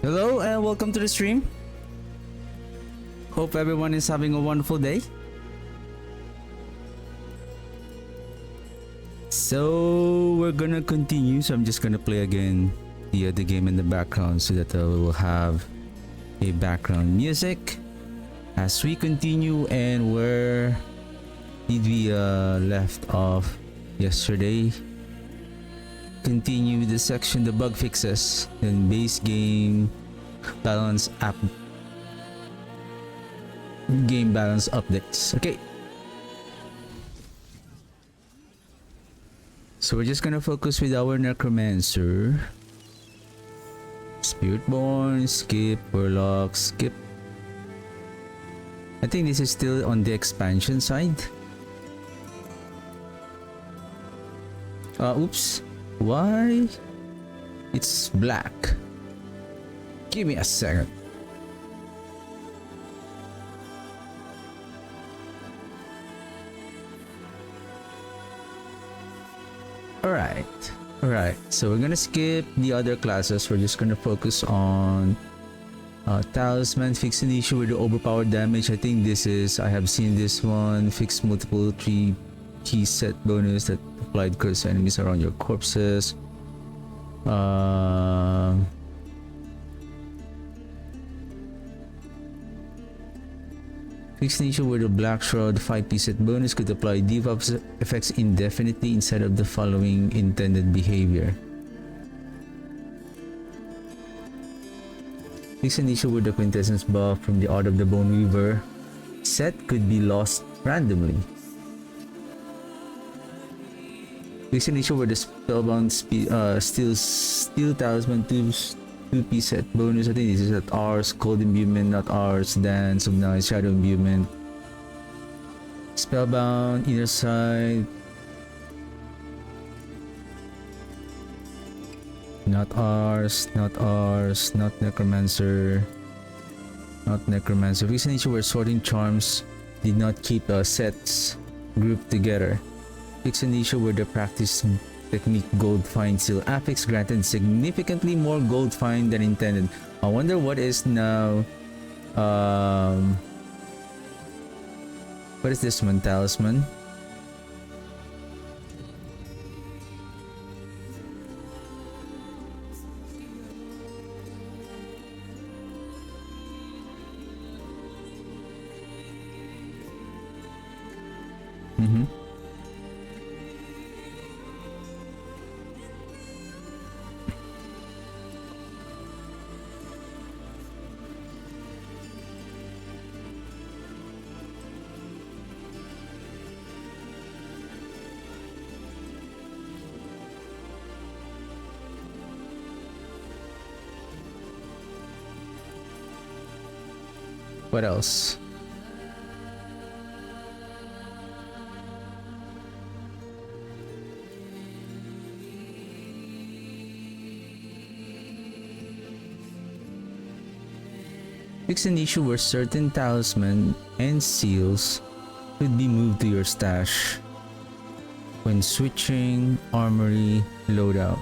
Hello and welcome to the stream. Hope everyone is having a wonderful day. So we're gonna continue. So I'm just gonna play again the other game in the background so that we will have a background music as we continue. And where did we left off yesterday? Continue with the section, the bug fixes, then base game balance app, game balance updates. Okay, so we're just gonna focus with our necromancer, spiritborn, skip, warlock, skip. I think this is still on the expansion side. Oops. Why? It's black. Give me a second. Alright. So we're gonna skip the other classes. We're just gonna focus on Talisman. Fix an issue with the overpowered damage. I think this is, I have seen this one. Fix multiple 3 key set bonus that applied curse enemies around your corpses. Fix an issue with a black shroud 5-piece set bonus could apply debuff effects indefinitely instead of the following intended behavior. Fix an issue with the quintessence buff from the Art of the Bone Weaver set could be lost randomly. Fix an issue with the spellbound steel talisman 2-piece set bonus. I think this is at ours. Cold imbuement, not ours. Dance of Night, shadow imbuement. Spellbound, inner side. Not ours, not necromancer. Not necromancer. Fix an issue where sorting charms did not keep sets grouped together. Fix an issue where the practice technique gold find seal affix granted significantly more gold find than intended. I wonder what is now what is this one? Talisman. What else? Fix an issue where certain talisman and seals could be moved to your stash when switching armory loadout.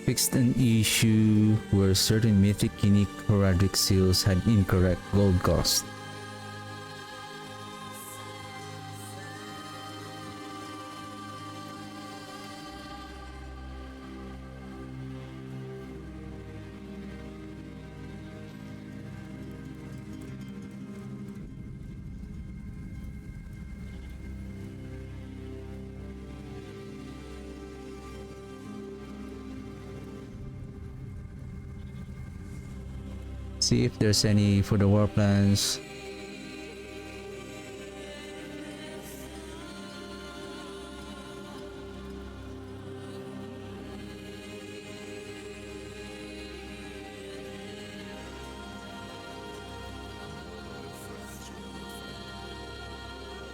Fixed an issue where certain mythic unique heraldic seals had incorrect gold cost. See if there's any for the war plans.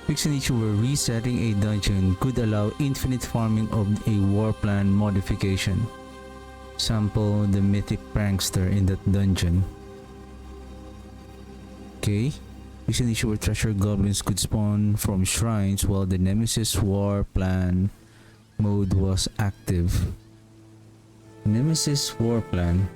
Fix an issue where resetting a dungeon could allow infinite farming of a war plan modification. Sample the mythic prankster in that dungeon. Okay. Fix an issue where treasure goblins could spawn from shrines while the Nemesis war plan mode was active. Nemesis war plan.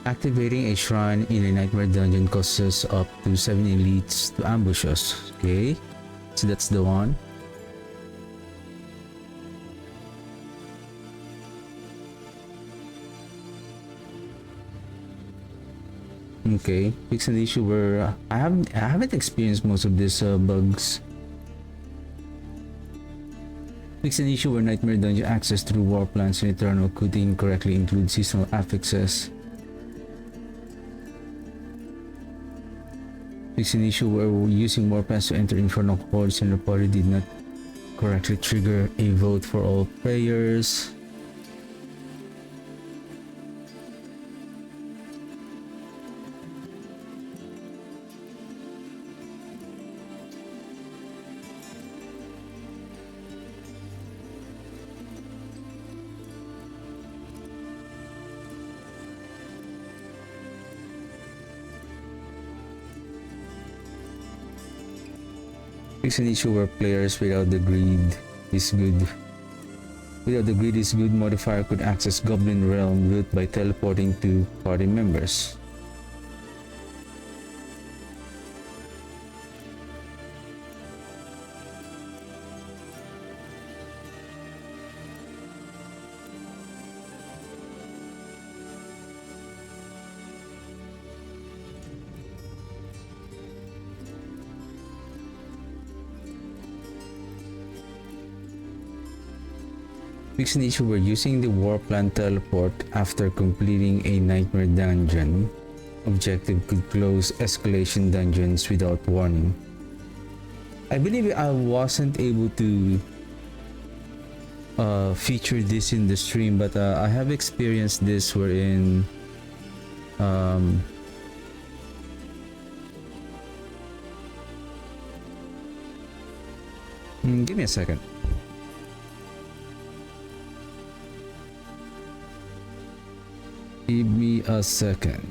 Activating a shrine in a nightmare dungeon causes up to 7 elites to ambush us. Okay, so that's the one. Okay, fix an issue where I haven't experienced most of these bugs. Fix an issue where nightmare dungeon access through war plans and eternal could incorrectly include seasonal affixes. Fix an issue where using war plans to enter infernal hordes in the party did not correctly trigger a vote for all players. Fix an issue where players without the greed is good. Without the greed is good modifier could access Goblin Realm loot by teleporting to party members. Fix an issue where using the war plan teleport after completing a nightmare dungeon objective could close escalation dungeons without warning. I believe I wasn't able to feature this in the stream, but I have experienced this wherein give me a second. Give me a second.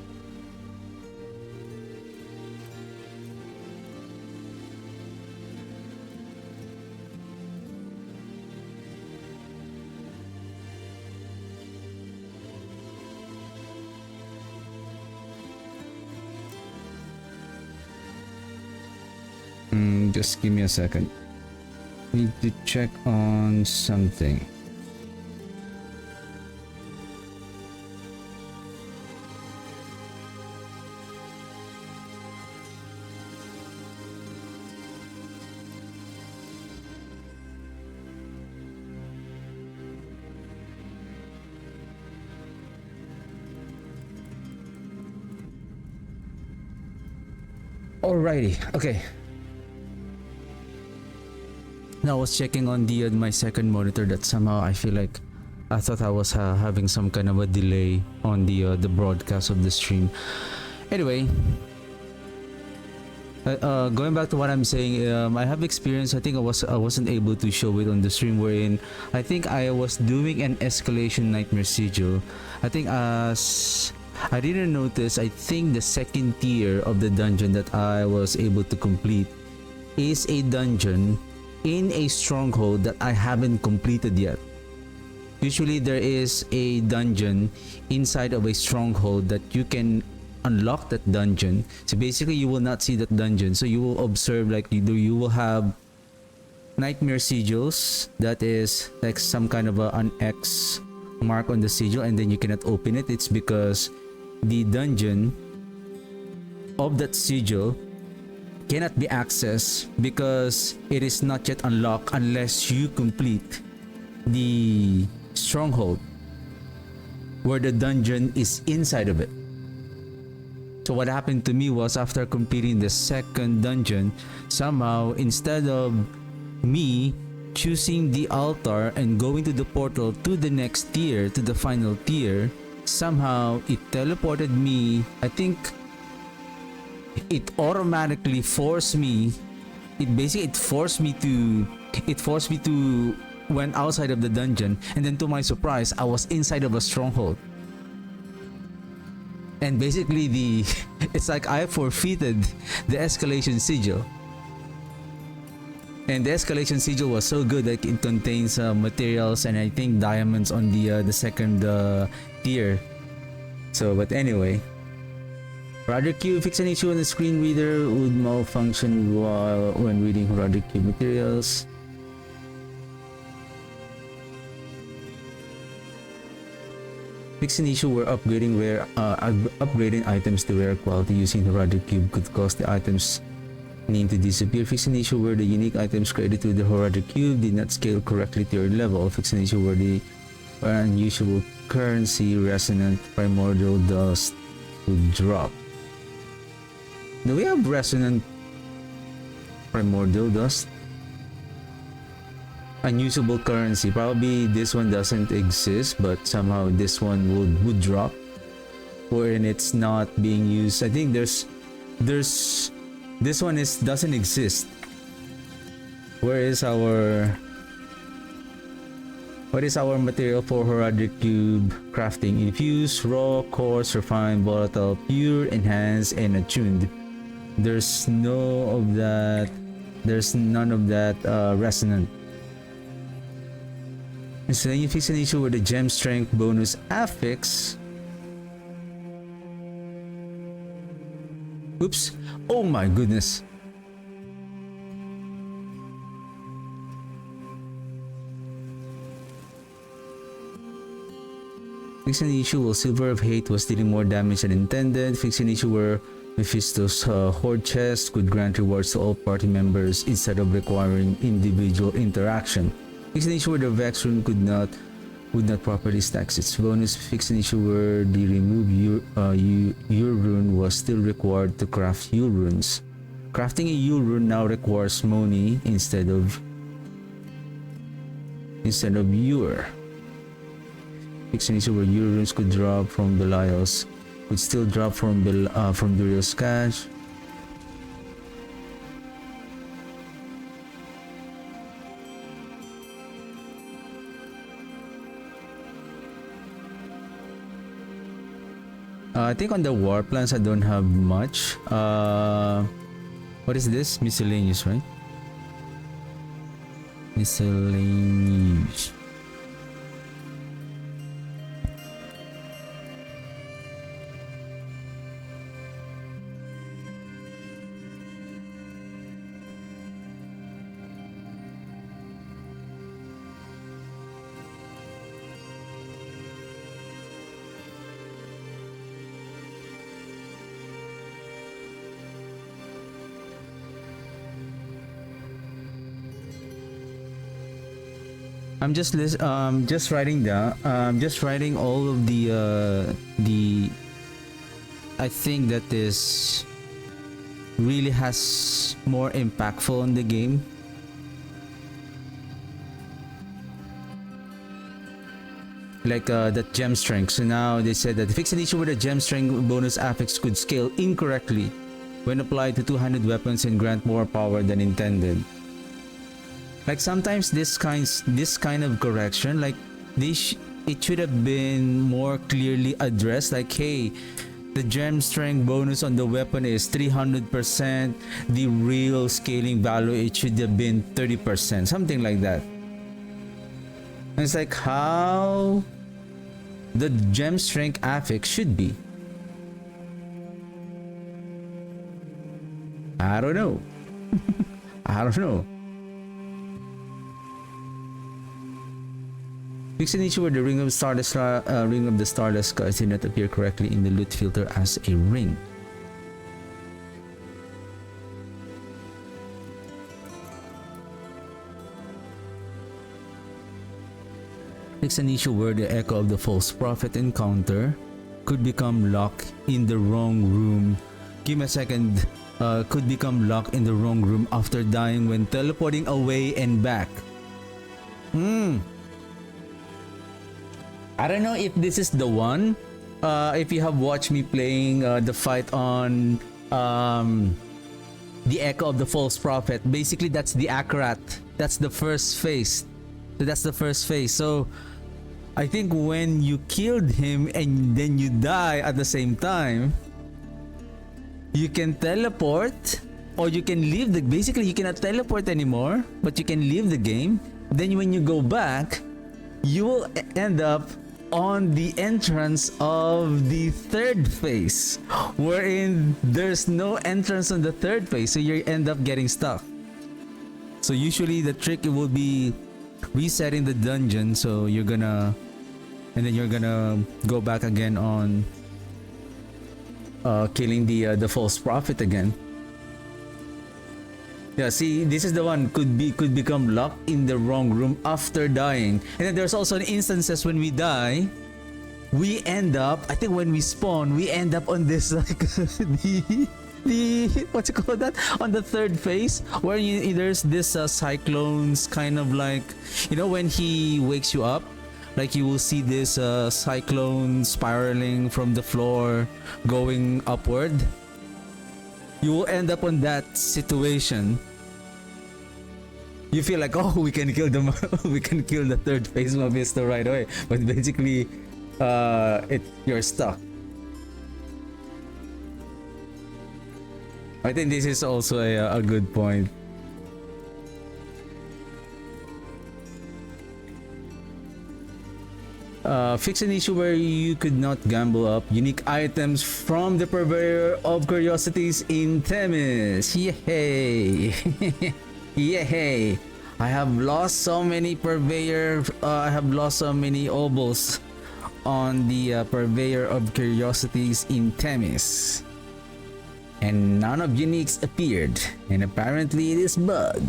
Just give me a second. Need to check on something. Alrighty, okay. Now I was checking on the my second monitor that somehow I feel like I thought I was having some kind of a delay on the broadcast of the stream. Anyway, going back to what I'm saying, I have experience. I think I wasn't able to show it on the stream wherein I think I was doing an escalation nightmare sigil. I think as I didn't notice, I think the second tier of the dungeon that I was able to complete is a dungeon in a stronghold that I haven't completed yet. Usually there is a dungeon inside of a stronghold that you can unlock that dungeon. So basically you will not see that dungeon. So you will observe like you will have nightmare sigils that is like some kind of an X mark on the sigil, and then you cannot open it. It's because the dungeon of that sigil cannot be accessed because it is not yet unlocked unless you complete the stronghold where the dungeon is inside of it. So what happened to me was after completing the second dungeon, somehow instead of me choosing the altar and going to the portal to the next tier, to the final tier, somehow it teleported me. I think it automatically forced me. It forced me to. It forced me to went outside of the dungeon, and then to my surprise, I was inside of a stronghold. And basically, it's like I forfeited the escalation sigil. And the escalation sigil was so good that it contains materials and I think diamonds on the second tier. So, but anyway, Roderick Cube, fix an issue on the screen reader would malfunction when reading Roderick Cube materials. Fix an issue where upgrading items to rare quality using the Roderick Cube could cause the items name to disappear. Fix an issue where the unique items created with the Roderick Cube did not scale correctly to your level. Fix an issue where the unusual currency resonant primordial dust would drop. Do we have resonant primordial dust? Unusable currency. Probably this one doesn't exist, but somehow this one would drop, wherein it's not being used. I think there's this one doesn't exist. What is our material for Roderick Cube crafting? Infused, raw, coarse, refined, volatile, pure, enhanced, and attuned. There's no of that. There's none of that resonant. So then you fix an issue with the gem strength bonus affix. Oops. Oh my goodness. Fix an issue where Silver of Hate was dealing more damage than intended. Fix an issue where Mephisto's Horde chest could grant rewards to all party members instead of requiring individual interaction. Fix an issue where the Vex rune would not properly stack its bonus. Fix an issue where the remove your rune was still required to craft Yule runes. Crafting a Yule rune now requires money instead of Yure. Fix an issue where Yule runes could drop from Belial's, could still drop from Duriel's cache. I think on the war plans I don't have much. What is this? Miscellaneous, right? Miscellaneous. I'm just writing down. Just writing all of the. I think that this really has more impactful on the game. Like that gem strength. So now they said that fix an issue where the gem strength bonus affix could scale incorrectly when applied to two-handed weapons and grant more power than intended. Like sometimes this kind of correction, like it should have been more clearly addressed. Like, hey, the gem strength bonus on the weapon is 300%. The real scaling value, it should have been 30%, something like that. And it's like how the gem strength affix should be. I don't know. I don't know. Fix an issue where the ring of the Stardust cards did not appear correctly in the loot filter as a ring. Fix an issue where the Echo of the False Prophet encounter could become locked in the wrong room. Give me a second. Could become locked in the wrong room after dying when teleporting away and back. I don't know if this is the one. If you have watched me playing the fight on um the echo of the false prophet. Basically, that's the Akarat. That's the first phase. So that's the first phase. So I think when you killed him and then you die at the same time, you can teleport or you can leave the... Basically, you cannot teleport anymore, but you can leave the game. Then when you go back, you will end up on the entrance of the third phase, wherein there's no entrance on the third phase, so you end up getting stuck. So usually the trick will be resetting the dungeon, so you're gonna... And then you're gonna go back again on killing the false prophet again. Yeah, see, this is the one could become locked in the wrong room after dying. And then there's also instances when we die, we end up, I think when we spawn, we end up on this like the what's it called that? On the third phase, where there's this cyclones kind of like, you know, when he wakes you up, like you will see this cyclone spiraling from the floor going upward. You will end up on that situation. You feel like, oh, we can kill them. We can kill the third phase Mephisto right away, but basically you're stuck. I think this is also a good point. Fix an issue where you could not gamble up unique items from the purveyor of curiosities in Themis. Yay! Yay! I have lost so many I have lost so many obols on the purveyor of curiosities in Themis, and none of uniques appeared, and apparently it is bugged.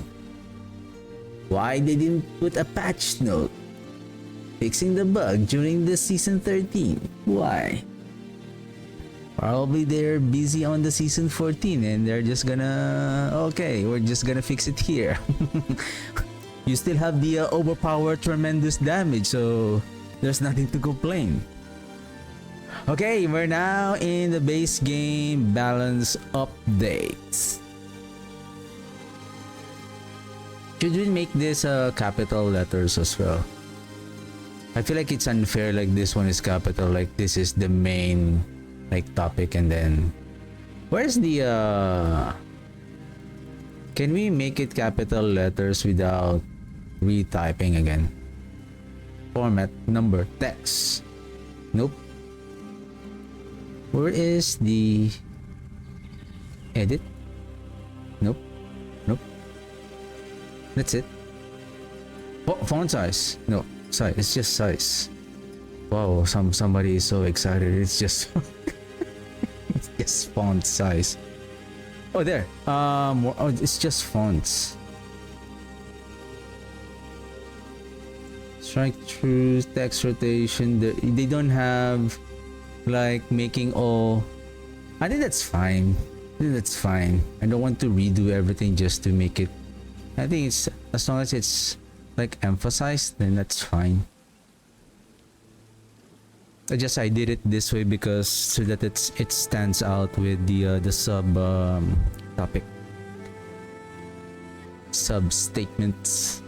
Why they didn't put a patch note fixing the bug during the season 13? Why? Probably they're busy on the season 14 and they're just gonna... Okay, we're just gonna fix it here. You still have the overpowered tremendous damage, so there's nothing to complain. Okay, we're now in the base game balance updates. Should we make this capital letters as well? I feel like it's unfair, like this one is capital, like this is the main like topic, and then where's the can we make it capital letters without retyping again? Format, number, text. Nope. Where is the edit? Nope. Nope. That's it. Font size. No, size. It's just size. Wow, somebody is so excited. It's just it's just font size. Oh, there. Oh, it's just fonts. Strike through, text rotation. They don't have like making all. I think that's fine. I think that's fine. I don't want to redo everything just to make it. I think it's, as long as it's like emphasized, then that's fine. I did it this way because so that it stands out with the sub topic, sub statements.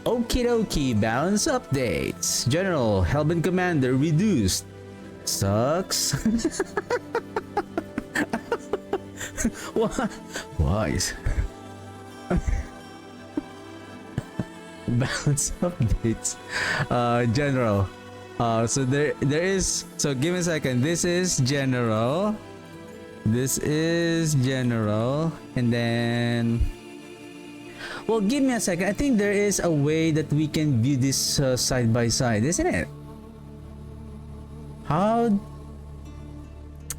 Okie dokie, balance updates. General, Hellbent Commander reduced. Sucks. What? Why? Balance updates. General. So there is. So give me a second. This is general. This is general, and then. Well, give me a second. I think there is a way that we can view this side by side, isn't it? How?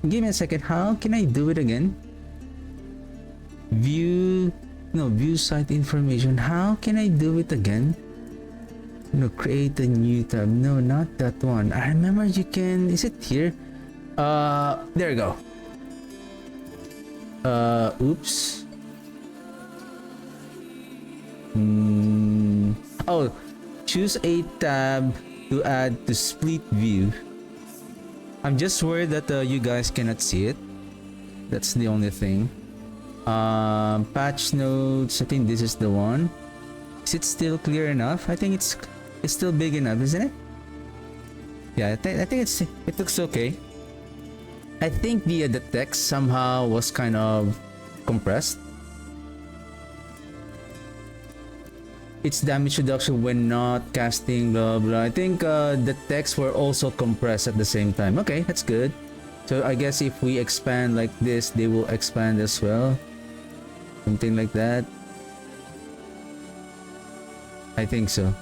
Give me a second. How can I do it again? View. No, view site information. How can I do it again? No, create a new tab. No, not that one. I remember you can. Is it here? There you go. Oops. Oh, choose a tab to add to split view. I'm just worried that you guys cannot see it. That's the only thing. Patch notes, I think this is the one. Is it still clear enough? I think it's still big enough, isn't it? Yeah, I think it looks okay. I think the text somehow was kind of compressed. Its damage reduction when not casting, blah blah. I think the texts were also compressed at the same time. Okay, that's good. So I guess if we expand like this, they will expand as well. Something like that. I think so.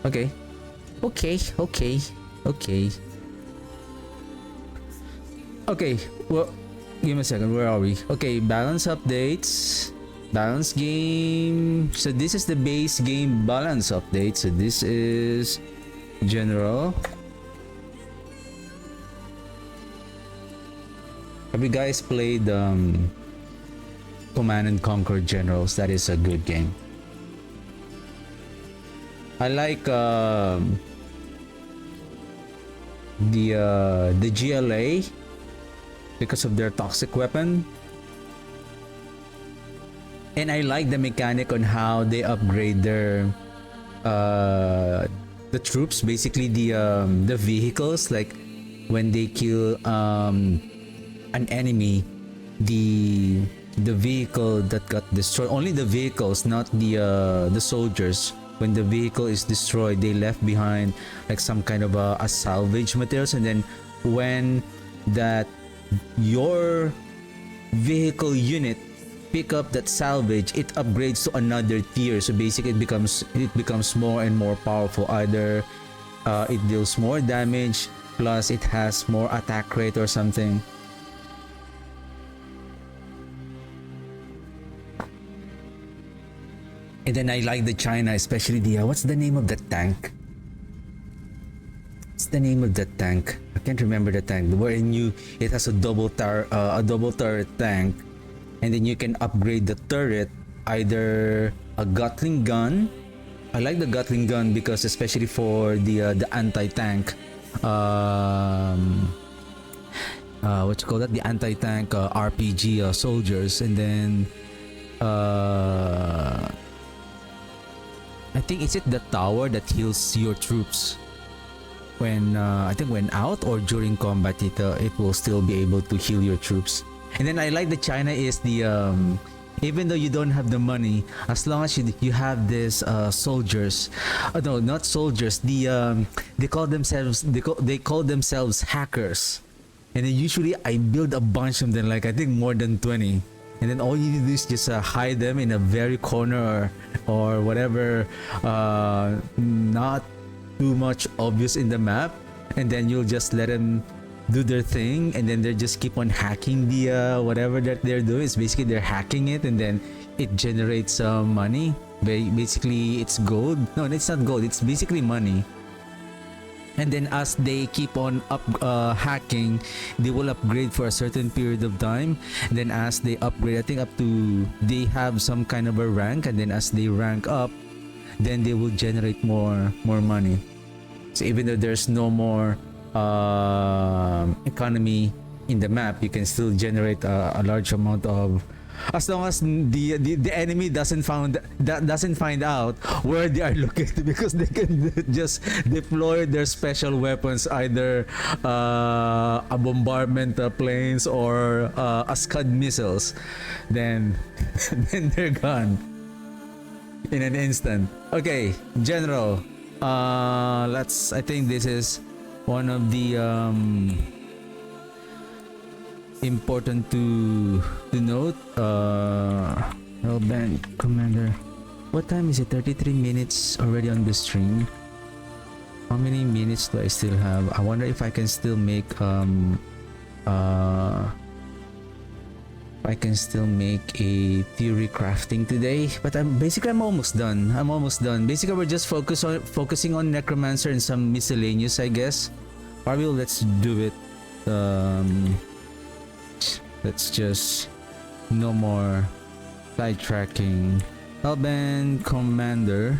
Okay. Okay. Okay, well, give me a second. Where are we? Okay, balance updates. Balance game. So this is the base game balance update. So this is general. Have you guys played Command and Conquer Generals? That is a good game. I like the GLA because of their toxic weapon, and I like the mechanic on how they upgrade their the troops, basically the vehicles. Like when they kill an enemy, the vehicle that got destroyed, only the vehicles, not the soldiers. When the vehicle is destroyed, they left behind like some kind of a salvage materials, and then when that your vehicle unit pick up that salvage, it upgrades to another tier. So basically it becomes more and more powerful. Either it deals more damage, plus it has more attack rate or something. And then I like the China, especially the what's the name of that tank? What's the name of that tank? I can't remember the tank. Wherein it has a double turret tank, and then you can upgrade the turret, either a Gatling gun. I like the Gatling gun because especially for the anti-tank, what you call that? The anti-tank RPG soldiers, and then I think, is it the tower that heals your troops when I think when out or during combat, it will still be able to heal your troops. And then I like the China is the even though you don't have the money, as long as you have this soldiers, no, not soldiers, they call themselves hackers. And then usually I build a bunch of them, like I think more than 20. And then all you do is just hide them in a very corner or whatever, not too much obvious in the map, and then you'll just let them do their thing, and then they just keep on hacking the whatever that they're doing. It's basically they're hacking it, and then it generates money. Basically it's gold. No, it's not gold, it's basically money. And then as they keep on hacking, they will upgrade for a certain period of time. And then as they upgrade, I think up to, they have some kind of a rank, and then as they rank up, then they will generate more money. So even though there's no more economy in the map, you can still generate a large amount of, as long as the enemy doesn't find out where they are located, because they can just deploy their special weapons, either a bombardment planes or a Scud missiles, then they're gone in an instant. Okay, general, I think this is one of the important to note. Hellbent Commander, what time is it? 33 minutes already on the stream. How many minutes do I still have? I wonder if I can still make a theory crafting today. But I'm almost done. Basically we're just focusing on necromancer and some miscellaneous, I guess. Probably let's do it. Let's just, no more sidetracking. Hellbent Commander.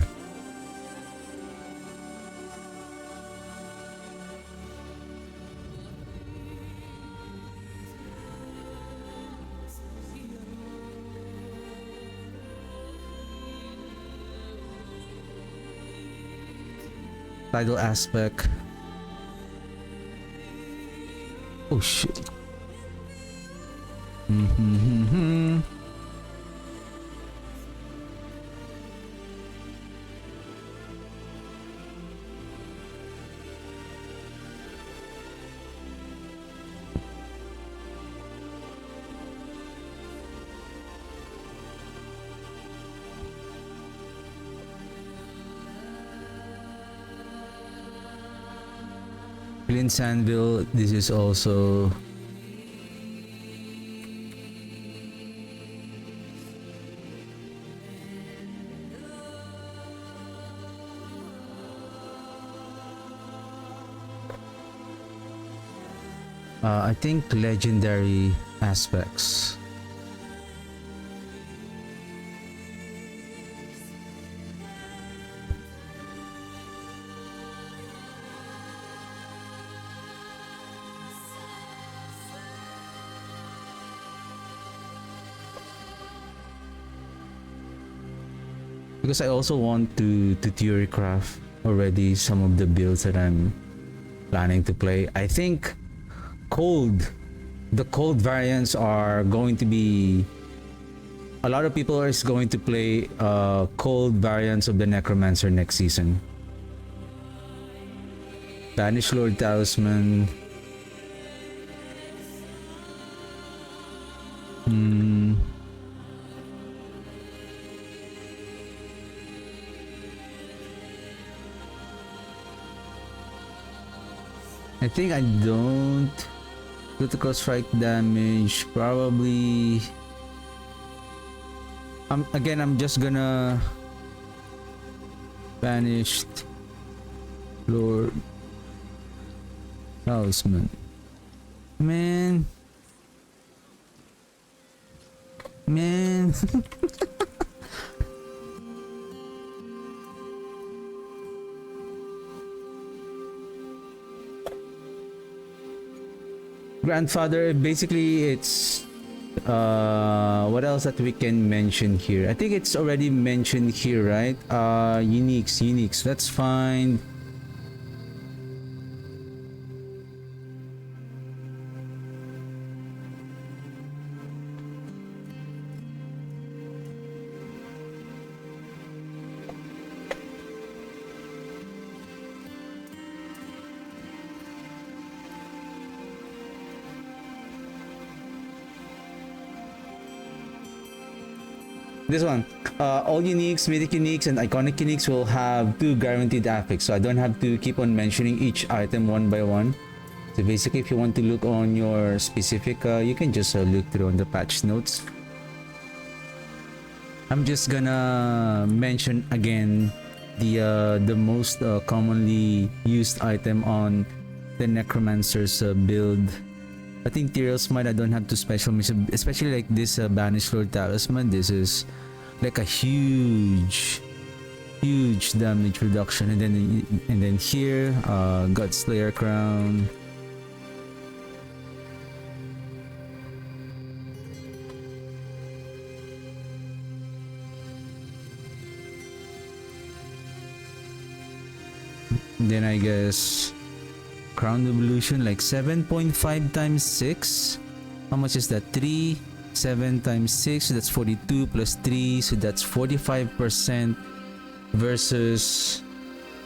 Tidal aspect. Oh shit. Flint Sandville, this is also I think legendary aspects. Because I also want to Theorcraft already some of the builds that I'm planning to play. I think the cold variants are going to be, a lot of people is going to play cold variants of the Necromancer next season. Banish Lord Talisman. I think I don't critical strike damage. Probably. Again, I'm just gonna banished Lord Talisman. Man. Grandfather, basically it's what else that we can mention here? I think it's already mentioned here, right? Uniques, that's fine. This one, all uniques, mythic uniques, and iconic uniques will have 2 guaranteed affix, so I don't have to keep on mentioning each item one by one. So basically, if you want to look on your specific, you can just look through on the patch notes. I'm just gonna mention again the most commonly used item on the Necromancer's build. I think Tyrael Smite, I don't have to special mention, especially like this Banished Lord Talisman. This is like a huge damage reduction, and then here, Godslayer Crown. Then I guess Crown Evolution, like 7.5 times 6. How much is that? 3, 7 times 6, so that's 42 plus 3, so that's 45% versus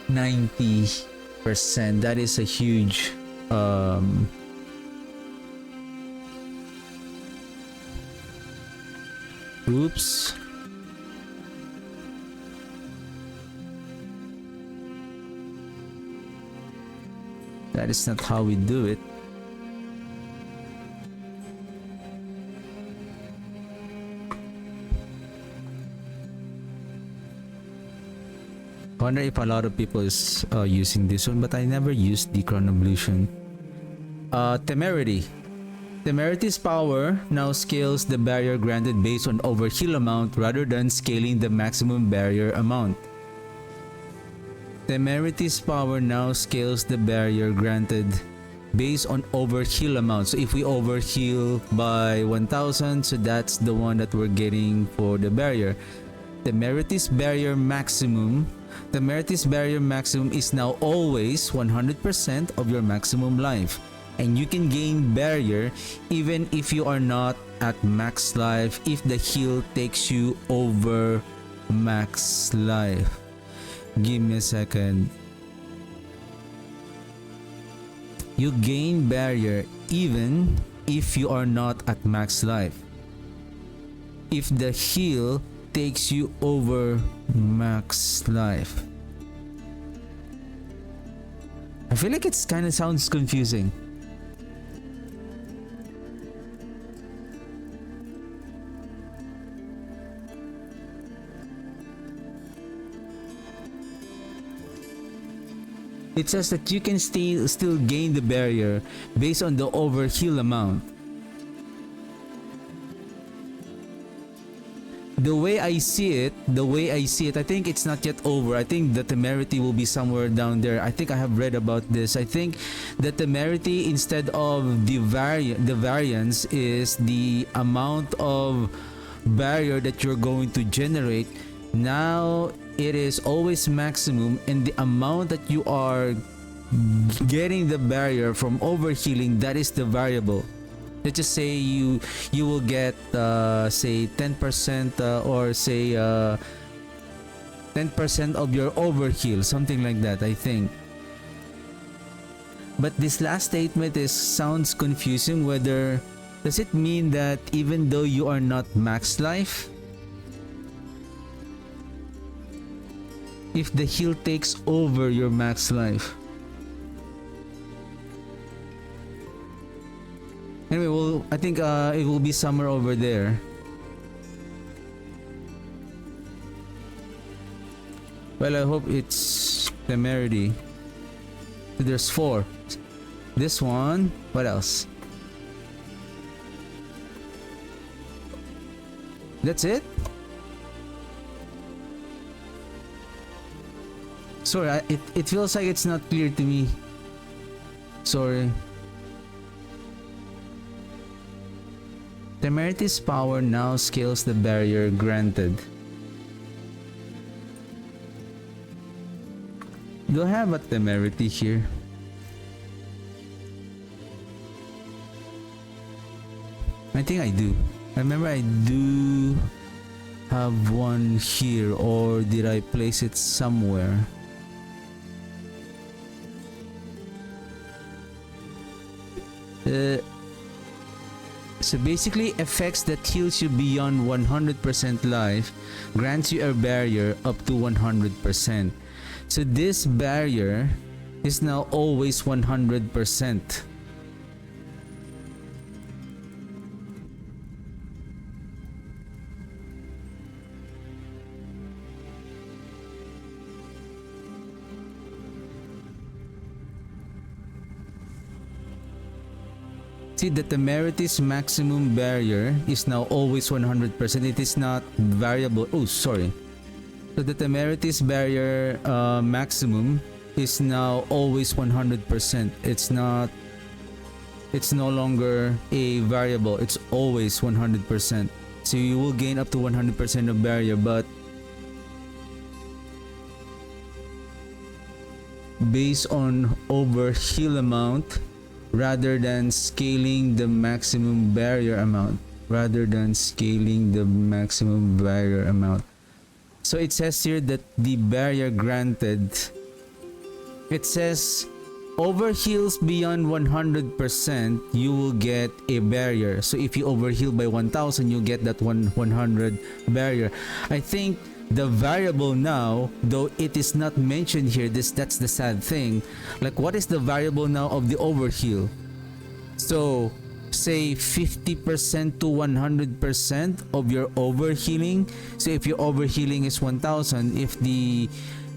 90%. That is a huge oops. That is not how we do it. I wonder if a lot of people is using this one, but I never used the Crown Evolution. Temerity. Temerity's power now scales the barrier granted based on overheal amount rather than scaling the maximum barrier amount. Temerity's power now scales the barrier granted based on overheal amount. So if we overheal by 1000, so that's the one that we're getting for the barrier. Temerity's barrier maximum Temerity's barrier maximum is now always 100% of your maximum life, and you can gain barrier even if you are not at max life if the heal takes you over max life. Give me a second. You gain barrier even if you are not at max life if the heal takes you over max life. I feel like it's kind of sounds confusing. It says that you can still gain the barrier based on the overheal amount. The way I see it, I think it's not yet over. I think the temerity will be somewhere down there. I think I have read about this. I think the temerity, instead of the variance, is the amount of barrier that you're going to generate. Now it is always maximum, and the amount that you are getting the barrier from overhealing, that is the variable. Let's just say you will get say 10% or say 10% of your overheal, something like that, I think. But this last statement sounds confusing. Whether does it mean that even though you are not max life, if the heal takes over your max life? Anyway, well, I think it will be somewhere over there. Well, I hope it's temerity. So there's 4. This one. What else? That's it? Sorry, it feels like it's not clear to me. Sorry. Temerity's power now scales the barrier granted. Do I have a temerity here? I think I do. I remember I do have one here, or did I place it somewhere? So basically, effects that heals you beyond 100% life grants you a barrier up to 100%. So this barrier is now always 100%. See, the temerity's maximum barrier is now always 100%. It is not variable. Oh, sorry. So the temerity's barrier maximum is now always 100%. It's no longer a variable. It's always 100%. So you will gain up to 100% of barrier, but based on overheal amount, rather than scaling the maximum barrier amount. So it says here that the barrier granted, it says overheals beyond 100%, you will get a barrier. So if you overheal by 1000, you get that 100 barrier. I think the variable now, though it is not mentioned here, that's the sad thing. Like, what is the variable now of the overheal? So say 50% to 100% of your overhealing. So if your overhealing is 1000, if the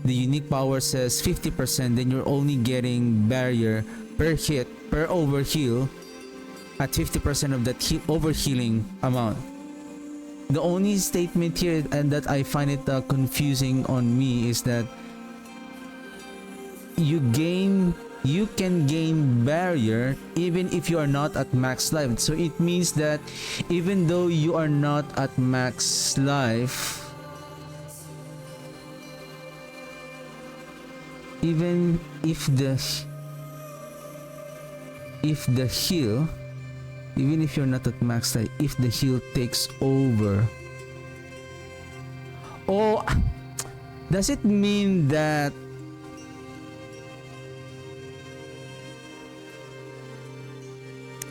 unique power says 50%, then you're only getting barrier per hit, per overheal at 50% of that overhealing amount. The only statement here, and that I find it confusing on me, is that you can gain barrier even if you are not at max life. So it means that even though you are not at max life, even if the heal, even if you're not at max life, if the heal takes over. Oh, does it mean that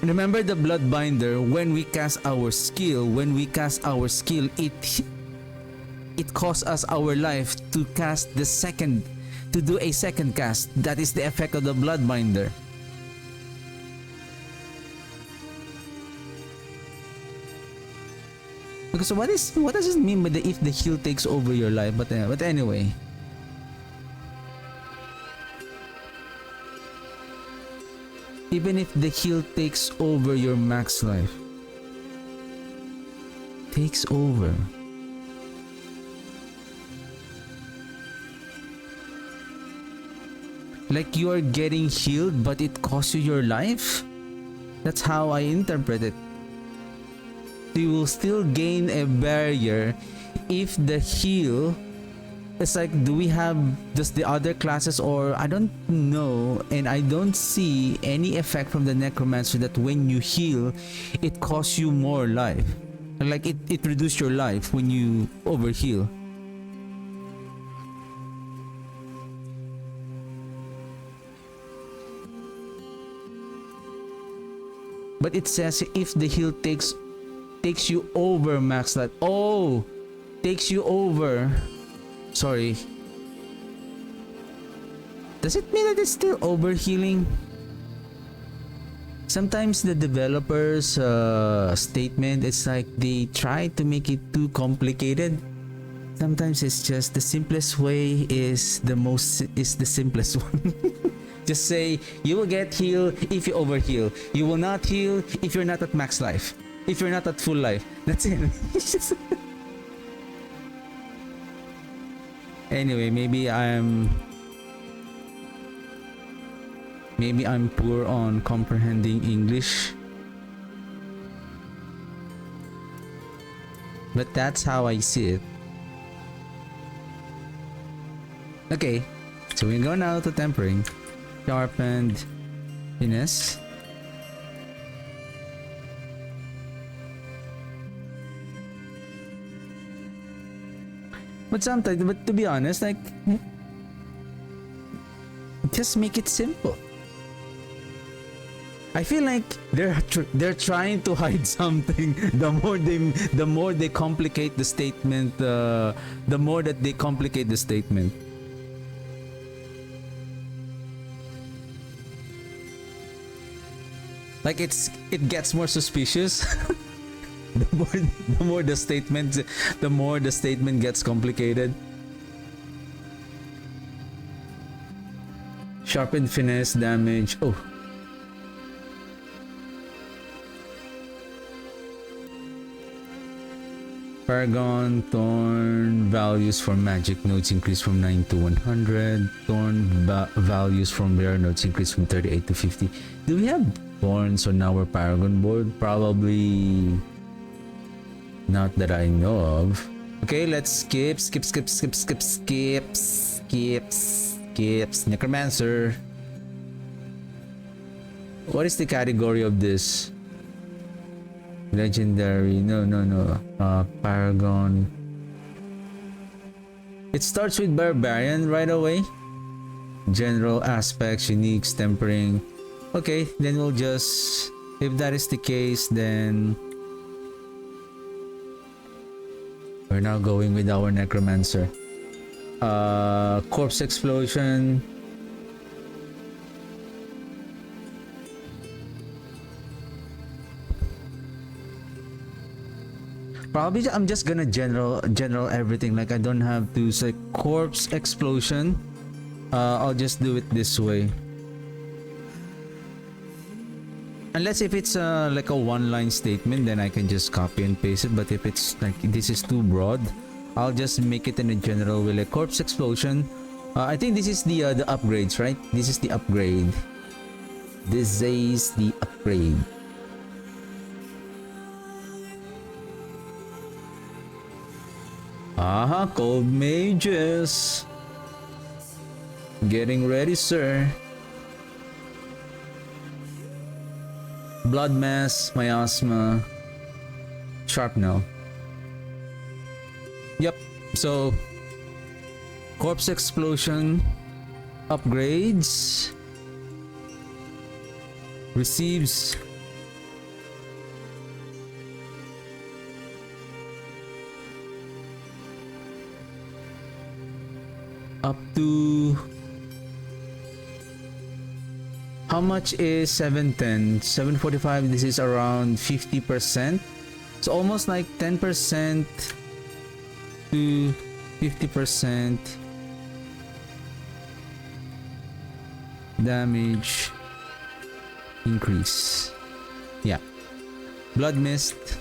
remember the bloodbinder, when we cast our skill, it costs us our life to cast the second, to do a second cast. That is the effect of the bloodbinder. Okay, so what does it mean by the if the heal takes over your life? But anyway. Even if the heal takes over your max life. Takes over. Like you are getting healed but it costs you your life? That's how I interpret it. You will still gain a barrier if the heal. It's like, do we have just the other classes, or I don't know, and I don't see any effect from the necromancer that when you heal it costs you more life, like it reduces your life when you overheal. But it says if the heal takes you over max life. Oh, takes you over. Sorry. Does it mean that it's still overhealing? Sometimes the developers statement, it's like they try to make it too complicated. Sometimes it's just the simplest way is the simplest one. Just say you will get healed if you overheal. You will not heal if you're not at max life. If you're not at full life. That's it. Anyway, maybe I'm poor on comprehending English. But that's how I see it. Okay, so we go now to tempering. Sharpened finesse. But sometimes, but to be honest, like, just make it simple. I feel like they're trying to hide something. The more they complicate the statement, the more that they complicate the statement. Like it gets more suspicious. the more the statement gets complicated. Sharpened finesse damage. Oh. Paragon Thorn values for magic notes increase from 9 to 100. Thorn values from rare notes increase from 38 to 50. Do we have thorns on our Paragon board? Probably not that I know of. Okay, let's skip. Necromancer. What is the category of this? Legendary. No. Paragon. It starts with Barbarian right away. General aspects, uniques, tempering. Okay, then we'll just... If that is the case, then... We're now going with our Necromancer. Corpse Explosion. Probably I'm just gonna general everything. Like I don't have to say Corpse Explosion. I'll just do it this way. Unless if it's like a one-line statement, then I can just copy and paste it. But if it's like this is too broad, I'll just make it in a general way. Like Corpse Explosion. I think this is the upgrades, right? This is the upgrade. This is the upgrade. Aha, Cold Mages. Getting ready, sir. Blood mass, miasma, sharpnel. Yep, so corpse explosion upgrades, receives up to, how much is 710? 745, this is around 50%. It's almost like 10% to 50% damage increase. Yeah. Blood mist.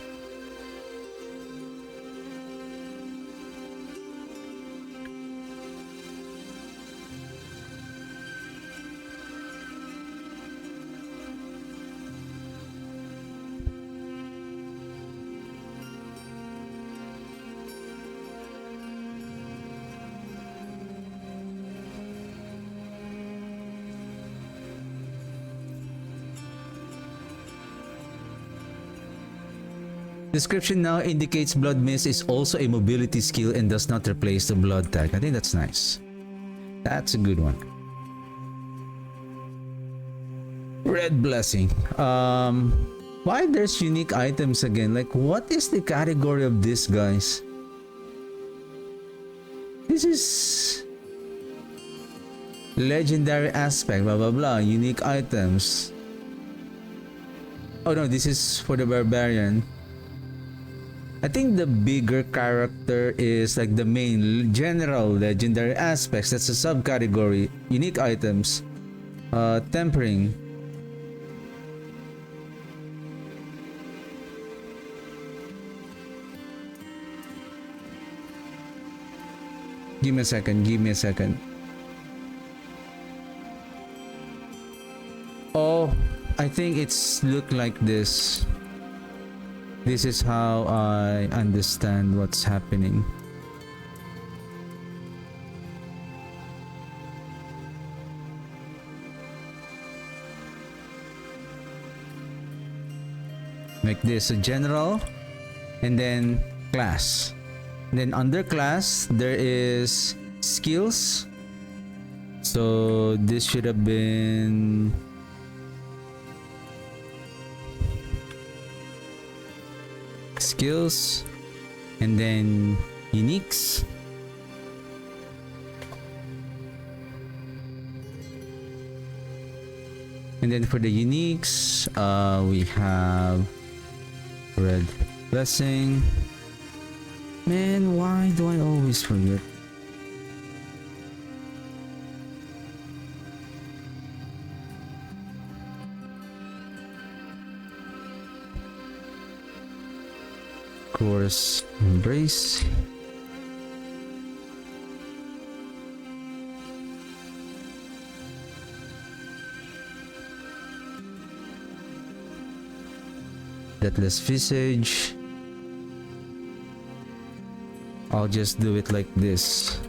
Description now indicates blood mist is also a mobility skill and does not replace the blood tag. I think that's nice. That's a good one. Red blessing. Why there's unique items again? Like, what is the category of this, guys? This is legendary aspect, blah blah blah, unique items. Oh no, this is for the barbarian. I think the bigger character is like the main general legendary aspects. That's a subcategory. Unique items. Tempering. Give me a second. Give me a second. Oh, I think it's look like this. This is how I understand what's happening. Make this a general and then class. And then under class there is skills. So this should have been skills and then uniques. And then for the uniques, we have red blessing. Man, why do I always forget? Course embrace. Deathless visage. I'll just do it like this.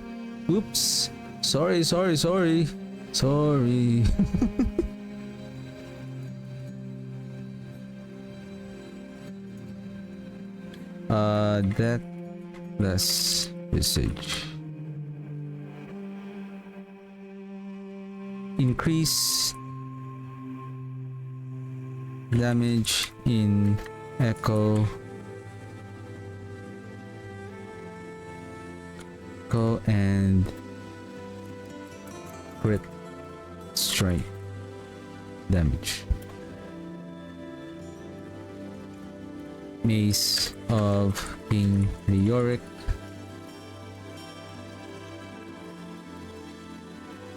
Oops. Sorry. Deathless visage. Increase damage in echo and crit strike damage. Mace of King Theoric.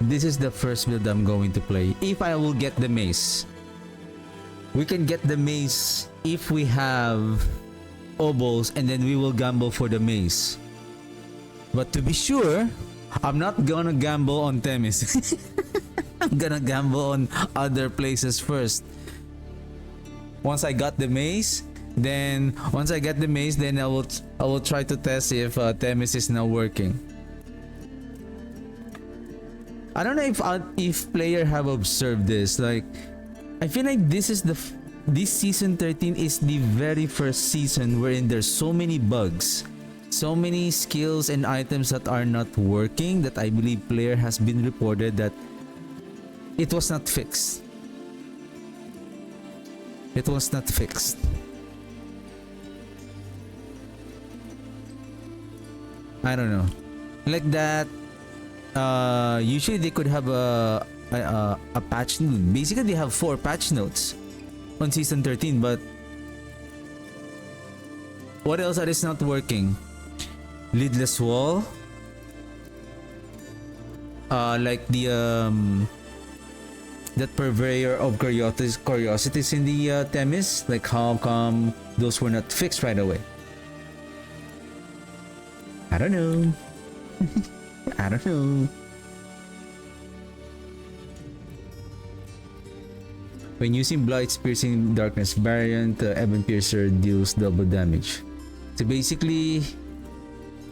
This is the first build I'm going to play. If I will get the mace. We can get the mace if we have obols, and then we will gamble for the mace. But to be sure, I'm not gonna gamble on Themis. I'm gonna gamble on other places first. Once I got the mace, then I will try to test if Themis is now working. I don't know if player have observed this. Like, I feel like this season 13 is the very first season wherein there's so many bugs, so many skills and items that are not working, that I believe player has been reported that it was not fixed. It was not fixed. I don't know. Like that, usually they could have a patch note. Basically, they have 4 patch notes on season 13, but what else that is not working? Lidless wall. Like the that purveyor of curiosities in the Themis. Like, how come those were not fixed right away? I don't know. I don't know. When using Blight's Piercing Darkness variant, Ebon Piercer deals double damage. So basically,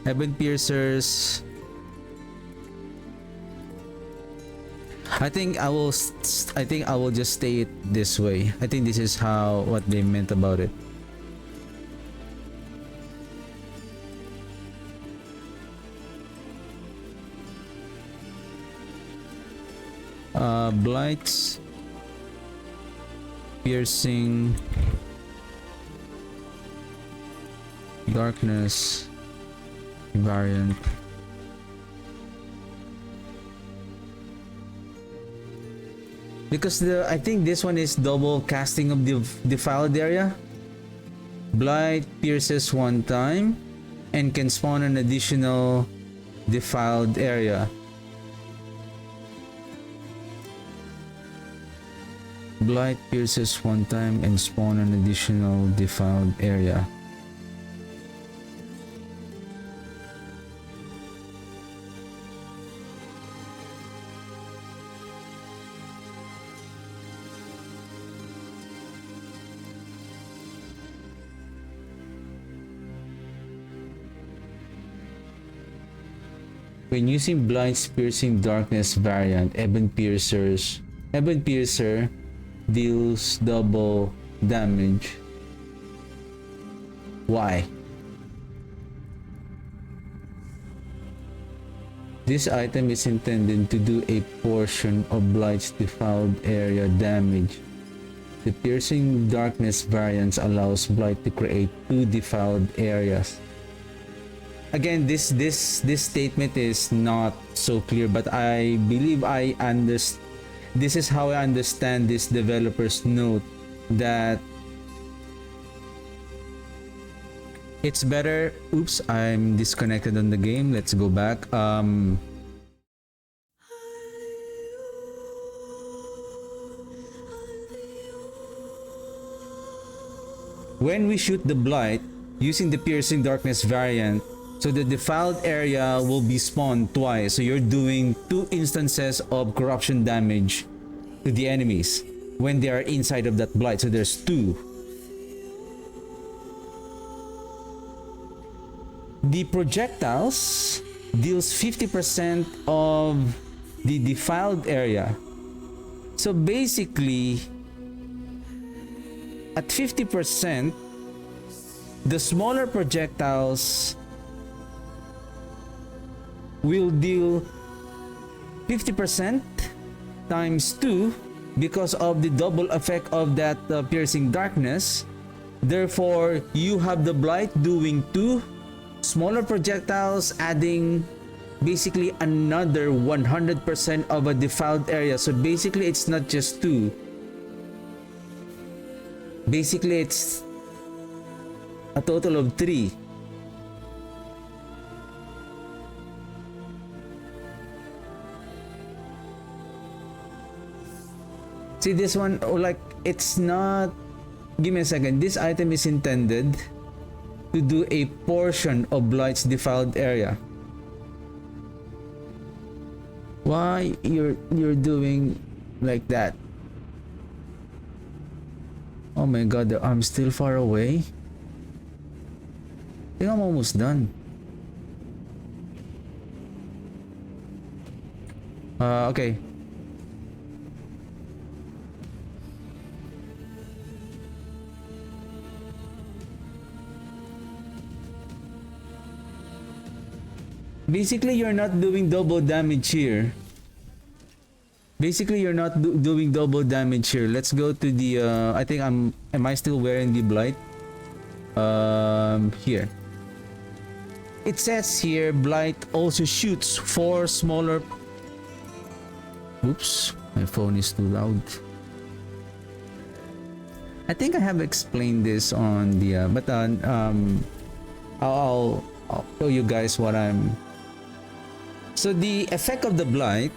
Ebon Piercers, I think I will just stay it this way. I think this is what they meant about it. Blight's Piercing Darkness variant. Because I think this one is double casting of the defiled area. Blight pierces 1 time and can spawn an additional defiled area. Blight pierces 1 time and spawn an additional defiled area. When using Blight's Piercing Darkness variant, Ebon Piercer deals double damage. Why? This item is intended to do a portion of Blight's defiled area damage. The Piercing Darkness variant allows Blight to create 2 defiled areas. Again, this statement is not so clear, but I believe this is how I understand this developer's note, that it's better. Oops, I'm disconnected on the game. Let's go back. When we shoot the Blight using the Piercing Darkness variant, so the defiled area will be spawned twice. So you're doing 2 instances of corruption damage to the enemies when they are inside of that Blight. So there's 2. The projectiles deals 50% of the defiled area. So basically, at 50%, the smaller projectiles will deal 50% times 2 because of the double effect of that Piercing Darkness. Therefore, you have the Blight doing 2 smaller projectiles, adding basically another 100% of a defiled area. So basically, it's not just 2. Basically, it's a total of 3. See this one, like, it's not, give me a second, this item is intended to do a portion of Blight's defiled area. Why you're doing like that? Oh my god, the arm's still far away. I think I'm almost done. Okay. Basically, you're not doing double damage here. Basically, you're not doing double damage here. Let's go to the, I think am I still wearing the blight? Here. It says here, blight also shoots 4 smaller... Oops, my phone is too loud. I think I have explained this on the, but I'll show you guys what I'm... So the effect of the blight,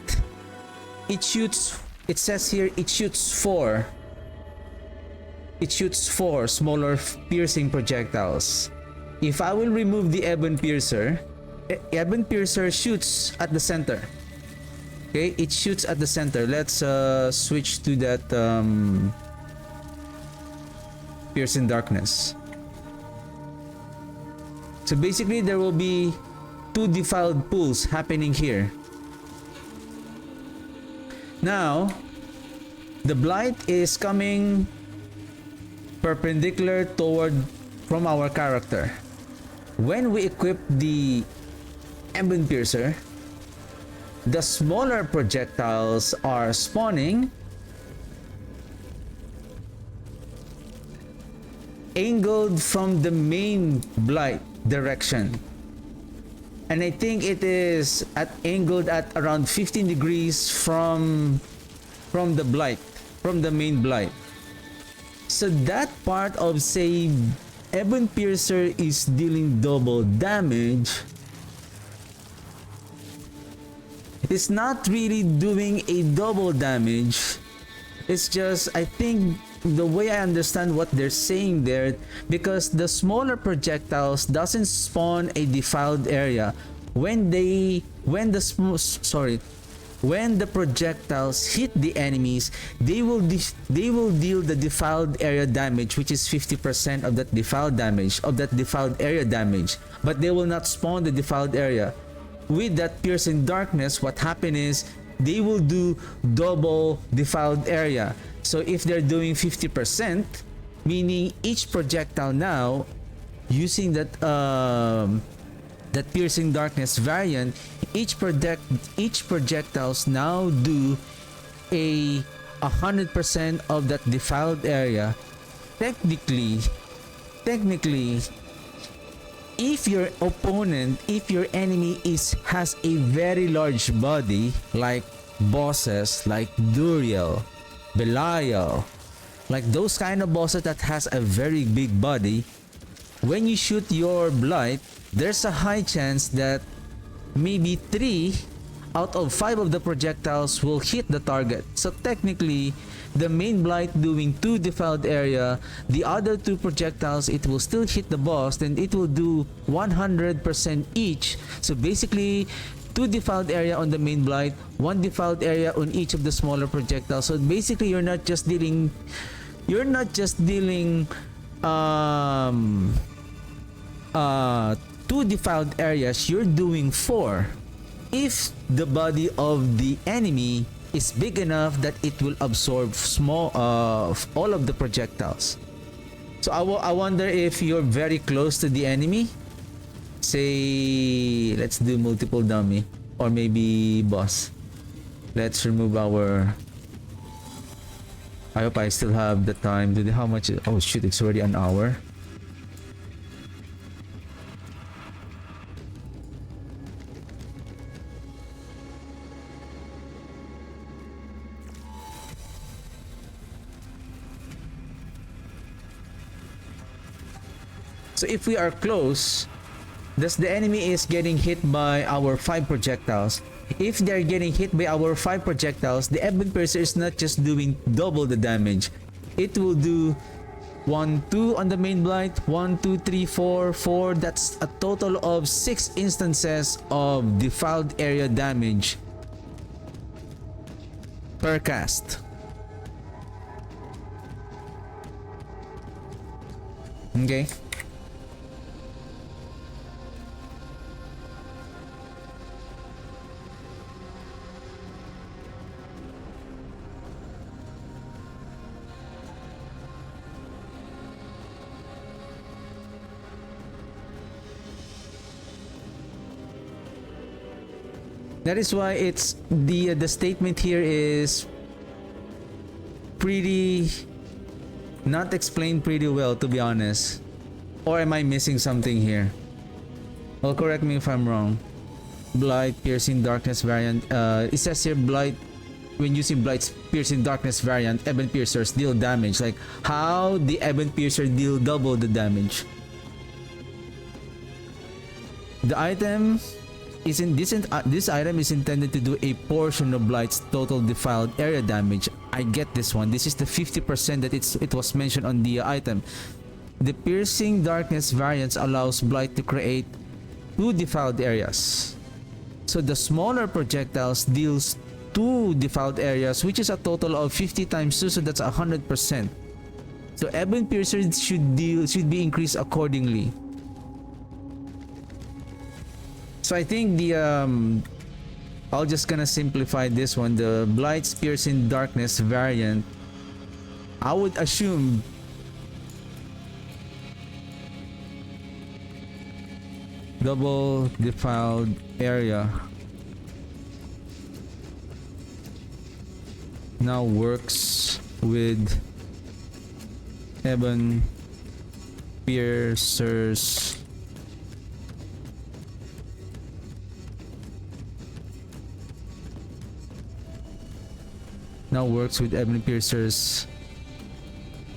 it shoots, it says here, it shoots 4 smaller piercing projectiles. If I will remove the Ebon Piercer, Ebon Piercer shoots at the center. Okay, it shoots at the center. Let's switch to that Piercing Darkness. So basically there will be 2 defiled pools happening here. Now, the blight is coming perpendicular toward from our character. When we equip the Ebon Piercer, the smaller projectiles are spawning angled from the main blight direction. And I think it is angled at around 15 degrees from the blight, from the main blight. So that part of, say, Ebon Piercer is dealing double damage, it's not really doing a double damage. It's just, I think, the way I understand what they're saying there, because the smaller projectiles doesn't spawn a defiled area. When the projectiles hit the enemies, they will deal the defiled area damage, which is 50% of that defiled area damage, but they will not spawn the defiled area. With that Piercing Darkness, what happened is they will do double defiled area. So if they're doing 50%, meaning each projectile now, using that Piercing Darkness variant, each projectiles now do a 100% of that defiled area. Technically, if your enemy has a very large body, like bosses like Duriel, Belial, like those kind of bosses that has a very big body, when you shoot your blight, there's a high chance that maybe 3 out of 5 of the projectiles will hit the target. So technically, the main blight doing 2 defiled area, the other 2 projectiles, it will still hit the boss, then it will do 100% each. So basically, 2 defiled area on the main blight, 1 defiled area on each of the smaller projectiles. So basically, you're not just dealing 2 defiled areas, you're doing 4. If the body of the enemy is big enough that it will absorb all of the projectiles. So I wonder if you're very close to the enemy. Say, let's do multiple dummy, or maybe boss. Let's remove our... I hope I still have the time to do how much... Oh shoot, it's already an hour. So if we are close, the enemy is getting hit by our 5 projectiles. If they're getting hit by our 5 projectiles, the Ebon Piercer is not just doing double the damage. It will do 1, 2 on the main blight, 1, 2, 3, 4, 4. That's a total of 6 instances of defiled area damage per cast. Okay. That is why it's the statement here is pretty not explained pretty well, to be honest. Or am I missing something here? Well, correct me if I'm wrong. Blight, piercing darkness variant. It says here blight. When using Blight's piercing darkness variant, Ebon Piercers deal damage. Like how the Ebon Piercer deal double the damage. The item is in this item is intended to do a portion of Blight's total defiled area damage. I get this one. This is the 50% that it was mentioned on the item. The piercing darkness variants allows Blight to create 2 defiled areas. So the smaller projectiles deals 2 defiled areas, which is a total of 50 times 2, so that's 100%. So Ebon Piercer should be increased accordingly. So I think the I'll just gonna simplify this one. The Blight's piercing darkness variant, I would assume double defiled area now works with Ebon Piercers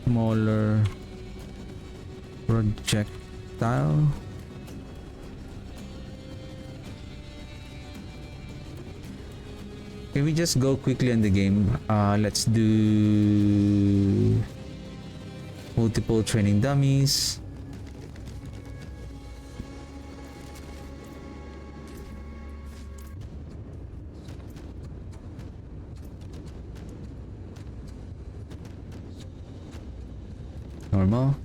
smaller projectile. Can we just go quickly on the game? Let's do multiple training dummies. Normal.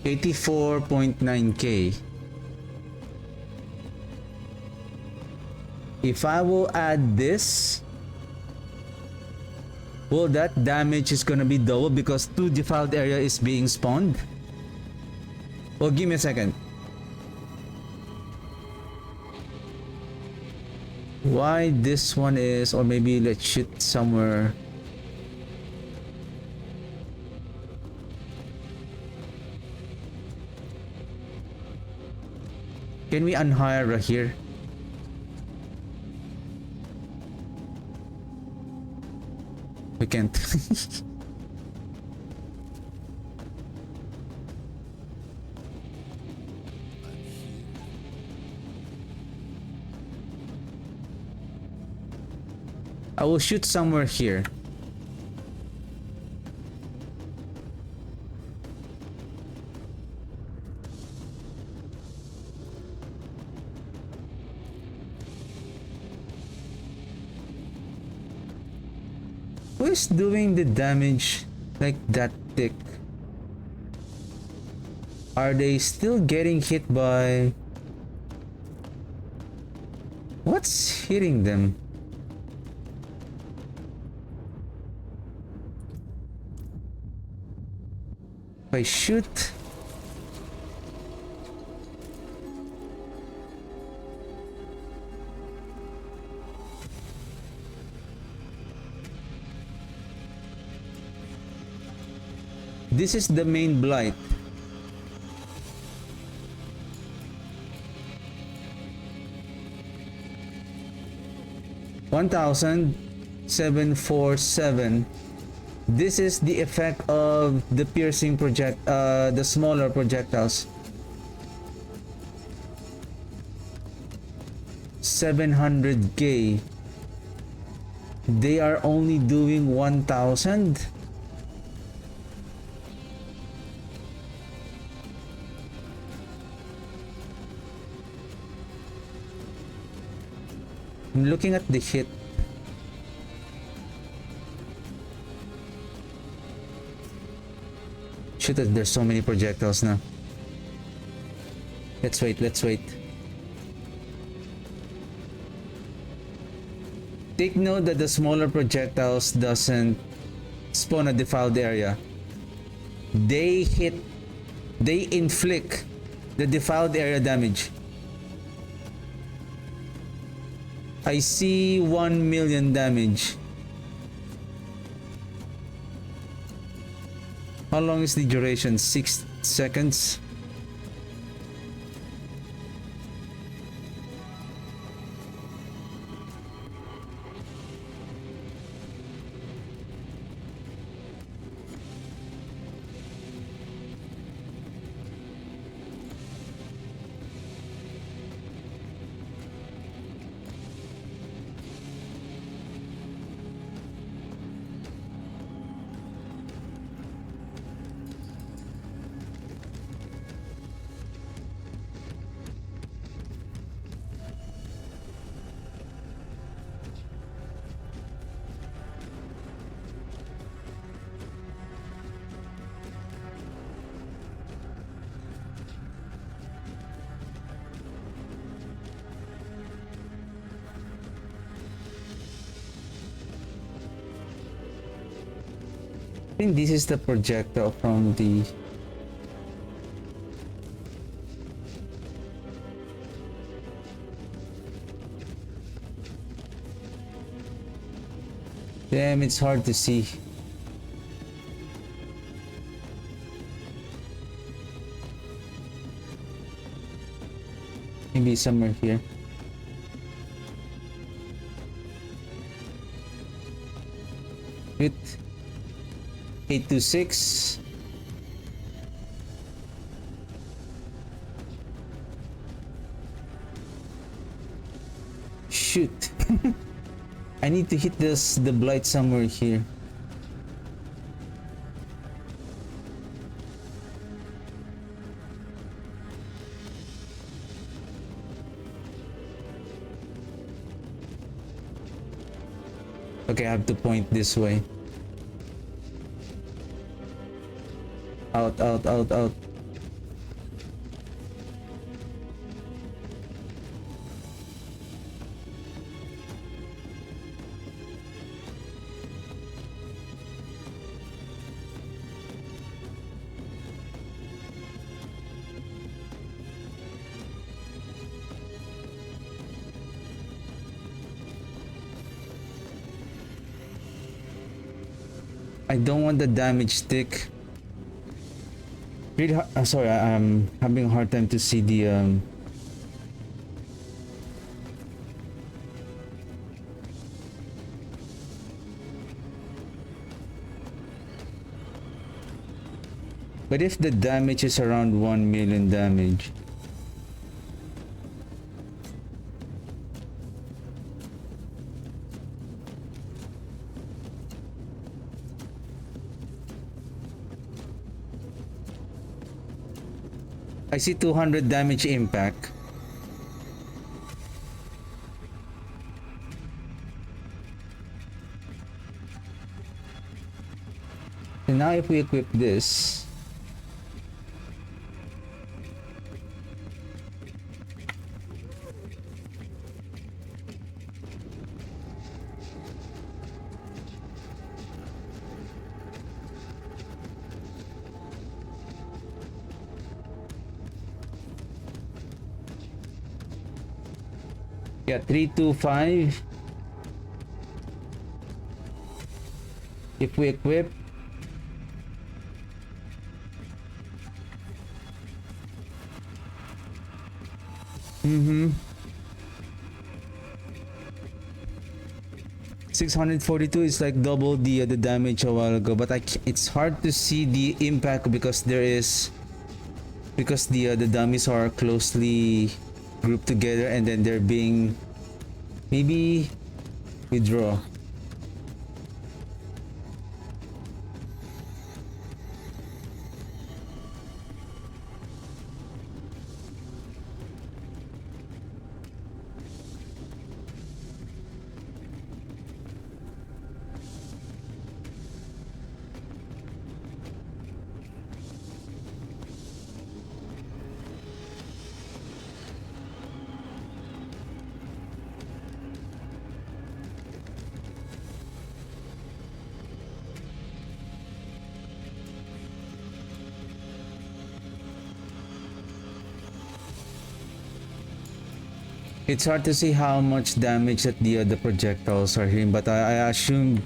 $84.9K. If I will add this, well, that damage is gonna be double because 2 defiled area is being spawned. Well, give me a second. Why this one is, or maybe let's shoot somewhere. Can we unhire right here? We can't. I will shoot somewhere here. Who is doing the damage like that thick? Are they still getting hit by... What's hitting them? If I shoot... This is the main blight. $1,747. This is the effect of the piercing the smaller projectiles. 700K. They are only doing 1,000. I'm looking at the hit. Shoot, there's so many projectiles now. Let's wait, let's wait. Take note that the smaller projectiles doesn't spawn a defiled area. They inflict the defiled area damage. I see 1 million damage. How long is the duration? 6 seconds? I think this is the projectile from the... Damn, it's hard to see. Maybe somewhere here. Hit 826. Shoot. I need to hit the blight somewhere here. Okay, I have to point this way. Out, out, out, out. I don't want the damage stick. Really sorry, I'm having a hard time to see the But if the damage is around 1 million damage, I see 200 damage impact. And now if we equip this, yeah, 325. If we equip, mm-hmm, 642 is like double the damage a while ago, but it's hard to see the impact because the dummies are closely grouped together, and then they're being maybe withdraw. It's hard to see how much damage that the projectiles are hitting, but I assume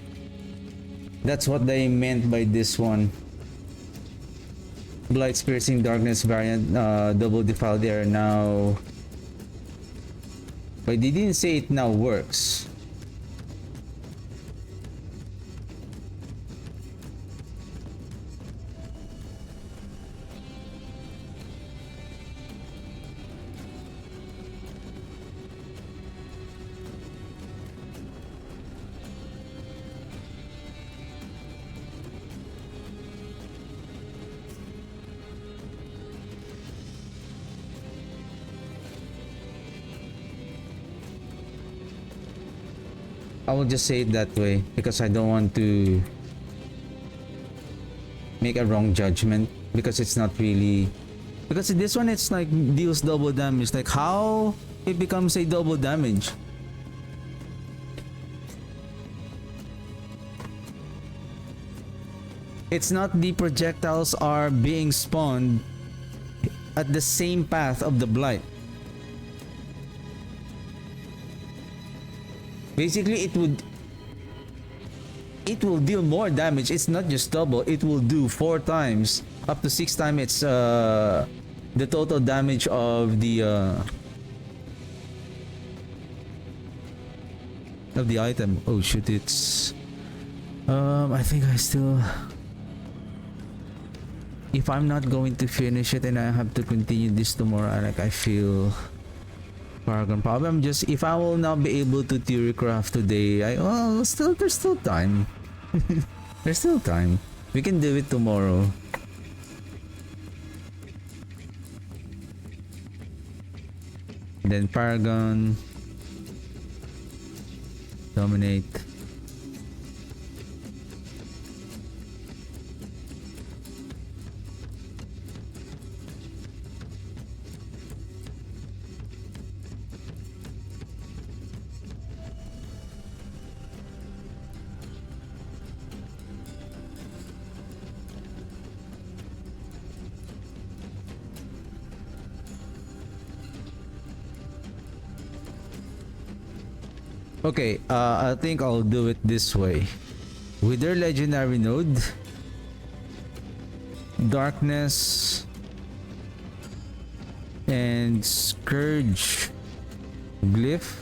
that's what they meant by this one. Blight's piercing darkness variant, double defiled air now. But they didn't say it now works. I will just say it that way because I don't want to make a wrong judgment, because it's not really, because this one it's like deals double damage. Like how it becomes a double damage? It's not the projectiles are being spawned at the same path of the blight. Basically, it will deal more damage. It's not just double. It will do 4 times, up to 6 times. It's the total damage of the item. Oh shoot! It's I think I still. If I'm not going to finish it and I have to continue this tomorrow, I feel. Paragon problem. Just if I will not be able to Theorcraft today, there's still time. There's still time. We can do it tomorrow. Then Paragon, dominate. Okay, I think I'll do it this way. With their legendary node, darkness, and scourge glyph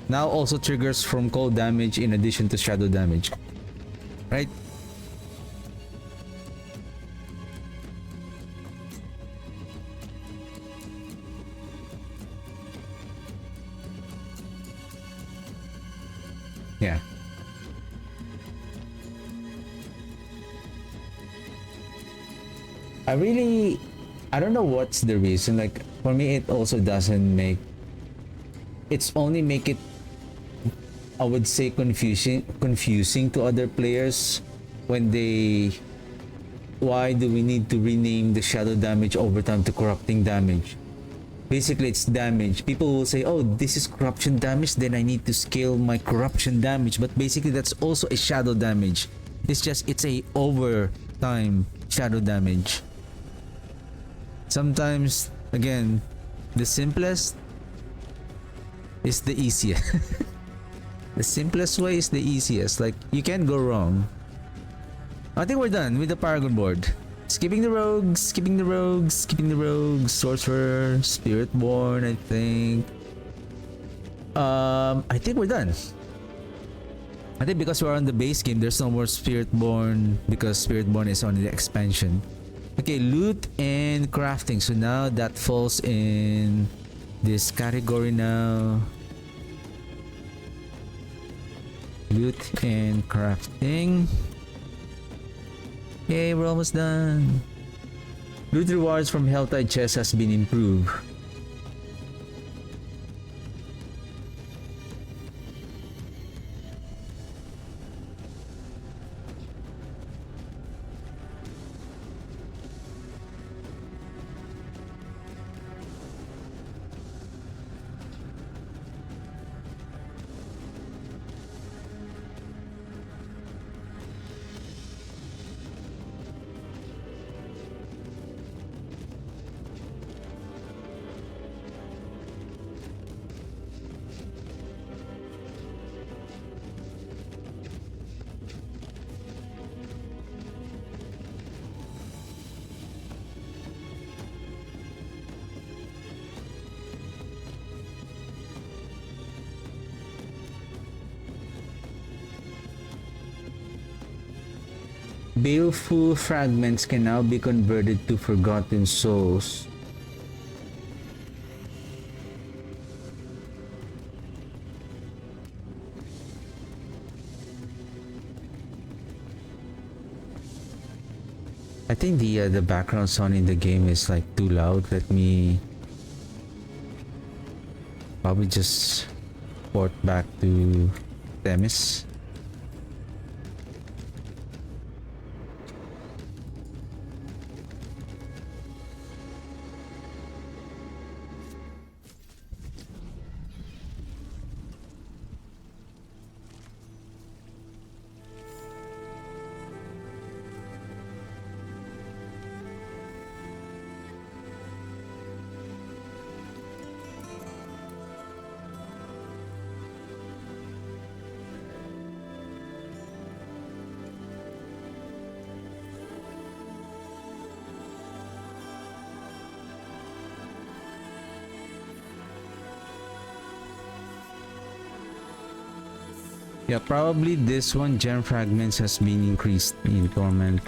now also triggers from cold damage in addition to shadow damage, right? Yeah. I don't know what's the reason. Like for me, it also doesn't make. It's only make it, I would say, confusing to other players when they. Why do we need to rename the shadow damage over time to corrupting damage? Basically, it's damage. People will say, oh, this is corruption damage, then I need to scale my corruption damage. But basically, that's also a shadow damage. It's just, it's a overtime shadow damage. Sometimes, again, the simplest is the easiest. The simplest way is the easiest. Like, you can't go wrong. I think we're done with the Paragon board. Skipping the rogues, skipping the rogues, skipping the rogues, sorcerer, spiritborn, I think. I think we're done. I think because we're on the base game, there's no more spiritborn because spiritborn is on the expansion. Okay, loot and crafting. So now that falls in this category now. Loot and crafting. Yay, we're almost done. Loot rewards from Helltide chest has been improved. Baleful fragments can now be converted to forgotten souls. I think the background sound in the game is like too loud. Let me probably just port back to Themis. Yeah, probably this one, gem fragments, has been increased in Torment.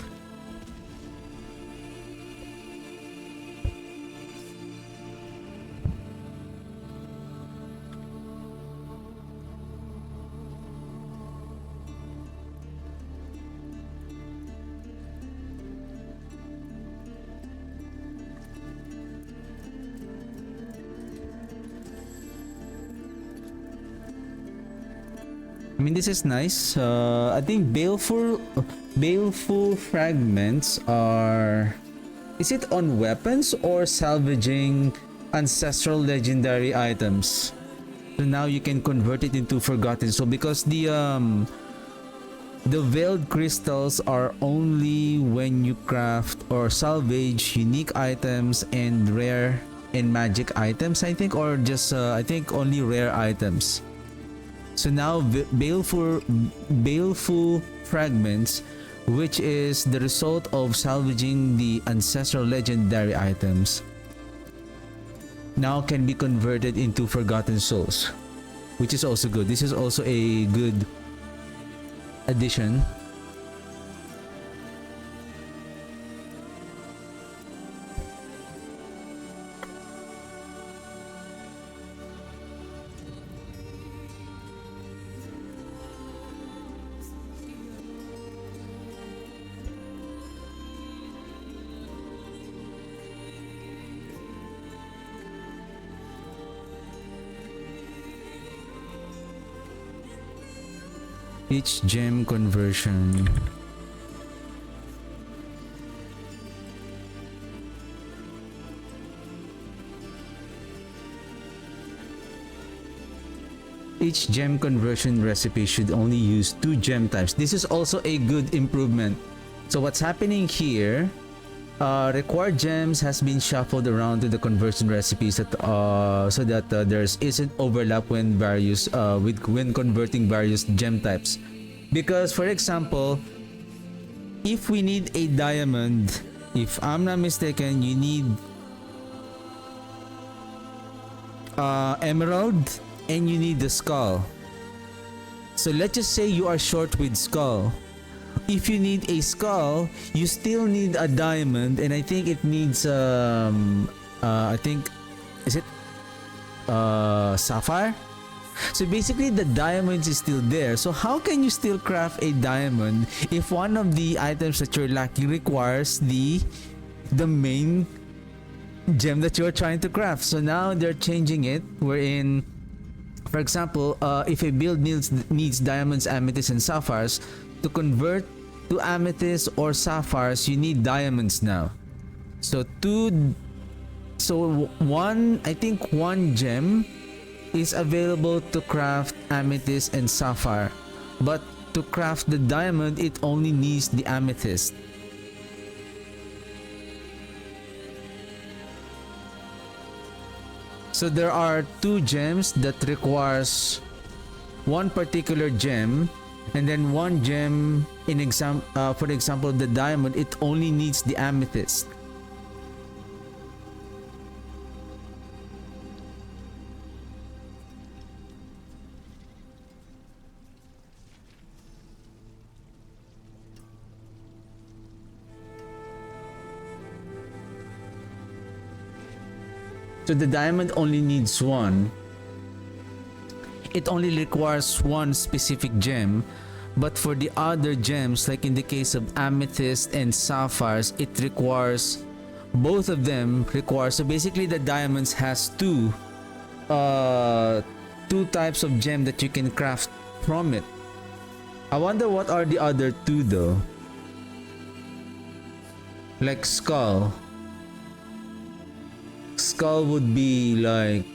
I mean, this is nice. I think baleful fragments are. Is it on weapons or salvaging ancestral legendary items? So now you can convert it into forgotten. So because the veiled crystals are only when you craft or salvage unique items and rare and magic items, I think, or just I think only rare items. So now baleful fragments, which is the result of salvaging the ancestral legendary items, now can be converted into forgotten souls, which is also good. This is also a good addition. Each gem conversion. Each gem conversion recipe should only use 2 gem types. This is also a good improvement. So what's happening here, required gems has been shuffled around to the conversion recipes that, so that there isn't overlap when when converting various gem types. Because for example, if we need a diamond, if I'm not mistaken, you need emerald and you need the skull. So let's just say you are short with skull. If you need a skull, you still need a diamond, and I think it needs I think, is it sapphire? So basically the diamonds is still there. So how can you still craft a diamond if one of the items that you're lacking requires the main gem that you're trying to craft? So now they're changing it, wherein, for example, if a build needs diamonds, amethyst, and sapphires, to convert to amethyst or sapphires, you need diamonds now. So I think one gem is available to craft amethyst and sapphire, but to craft the diamond, it only needs the amethyst. So there are 2 gems that requires one particular gem, and then one gem for example the diamond, it only needs the amethyst. So the diamond only needs one. It only requires one specific gem. But for the other gems, like in the case of amethyst and sapphires, it requires both of them require. So basically the diamonds has two types of gem that you can craft from it. I wonder what are the other two though. Like skull. Skull would be like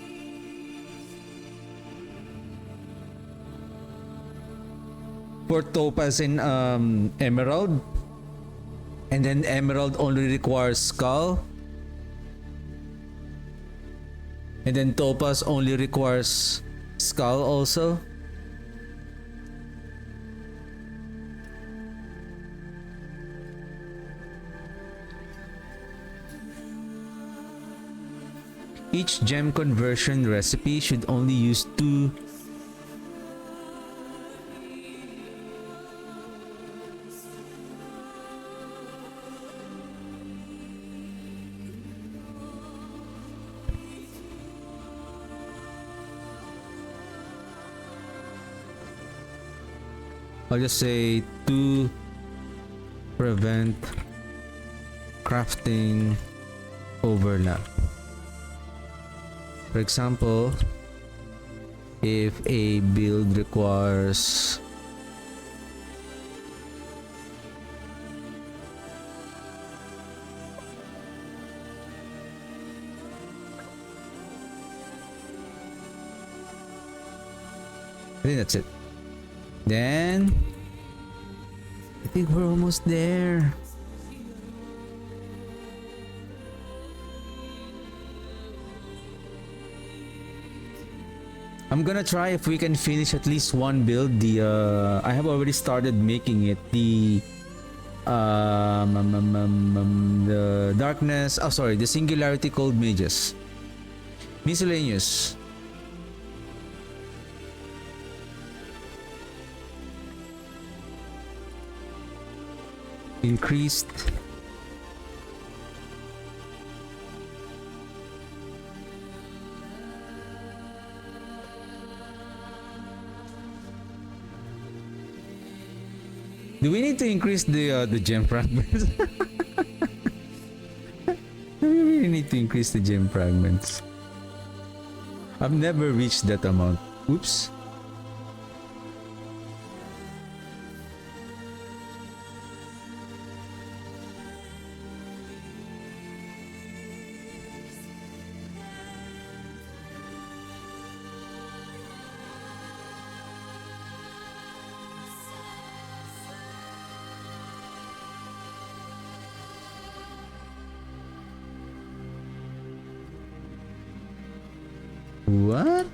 for topaz and emerald. And then emerald only requires skull. And then topaz only requires skull also. Each gem conversion recipe should only use two. I'll just say to prevent crafting overlap. For example, if a build requires I think that's it. Then I think we're almost there. I'm gonna try if we can finish at least one build. I have already started making it. The darkness. Oh, sorry, the singularity cold mages. Miscellaneous. Increased. Do we need to increase the gem fragments? Do we really need to increase the gem fragments? I've never reached that amount. Oops. What?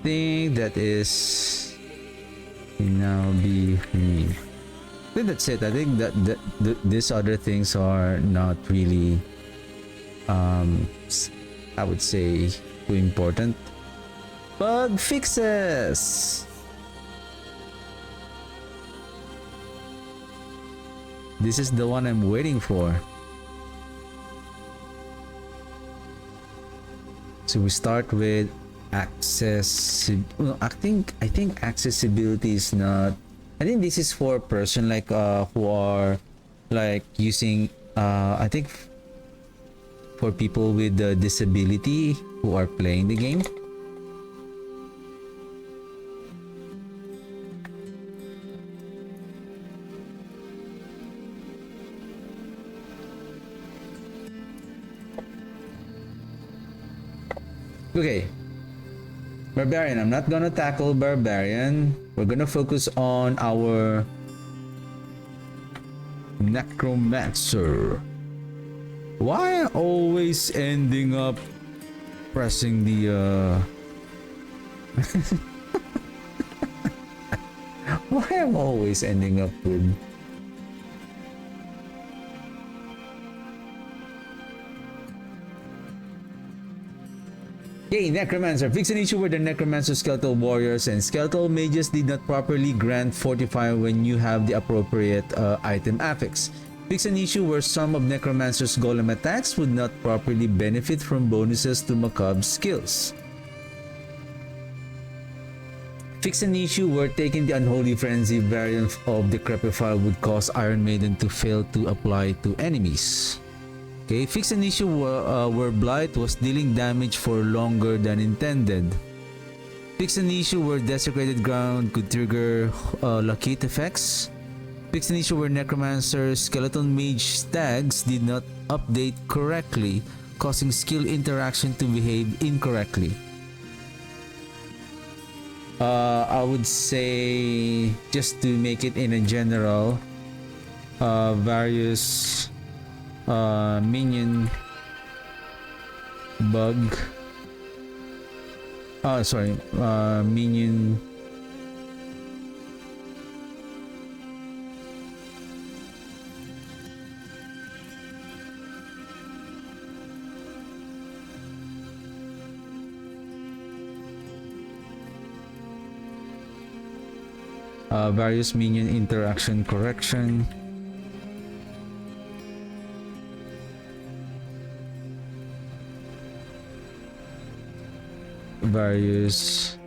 Think that is now be me. I think that's it. I think that these other things are not really I would say too important. Bug fixes. This is the one I'm waiting for. So we start with access. Well, I think accessibility is not. I think this is for person like who are like using I think for people with disability who are playing the game. Okay, Barbarian. I'm not gonna tackle Barbarian. We're gonna focus on our Necromancer. Why always ending up pressing the why am I always ending up with Okay, Necromancer. Fix an issue where the Necromancer skeletal warriors and skeletal mages did not properly grant fortify when you have the appropriate item affix. Fix an issue where some of Necromancer's golem attacks would not properly benefit from bonuses to Macabre's skills. Fix an issue where taking the Unholy Frenzy variant of the Decrepify would cause Iron Maiden to fail to apply to enemies. Okay, fix an issue where Blight was dealing damage for longer than intended. Fix an issue where Desecrated Ground could trigger Lakit effects. Fix an issue where Necromancer's Skeleton Mage tags did not update correctly, causing skill interaction to behave incorrectly. I would say, just to make it in a general, various minion bug. Minion various minion interaction correction. Various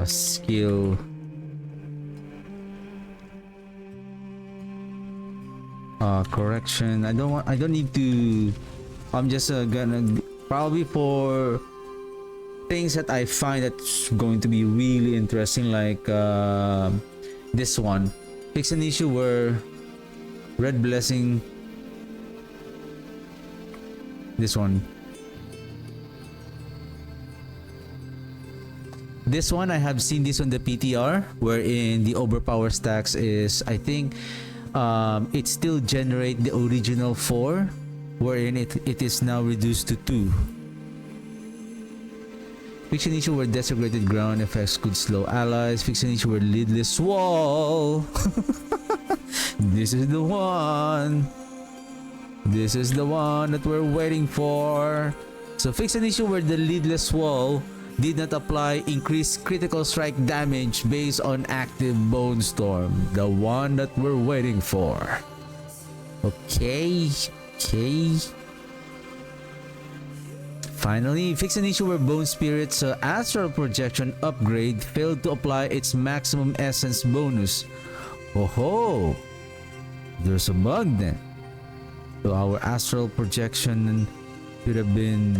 skill correction. I don't need to. I'm just gonna probably for things that I find that's going to be really interesting, like this one. Fix an issue where Red Blessing. This one. This one, I have seen this on the PTR, wherein the overpower stacks is, I think, it still generate the original 4, wherein it is now reduced to 2. Fix an issue where Desecrated Ground effects could slow allies. Fix an issue where Lidless Wall. This is the one. This is the one that we're waiting for. So fix an issue where the Lidless Wall did not apply increased critical strike damage based on active Bone Storm. The one that we're waiting for. Okay. Finally, fix an issue where Bone Spirit's Astral Projection upgrade failed to apply its maximum essence bonus. Oh, there's a bug then. So our Astral Projection should have been...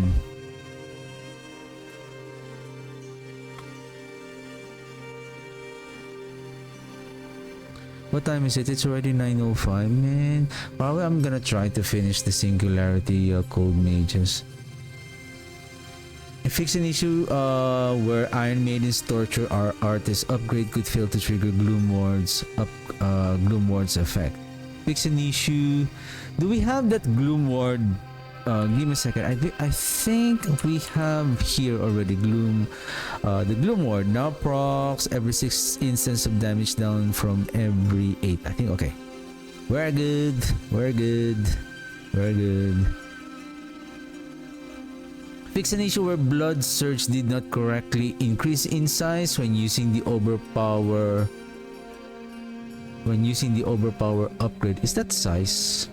What time is it? It's already 9:05, man. Probably I'm gonna try to finish the Singularity Cold Mages. Fix an issue where Iron Maiden's Torture Artist upgrade could fail to trigger Gloomward's effect. Fix an issue. Do we have that Gloomward? Give me a second. I think we have here already the Gloomward now procs every 6 instance of damage down from every 8. I think okay. We're good. Fix an issue where Blood Surge did not correctly increase in size when using the overpower upgrade. Is that size?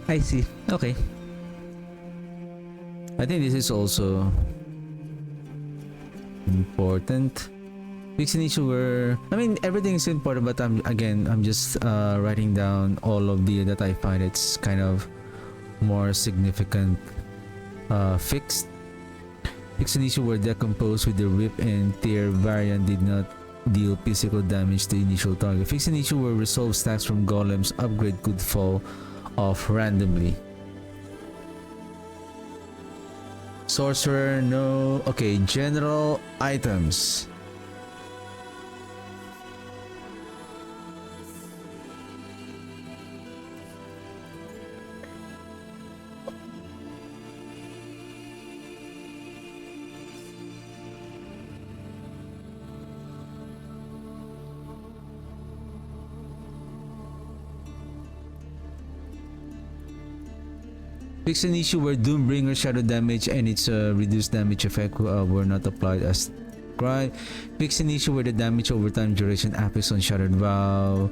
I see. Okay. I think this is also important. Fix an issue where, I mean, everything is important, but I'm just writing down all of the that I find it's kind of more significant. Fix an issue where Decompose with the Rip and Tear variant did not deal physical damage to initial target. Fix an issue where Resolve stacks from Golems upgrade could fall off randomly. Sorcerer, no. Okay, general items. Fix an issue where Doombringer shadow damage and its reduced damage effect were not applied as described. Fix an issue where the damage over time duration affects on Shattered Vow.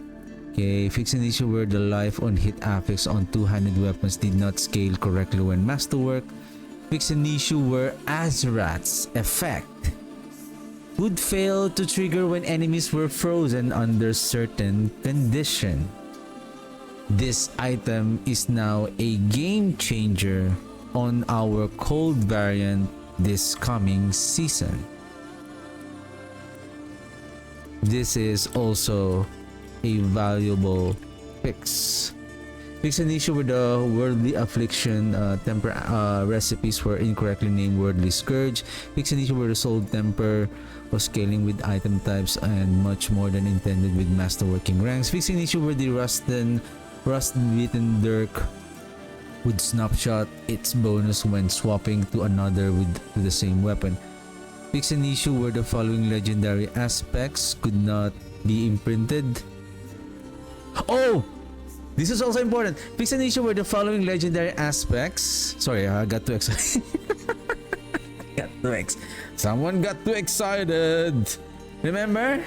Okay, fix an issue where the life on hit affects on two-handed weapons did not scale correctly when masterwork. Fix an issue where Azrath's effect would fail to trigger when enemies were frozen under certain condition. This item is now a game changer on our cold variant this coming season. This is also a valuable fix. Fix an issue with the Worldly Affliction temper recipes were incorrectly named Worldly Scourge. Fix an issue where the Soul Temper was scaling with item types and much more than intended with masterworking ranks. Fix an issue where the Rust-Beaten Dirk would snapshot its bonus when swapping to another with the same weapon. Fix an issue where the following legendary aspects could not be imprinted. Oh! This is also important. Fix an issue where the following legendary aspects... Sorry, I got too excited. Someone got too excited. Remember?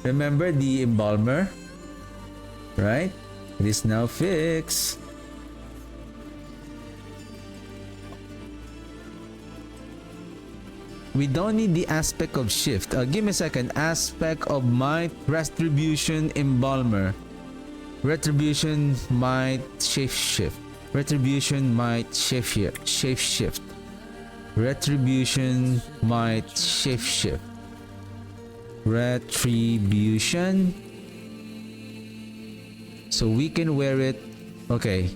Remember the Embalmer? Right? It is now fixed. We don't need the aspect of shift. Give me a second. Aspect of might, retribution, embalmer. Retribution might shape shift. Retribution might shape shift. Retribution might shape shift. Retribution. So we can wear it. Okay.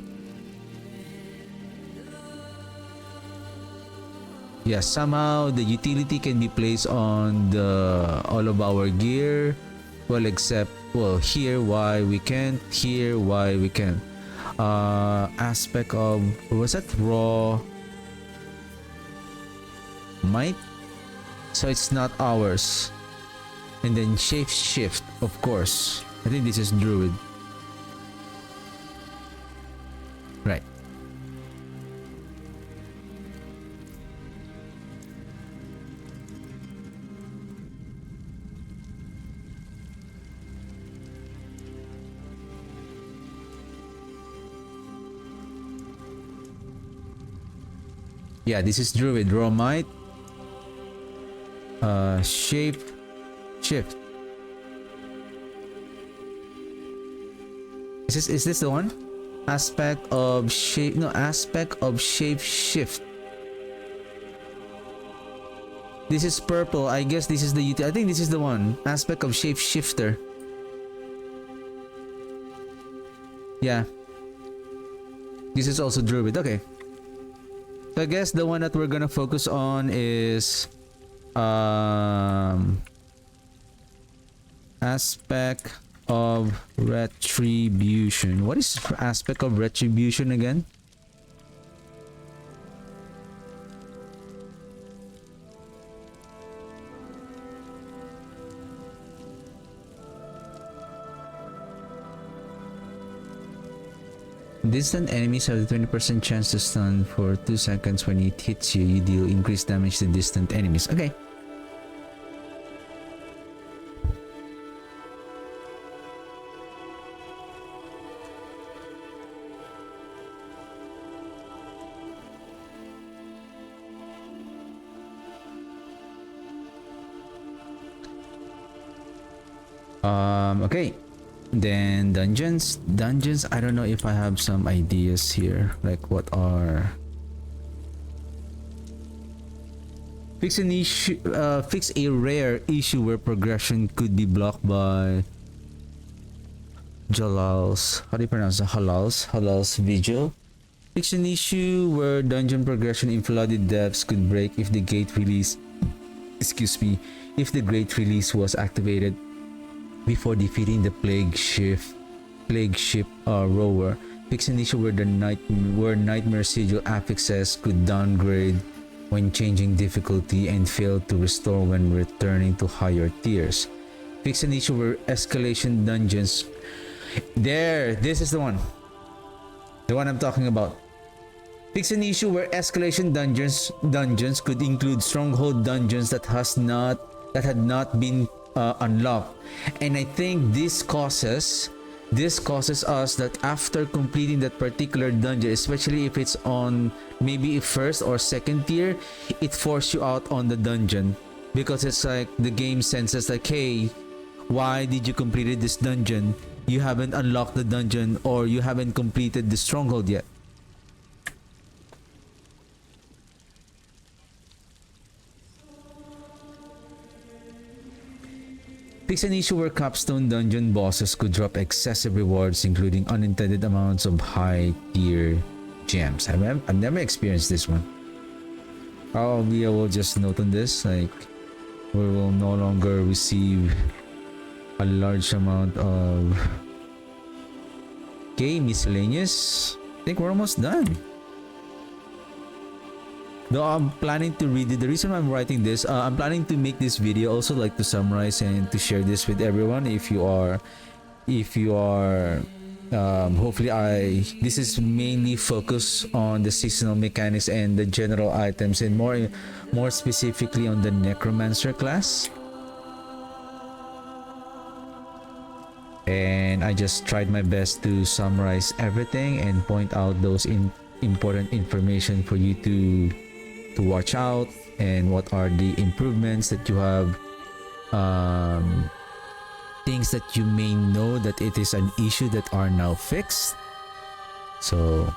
Yes, somehow the utility can be placed on all of our gear. Well, except here why we can't, here why we can. Aspect of what was that? Raw might. So it's not ours. And then shape shift, of course. I think this is Druid. Right. Yeah, this is Druid. Raw might. Shape shift. Is this the one? Aspect of shape. No, aspect of shape shift. This is purple. I guess this is the I think this is the one. Aspect of shape shifter. Yeah. This is also Druid. Okay. So I guess the one that we're gonna focus on is aspect of retribution. What is aspect of retribution again? Distant enemies have a 20% chance to stun for 2 seconds. When it hits you, you deal increased damage to distant enemies. Okay. Okay. Then dungeons. I don't know if I have some ideas here. Like what are... Fix an issue. Fix a rare issue where progression could be blocked by Jalal's. How do you pronounce it? Halal's vigil. Fix an issue where dungeon progression in flooded depths could break if the gate release. Excuse me. If the gate release was activated before defeating the plague ship rower. Fix an issue where nightmare sigil affixes could downgrade when changing difficulty and fail to restore when returning to higher tiers. Fix an issue where escalation dungeons. This is the one I'm talking about. Fix an issue where escalation dungeons could include stronghold dungeons that had not been unlocked, and I think this causes us that after completing that particular dungeon, especially if it's on maybe first or second tier, it forces you out on the dungeon, because it's like the game senses like, hey, why did you completed this dungeon? You haven't unlocked the dungeon, or you haven't completed the stronghold yet. Fix an issue where capstone dungeon bosses could drop excessive rewards, including unintended amounts of high tier gems. I've never experienced this one. Probably I will just note on this, like, we will no longer receive a large amount of... Okay, miscellaneous. I think we're almost done. Though I'm planning to read it. The reason I'm writing this, I'm planning to make this video also like to summarize and to share this with everyone. If you are, hopefully this is mainly focused on the seasonal mechanics and the general items, and more specifically on the necromancer class. And I just tried my best to summarize everything and point out those important information for you to watch out, and what are the improvements that you have, things that you may know that it is an issue that are now fixed. So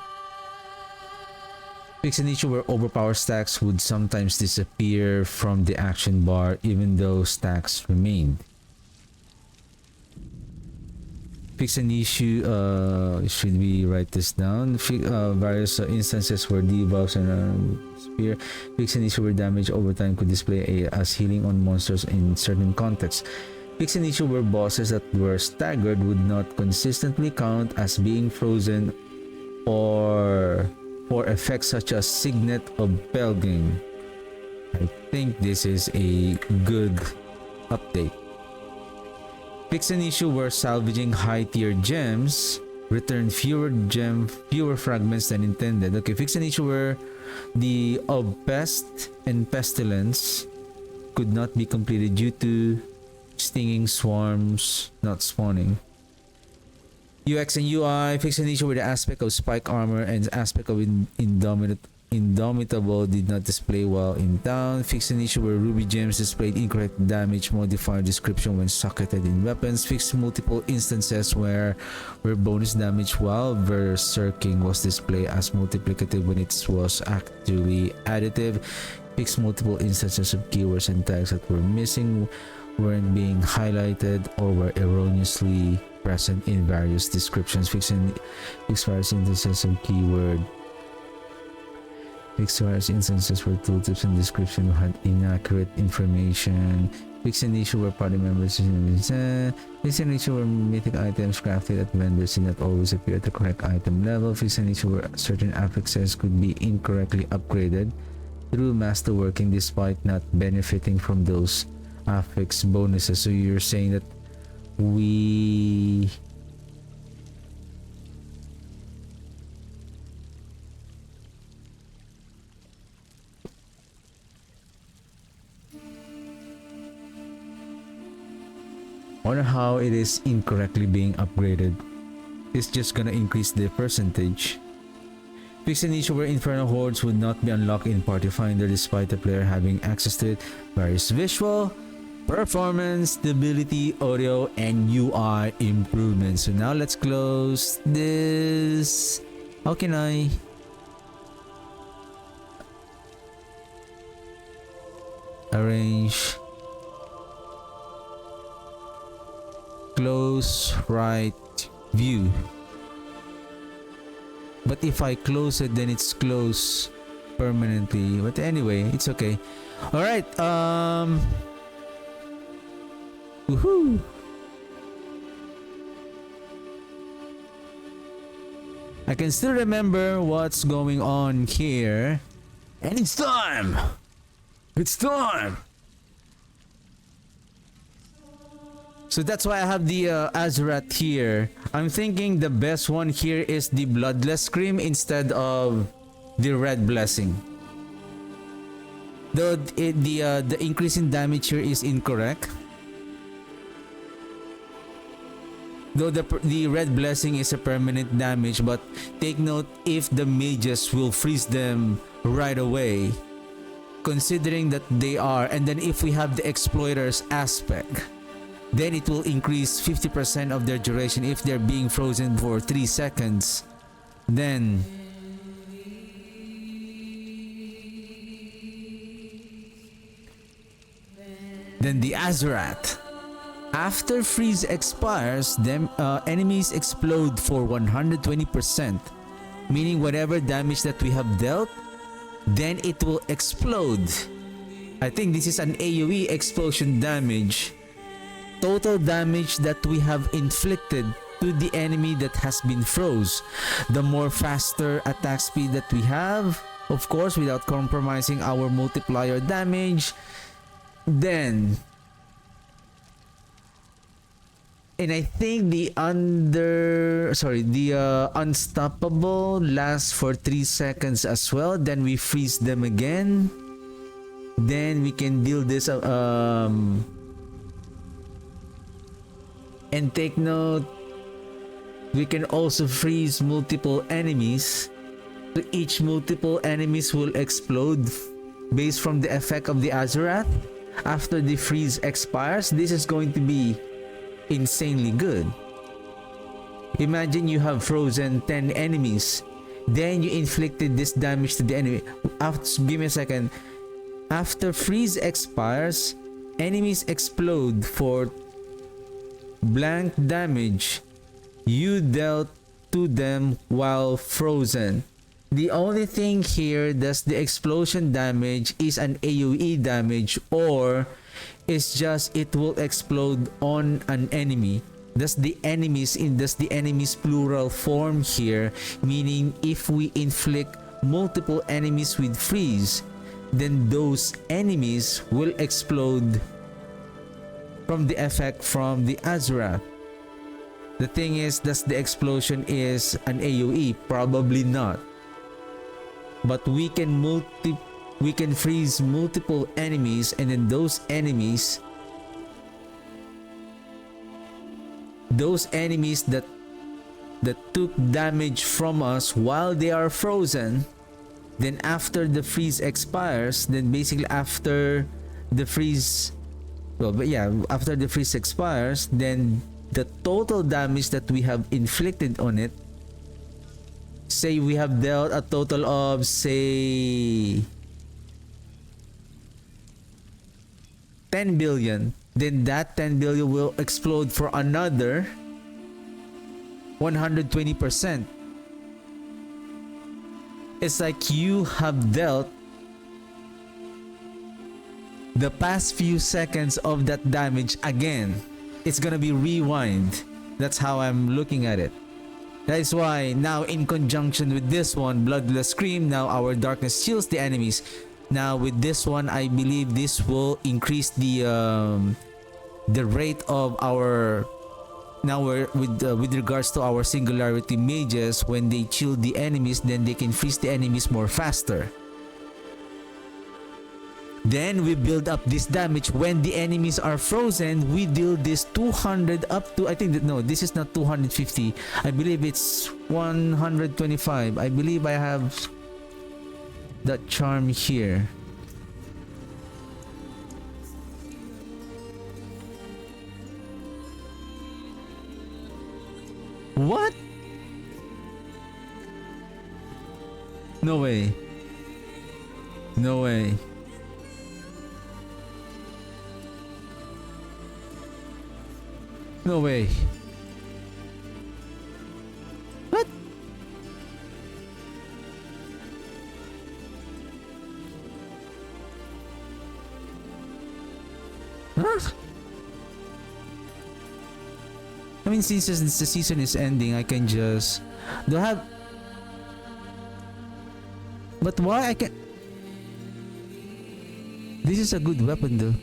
fix an issue where overpowered stacks would sometimes disappear from the action bar even though stacks remained. Fix an issue, should we write this down? Various instances where debuffs and spear. Fix an issue where damage over time could display as healing on monsters in certain contexts. Fix an issue where bosses that were staggered would not consistently count as being frozen, or for effects such as Signet of Belging. I think this is a good update. Fix an issue where salvaging high tier gems return fewer fragments than intended. Okay, fix an issue where the of Pest and Pestilence could not be completed due to stinging swarms not spawning. UX and UI, fix an issue where the aspect of spike armor and aspect of Indomitable did not display well in town. Fix an issue where ruby gems displayed incorrect damage modifier description when socketed in weapons. Fix multiple instances where bonus damage while berserking was displayed as multiplicative when it was actually additive. Fix multiple instances of keywords and tags that were missing, weren't being highlighted, or were erroneously present in various descriptions. Fix various instances of keyword. Fix various instances where tooltips and description had inaccurate information. Fix an issue where party members... Fix an issue where mythic items crafted at vendors did not always appear at the correct item level. Fix an issue where certain affixes could be incorrectly upgraded through masterworking despite not benefiting from those affix bonuses. So you're saying that we... wonder how it is incorrectly being upgraded. It's just gonna increase the percentage. Fix an issue where Infernal Hordes would not be unlocked in Party Finder despite the player having access to it. Various visual, performance, stability, audio, and UI improvements. So now let's close this. How can I... arrange... close right view. But if I close it, then it's closed permanently. But anyway, it's okay. Alright, woohoo! I can still remember what's going on here. And it's time! It's time! So that's why I have the Azeroth here. I'm thinking the best one here is the Bloodless Scream instead of the red blessing. Though the increase in damage here is incorrect. Though the red blessing is a permanent damage, but take note if the mages will freeze them right away, considering that they are, and then if we have the exploiters aspect, then it will increase 50% of their duration if they're being frozen for 3 seconds. Then the Azurath. After freeze expires, enemies explode for 120%, meaning whatever damage that we have dealt, then it will explode. I think this is an AoE explosion damage. Total damage that we have inflicted to the enemy that has been froze. The more faster attack speed that we have, of course without compromising our multiplier damage, then... And I think the unstoppable lasts for 3 seconds as well. Then we freeze them again. Then we can build this and take note, we can also freeze multiple enemies. So each multiple enemies will explode based from the effect of the Azurath. After the freeze expires, this is going to be insanely good. Imagine you have frozen 10 enemies, then you inflicted this damage to the enemy. Give me a second. After freeze expires, enemies explode for blank damage you dealt to them while frozen. The only thing here that's the explosion damage is an AoE damage, or it's just it will explode on an enemy. That's the enemies plural form here, meaning if we inflict multiple enemies with freeze, then those enemies will explode from the effect from the Azurath. The thing is, does the explosion is an AoE? Probably not. But we can freeze multiple enemies, and then those enemies that took damage from us while they are frozen, then after the freeze expires, then basically after the freeze expires, then the total damage that we have inflicted on it, say we have dealt a total of, say, 10 billion, then that 10 billion will explode for another 120%. It's like you have dealt the past few seconds of that damage again. It's gonna be rewind. That's how I'm looking at it. That is why now, in conjunction with this one, Bloodless Scream, now our darkness shields the enemies. Now with this one, I believe this will increase the rate of our, now with regards to our singularity mages, when they shield the enemies, then they can freeze the enemies more faster. Then we build up this damage. When the enemies are frozen, we deal this 200 up to, I think that, no, this is not 250. I believe it's 125. I believe I have that charm here. What? No way. No way. No way. What? Huh? I mean, since the season is ending, I can just... Do I have... But why I can... This is a good weapon though.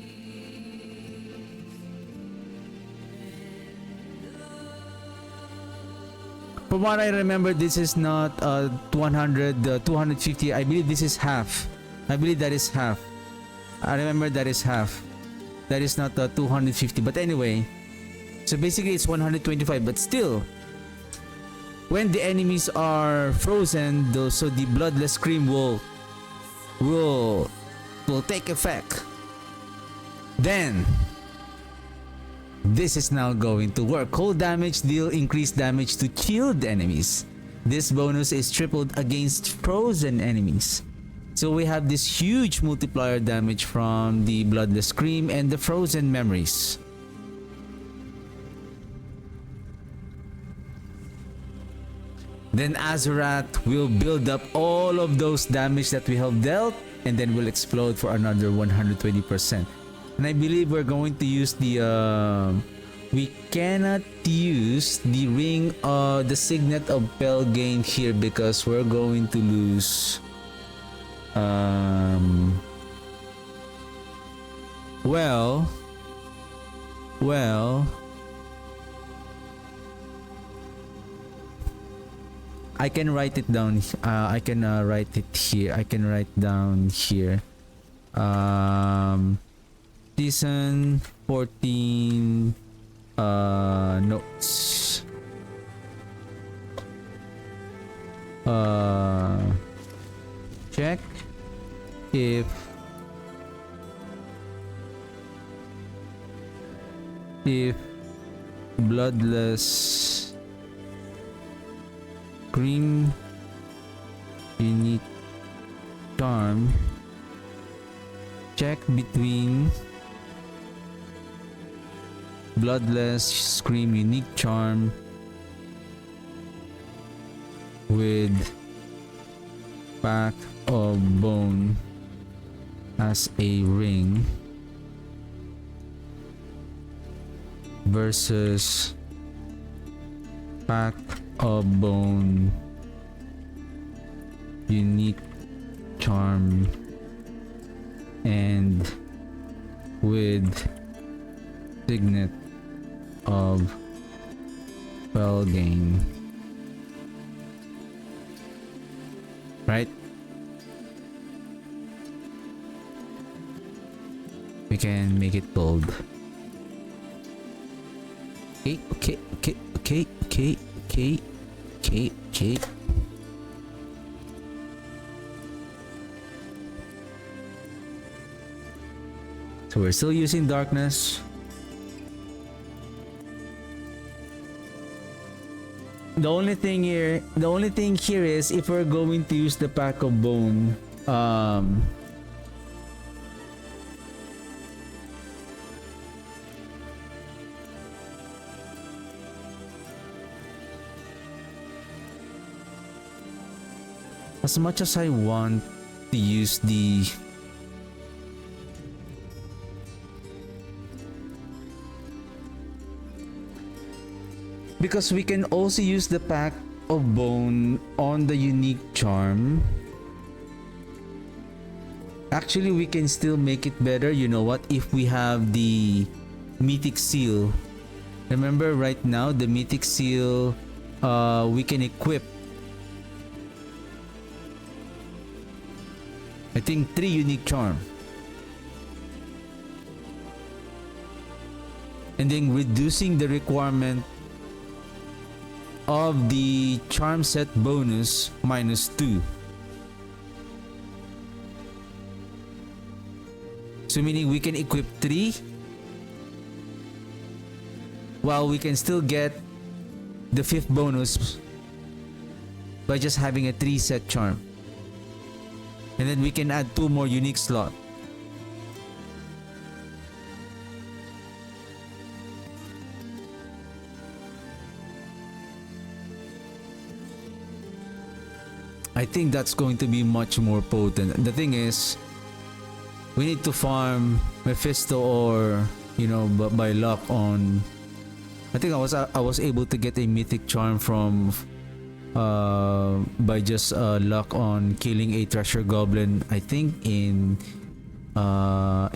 From what I remember, this is not 100, 250. I believe this is half. I believe that is half. I remember that is half. That is not 250. But anyway, so basically it's 125. But still, when the enemies are frozen, though, so the bloodless scream will take effect. Then this is now going to work. Cold damage deal increased damage to chilled enemies. This bonus is tripled against frozen enemies. So we have this huge multiplier damage from the bloodless scream and the frozen memories. Then Azurat will build up all of those damage that we have dealt, and then will explode for another 120%. And I believe we're going to use the we cannot use the ring the signet of Pelgain here because we're going to lose well I can write it down. I can write it here. I can write down here. Season 14 notes. Check if bloodless scream unique charm, check between bloodless scream unique charm with pack of bone as a ring versus pack of bone unique charm and with signet of Pelgain. Right? We can make it bold. Okay. So we're still using darkness. The only thing here is if we're going to use the pack of bone, as much as I want to use the because we can also use the pack of bone on the unique charm. Actually, we can still make it better. You know what? If we have the mythic seal. Remember right now the mythic seal we can equip I think 3 unique charm. And then reducing the requirement of the charm set bonus -2. So meaning we can equip 3 while we can still get the 5th bonus by just having a 3 set charm. And then we can add 2 more unique slot. I think that's going to be much more potent. The thing is, we need to farm Mephisto or, you know, by luck on. I think I was able to get a mythic charm from by just luck on killing a treasure goblin. I think in a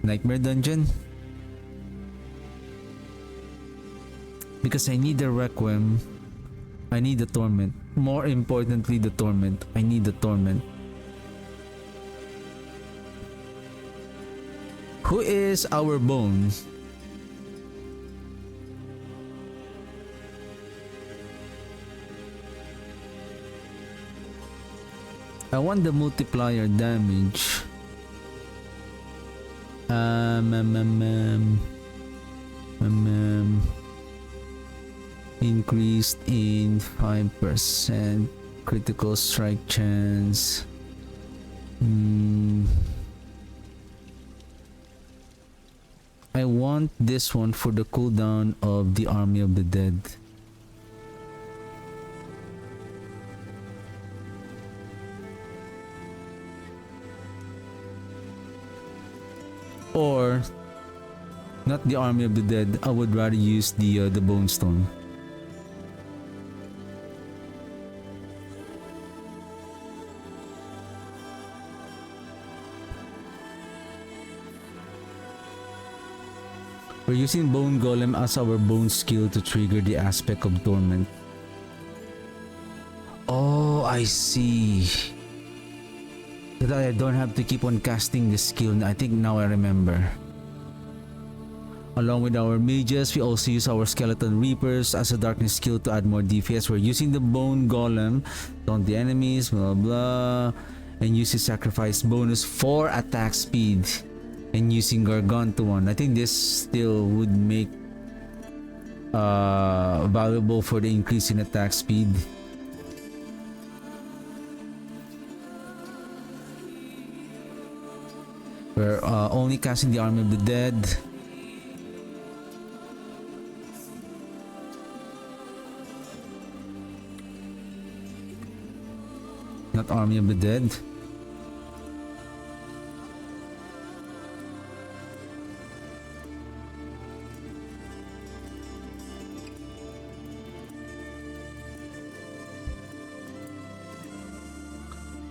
nightmare dungeon, because I need the requiem. I need the torment. More importantly, the torment. I need the torment. Who is our bone? I want the multiplier damage. Increased in 5% critical strike chance. I want this one for the cooldown of the Army of the Dead. Or not the Army of the Dead. I would rather use the Bone Stone. We're using Bone Golem as our bone skill to trigger the aspect of Torment. Oh, I see. So that I don't have to keep on casting this skill. I think now I remember. Along with our mages, we also use our Skeleton Reapers as a darkness skill to add more DPS. We're using the Bone Golem, taunt the enemies, blah blah, and use his sacrifice bonus for attack speed. And using Gargantuan. I think this still would make valuable for the increase in attack speed. We're only casting the Army of the Dead. Not Army of the Dead.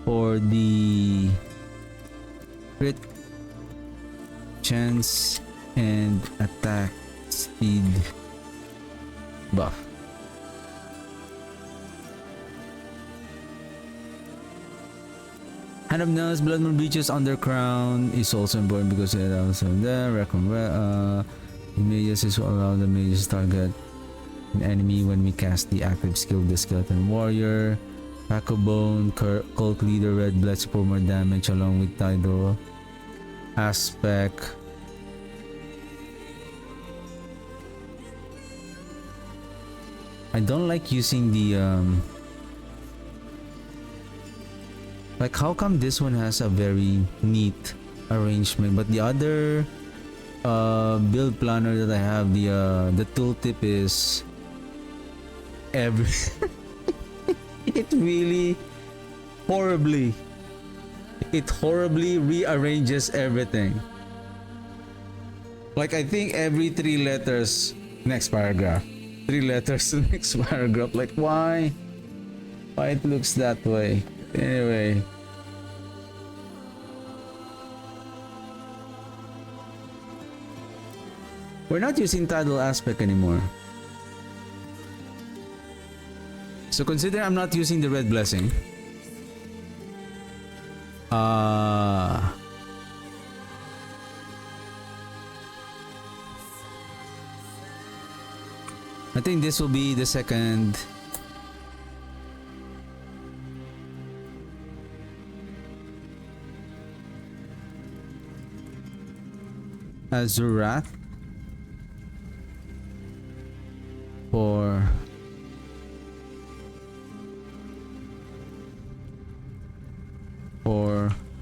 For the crit chance and attack speed buff. Hand of Nails, Blood Moon Breaches Underground is also important because it also there. Images is allow the mages target an enemy when we cast the active skill of the Skeleton Warrior. Pack of Bone, Cult Leader, Red Bless for more damage along with Tidal Aspect. I don't like using the like how come this one has a very neat arrangement but the other build planner that I have, the tooltip is every it really horribly rearranges everything. Like I think every 3 letters next paragraph, 3 letters next paragraph. Like why it looks that way? Anyway, we're not using Tidal Aspect anymore. So consider I'm not using the Red Blessing. I think this will be the second. Azurath for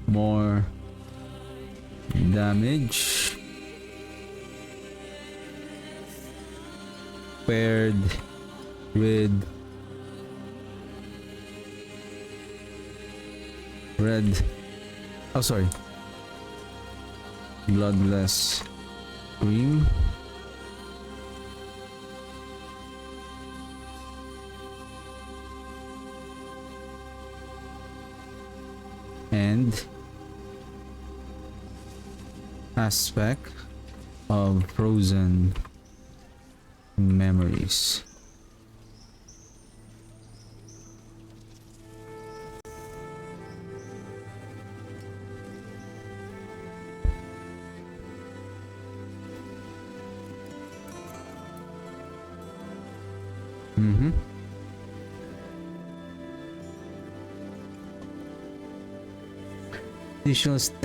more damage paired with Bloodless Cream. And Aspect of Frozen Memories. Mm-hmm.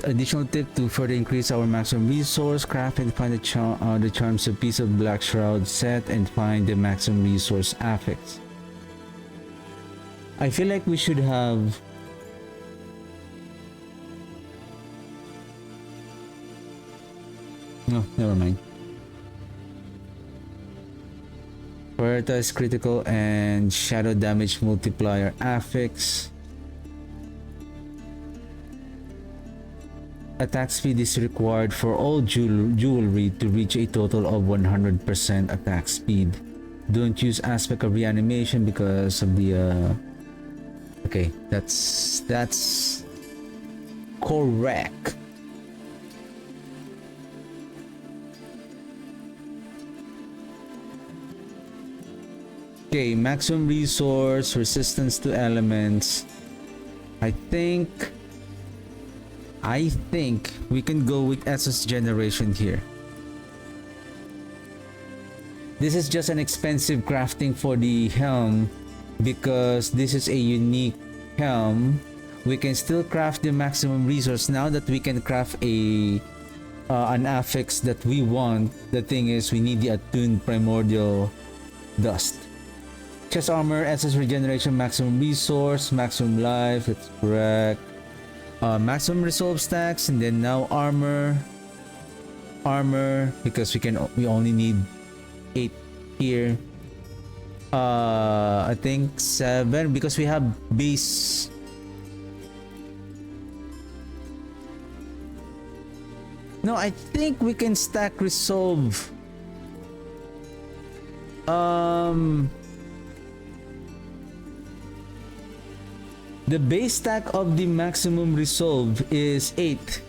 Additional tip to further increase our maximum resource: craft and find the charms of piece of black shroud set and find the maximum resource affix. I feel like we should have. No, never mind. Prioritize critical and shadow damage multiplier affix. Attack speed is required for all jewelry to reach a total of 100% attack speed. Don't use aspect of reanimation because of the okay, that's correct. Okay, maximum resource, resistance to elements. I think we can go with essence generation here. This is just an expensive crafting for the helm because this is a unique helm. We can still craft the maximum resource now that we can craft a an affix that we want. The thing is, we need the attuned primordial dust. Chest armor, essence regeneration, maximum resource, maximum life. That's correct. Maximum resolve stacks, and then now armor because we only need 8 here. I think 7 because we have base. No, I think we can stack resolve. The base stack of the maximum resolve is 8.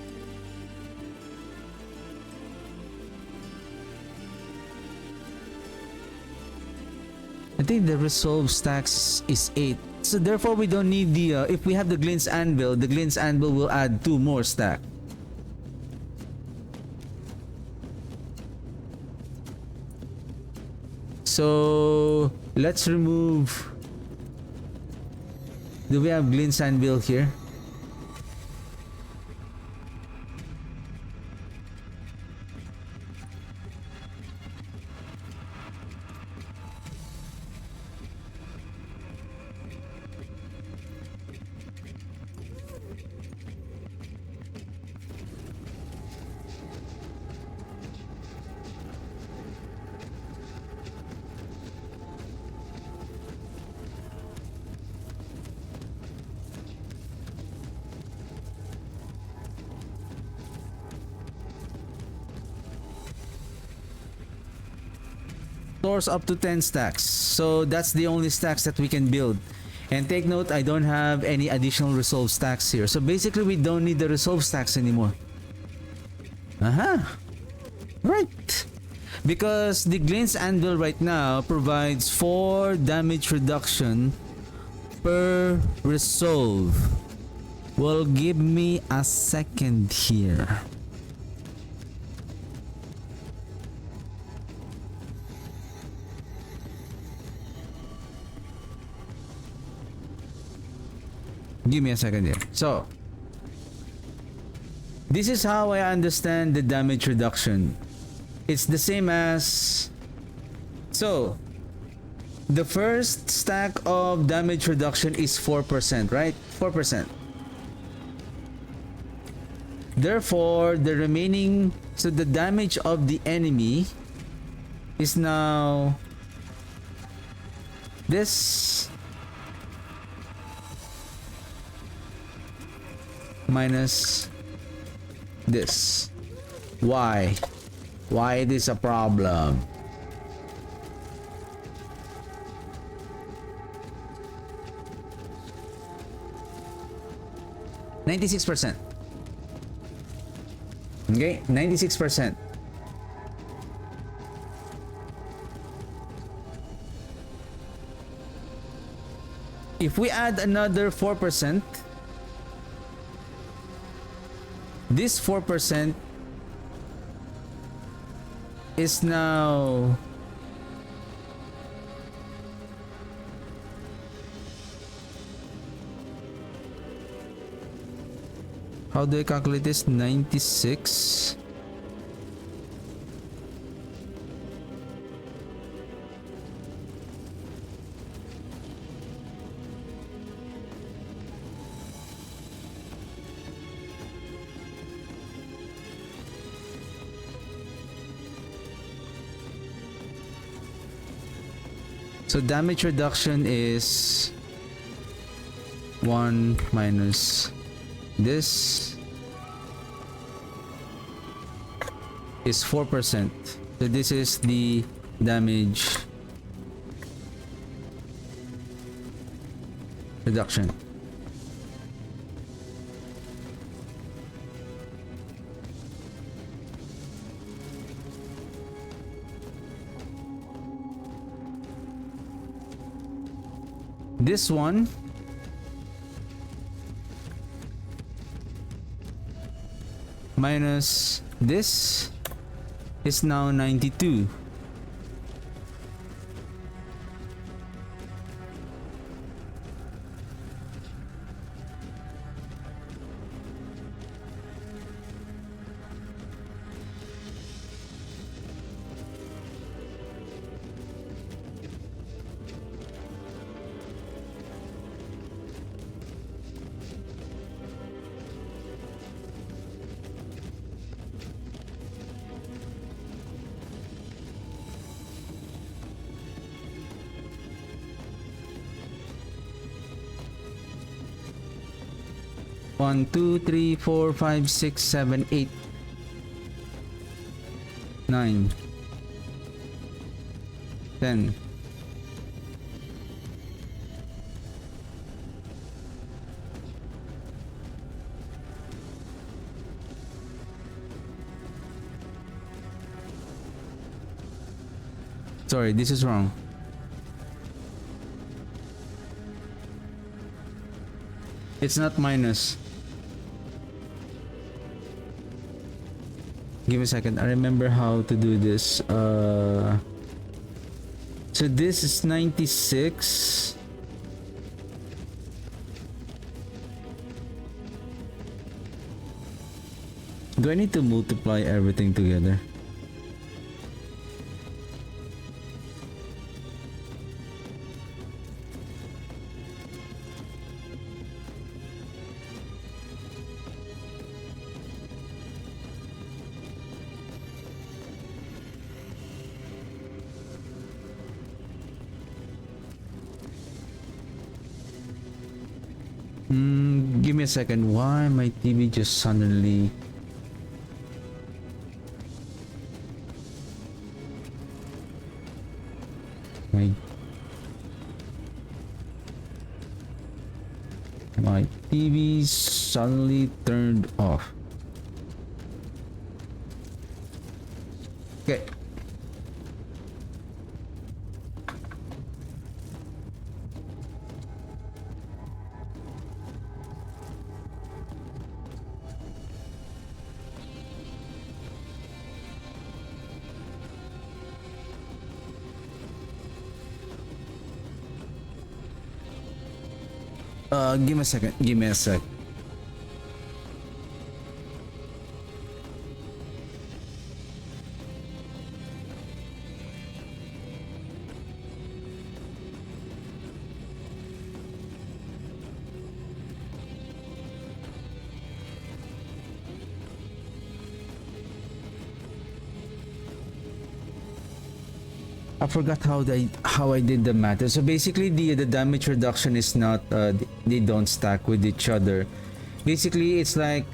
I think the resolve stacks is 8. So therefore we don't need the if we have the Glint's Anvil, the Glint's Anvil will add 2 more stack. So let's remove. Do we have Glint's Anvil here? Stores up to 10 stacks, so that's the only stacks that we can build. And take note, I don't have any additional resolve stacks here, so basically we don't need the resolve stacks anymore. Right, because the Glint's Anvil right now provides 4 damage reduction per resolve. Well, give me a second here. Give me a second here. So, this is how I understand the damage reduction. It's the same as... So, the first stack of damage reduction is 4%, right? 4%. Therefore, the remaining... So, the damage of the enemy is now... This... minus this. Why it is a problem? %. Okay, 96%. If we add another 4%, this 4% is now How do I calculate this? 96. So damage reduction is 1 minus this is 4%. So this is the damage reduction. This one minus this is now 92. One, two, three, four, five, six, seven, 8, 9, 10. Sorry, this is wrong. It's not minus. Give me a second. I remember how to do this. So this is 96. Do I need to multiply everything together? Give me a second. Why my TV just suddenly... My TV suddenly turned off. Okay. Give me a second. Give me a sec. I forgot how I did the math. So basically, the damage reduction is not they don't stack with each other. Basically, it's like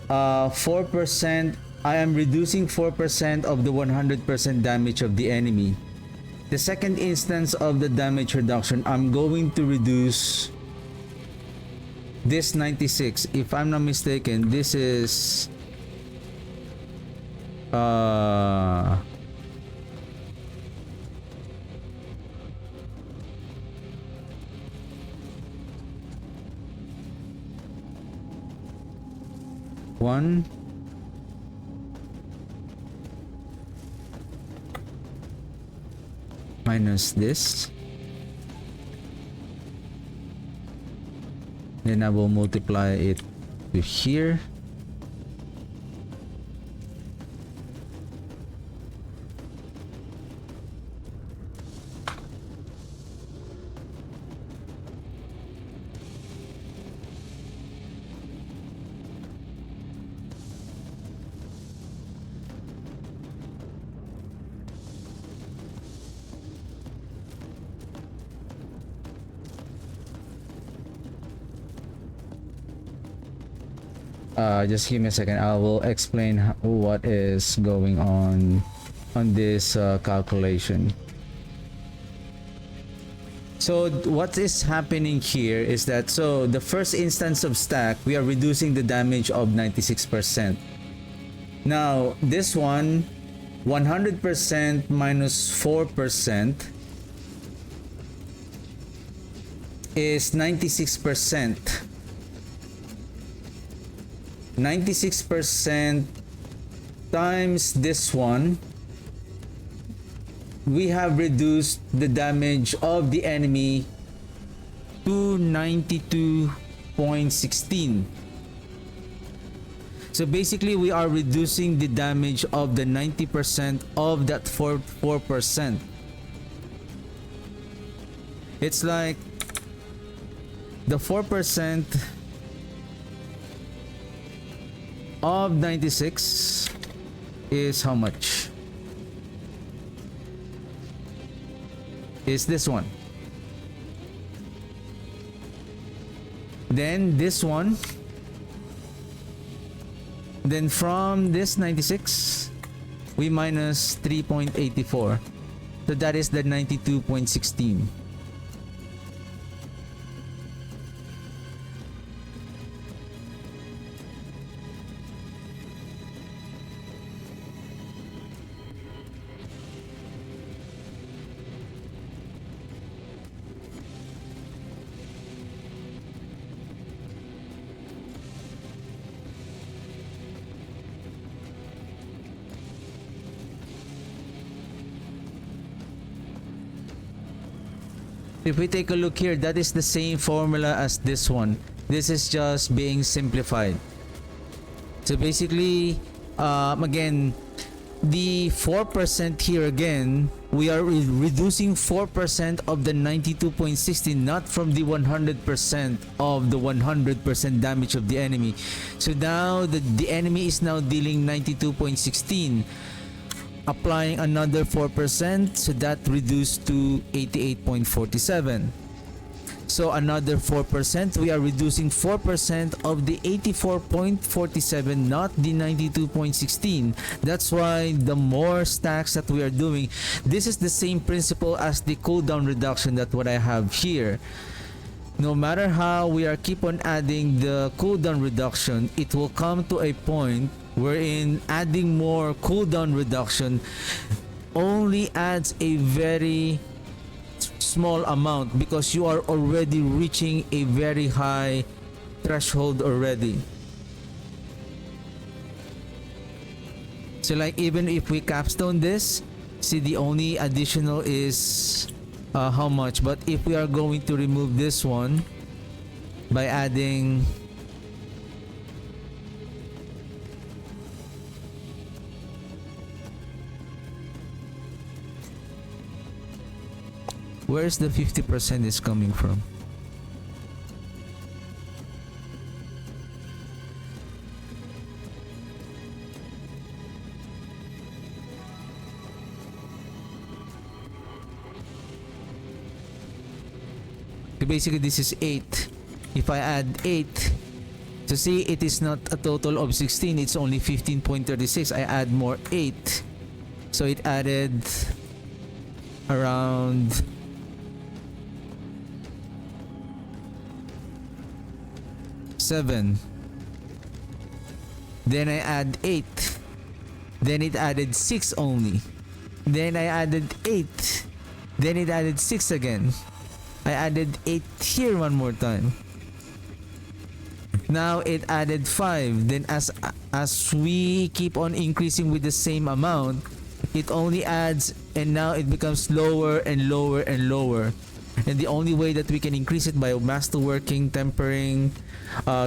4%. I am reducing 4% of the 100% damage of the enemy. The second instance of the damage reduction, I'm going to reduce this 96. If I'm not mistaken, this is one minus this, then I will multiply it to here. Just give me a second. I will explain what is going on this calculation. So what is happening here is that, so the first instance of stack, we are reducing the damage of 96%. Now this one, 100% minus 4% is 96%. 96% times this one, we have reduced the damage of the enemy to 92.16. So basically we are reducing the damage of the 90% of that 4%. It's like the 4% of 96 is how much? Is this one. Then this one. Then from this 96, we minus 3.84. So that is the 92.16. If we take a look here, that is the same formula as this one. This is just being simplified. So basically, again, the 4% here again, we are reducing 4% of the 92.16, not from the 100% of the 100% damage of the enemy. So now the enemy is now dealing 92.16. Applying another 4%, so that reduced to 88.47. So another 4%, we are reducing 4% of the 84.47, not the 92.16. That's why the more stacks that we are doing, this is the same principle as the cooldown reduction that what I have here. No matter how we are keep on adding the cooldown reduction, it will come to a point wherein adding more cooldown reduction only adds a very small amount because you are already reaching a very high threshold already. So like even if we capstone this, see the only additional is how much, but if we are going to remove this one by adding where's the 50% is coming from? So basically this is 8. If I add 8, so see it is not a total of 16, it's only 15.36. I add more 8. So it added around 7. Then I add 8. Then it added 6 only. Then I added 8. Then it added 6 again. I added 8 here one more time. Now it added 5. Then as we keep on increasing with the same amount, it only adds, and now it becomes lower and lower and lower. and the only way that we can increase it by masterworking, tempering,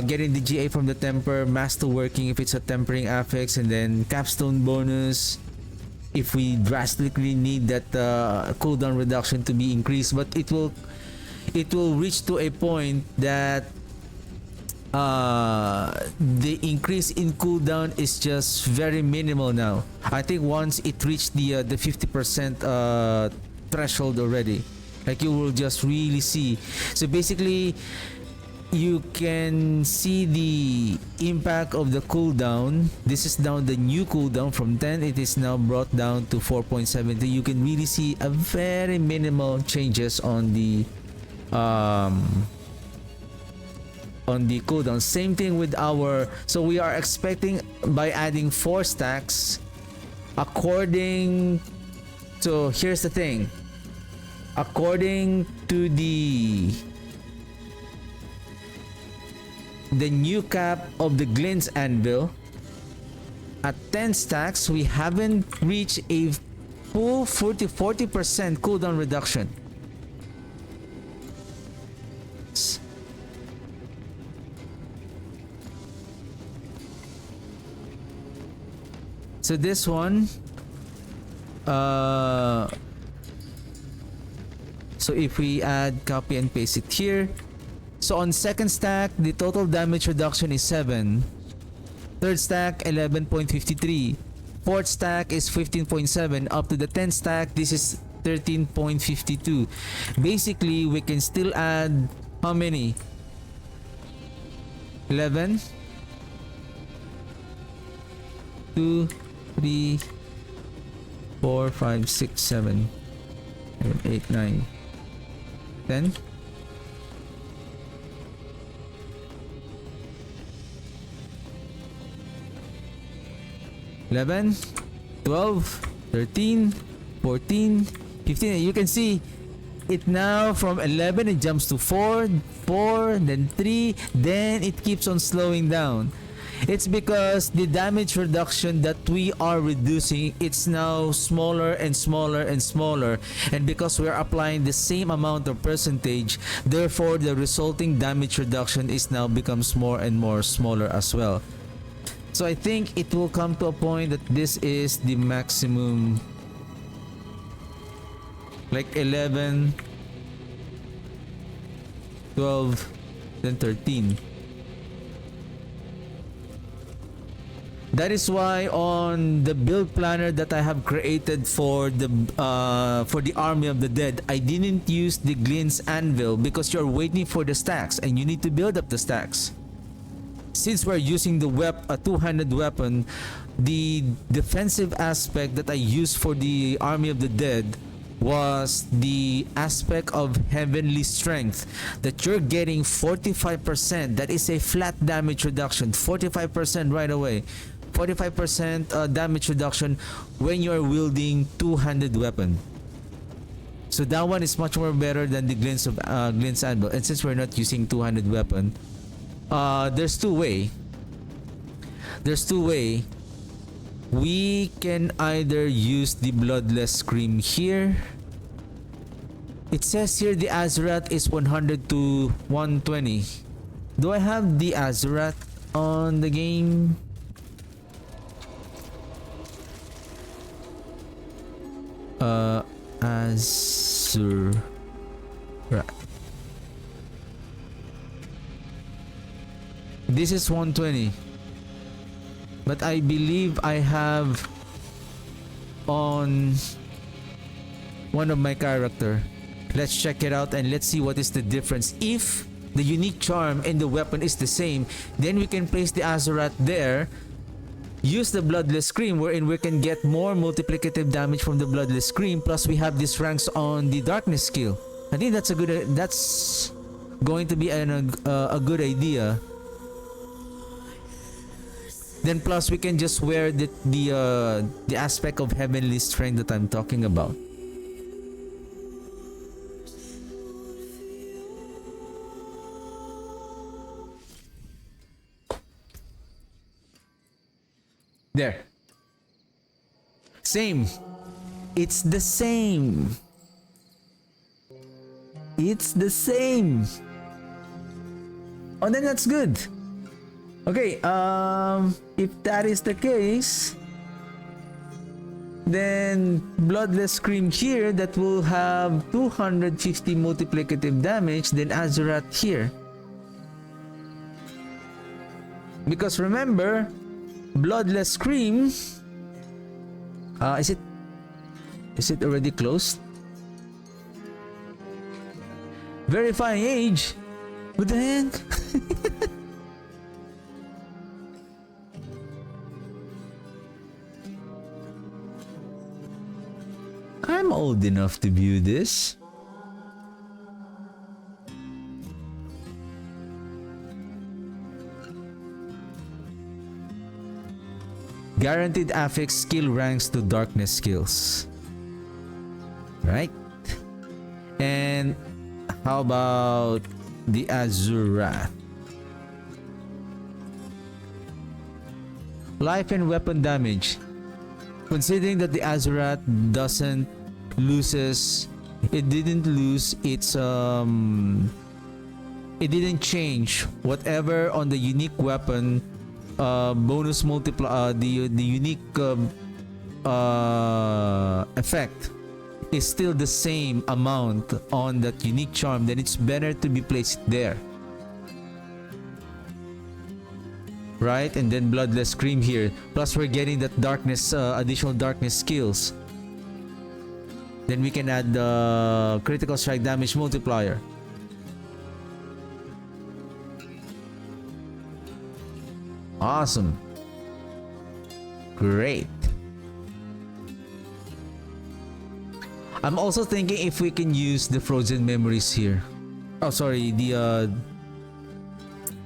getting the GA from the temper, masterworking if it's a tempering affix, and then capstone bonus if we drastically need that cooldown reduction to be increased. But it will reach to a point that the increase in cooldown is just very minimal now. I think once it reached the 50% threshold already, like you will just really see. So basically, you can see the impact of the cooldown. This is now the new cooldown from 10. It is now brought down to 4.70. You can really see a very minimal changes on the cooldown. Same thing with our, so we are expecting by adding 4 stacks, according to, here's the thing, according to the new cap of the Glint's Anvil, at 10 stacks we haven't reached a full 40% cooldown reduction. So this one, so if we add, copy and paste it here, so on second stack the total damage reduction is 7, third stack 11.53, fourth stack is 15.7, up to the 10th stack this is 13.52. Basically we can still add how many? 11, 2, 3, 4, 5, 6, 7, 8, 9, 10, 11, 12, 13, 14, 15. You can see it now from 11 it jumps to 4, 4, then 3, then it keeps on slowing down. It's because the damage reduction that we are reducing, it's now smaller and smaller and smaller, and because we are applying the same amount of percentage, therefore the resulting damage reduction is now becomes more and more smaller as well. So I think it will come to a point that this is the maximum, like 11, 12, then 13. That is why on the build planner that I have created for the Army of the Dead, I didn't use the Glint's Anvil because you're waiting for the stacks and you need to build up the stacks. Since we're using the a two-handed weapon, the defensive aspect that I used for the Army of the Dead was the aspect of heavenly strength, that you're getting 45%. That is a flat damage reduction, 45% right away. 45% damage reduction when you're wielding two-handed weapon. So that one is much more better than the Glint's Anvil. And since we're not using two-handed weapon, there's two way. We can either use the Bloodless Scream here. It says here the Azurat is 100 to 120. Do I have the Azurat on the game? Azurat. This is 120. But I believe I have on one of my character. Let's check it out and let's see what is the difference. If the unique charm and the weapon is the same, then we can place the Azurat there. Use the Bloodless Scream wherein we can get more multiplicative damage from the Bloodless Scream, plus we have these ranks on the Darkness skill. I think that's going to be a good idea. Then plus we can just wear the aspect of heavenly strength that I'm talking about. There. Same. It's the same. It's the same. Oh, then that's good. Okay, if that is the case, then Bloodless Scream here, that will have 250 multiplicative damage, then Azurat here. Because remember, Bloodless Scream, is it already closed? Verifying age? What the heck? I'm old enough to view this. Guaranteed affix skill ranks to darkness skills. Right? And how about the Azura? Life and weapon damage. Considering that the Azurat didn't lose its it didn't change whatever on the unique weapon bonus multiply, the unique effect is still the same amount on that unique charm, then it's better to be placed there. Right? And then Bloodless Scream here. Plus we're getting that darkness, additional darkness skills. Then we can add the critical strike damage multiplier. Awesome. Great. I'm also thinking if we can use the frozen memories here. Oh, sorry, the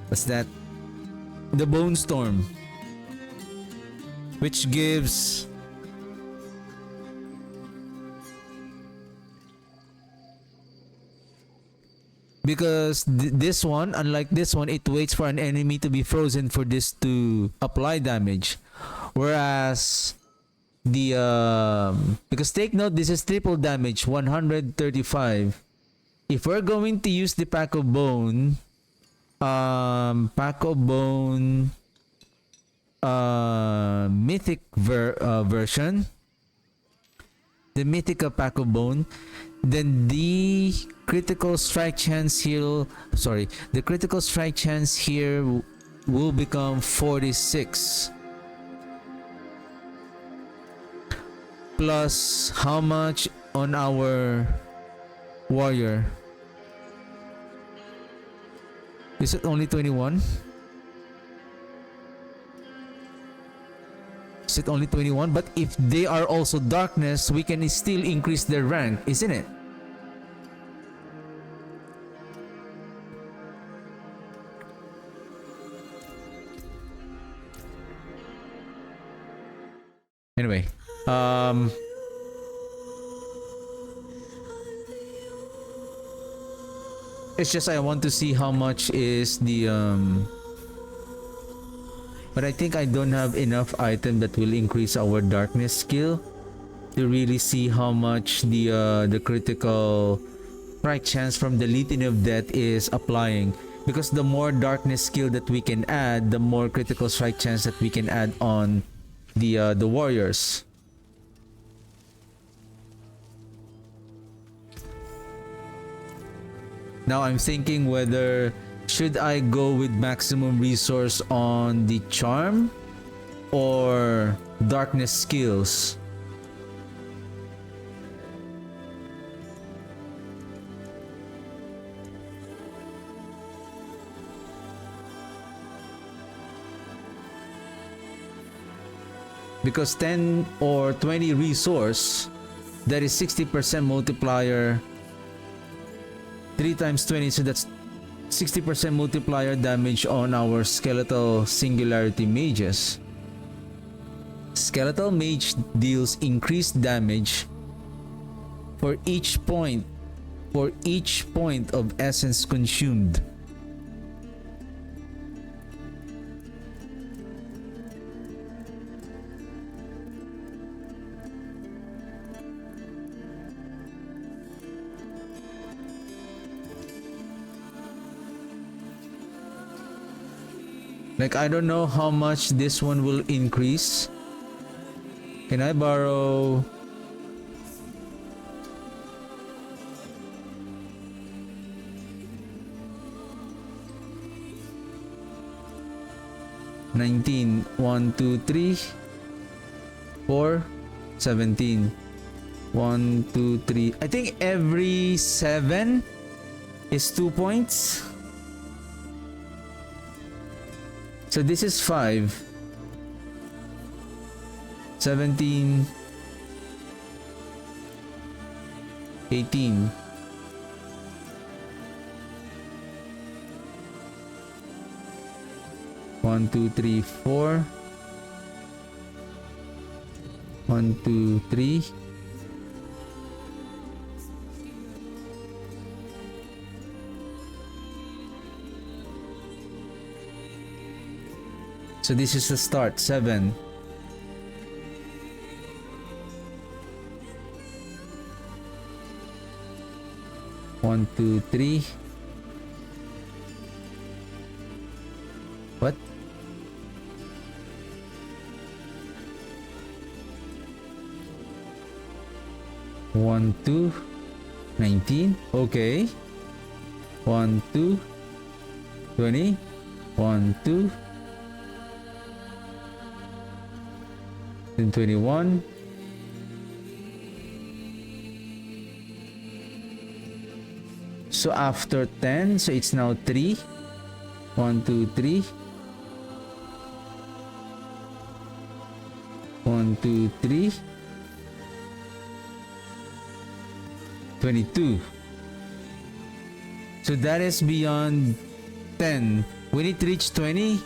what's that? The Bone Storm, which gives because this one, unlike this one, it waits for an enemy to be frozen for this to apply damage, whereas the because take note, this is triple damage, 135. If we're going to use the Pack of Bone mythic version, the mythical Pack of Bone, then the critical strike chance here, the critical strike chance here will become 46. Plus how much on our warrior? Is it only 21? Is it only 21? But if they are also darkness, we can still increase their rank, isn't it? Anyway, it's just I want to see how much is the but I think I don't have enough item that will increase our darkness skill to really see how much the critical strike chance from the Litany of Death is applying, because the more darkness skill that we can add, the more critical strike chance that we can add on the warriors. Now I'm thinking whether should I go with maximum resource on the charm or darkness skills. Because 10 or 20 resource, that is 60% multiplier, 3 times 20, so that's 60% multiplier damage on our skeletal singularity mages. Skeletal mage deals increased damage for each point of essence consumed. Like, I don't know how much this one will increase. Can I borrow? $19. 1, 2, 3, 4, 17. 1, 2, 3. I think every 7 is 2 points. So this is 5. 17. 18. One, two, three, 4. 1, 2, 3. So this is the start. 7. One, two, three. What? One, 2, 19. Okay. 1, 2, 20. 1, 2. Then 21. So after 10, so it's now 3. 1, 2, 3. 1, 2, 3. 22. So that is beyond 10. We need to reach 20.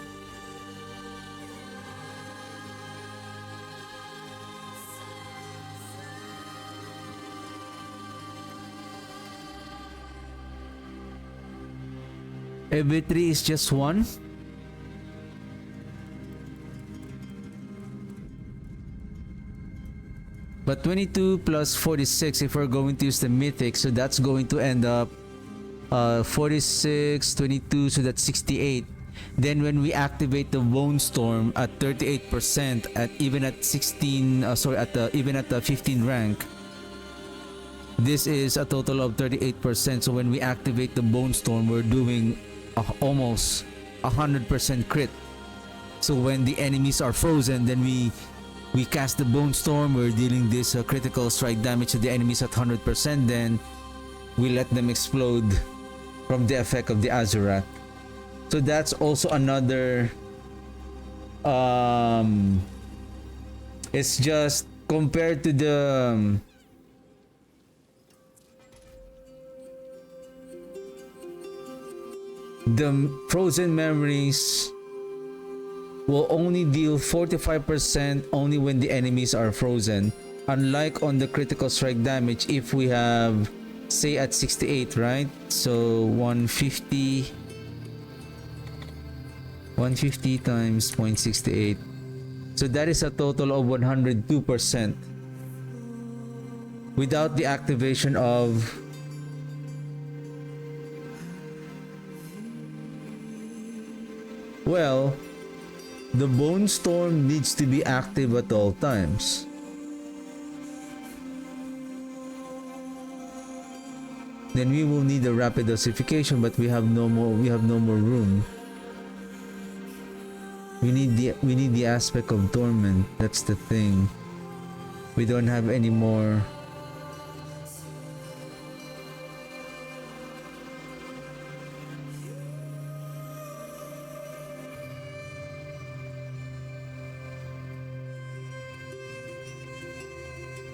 Every 3 is just 1. But 22 plus 46, if we're going to use the mythic, so that's going to end up 46, 22, so that's 68. Then when we activate the Bone Storm at 38%, at even at 16, even at the 15 rank, this is a total of 38%. So when we activate the Bone Storm, we're doing almost 100% crit. So when the enemies are frozen, then we cast the Bone Storm, we're dealing this critical strike damage to the enemies at 100%, then we let them explode from the effect of the Azurat. So that's also another it's just compared to the frozen memories will only deal 45% only when the enemies are frozen, unlike on the critical strike damage if we have, say, at 68, right? So 150 times 0.68, so that is a total of 102% without the activation of the Bone Storm needs to be active at all times. Then we will need a rapid dosification, but we have no more room. We need the aspect of Torment. That's the thing. We don't have any more.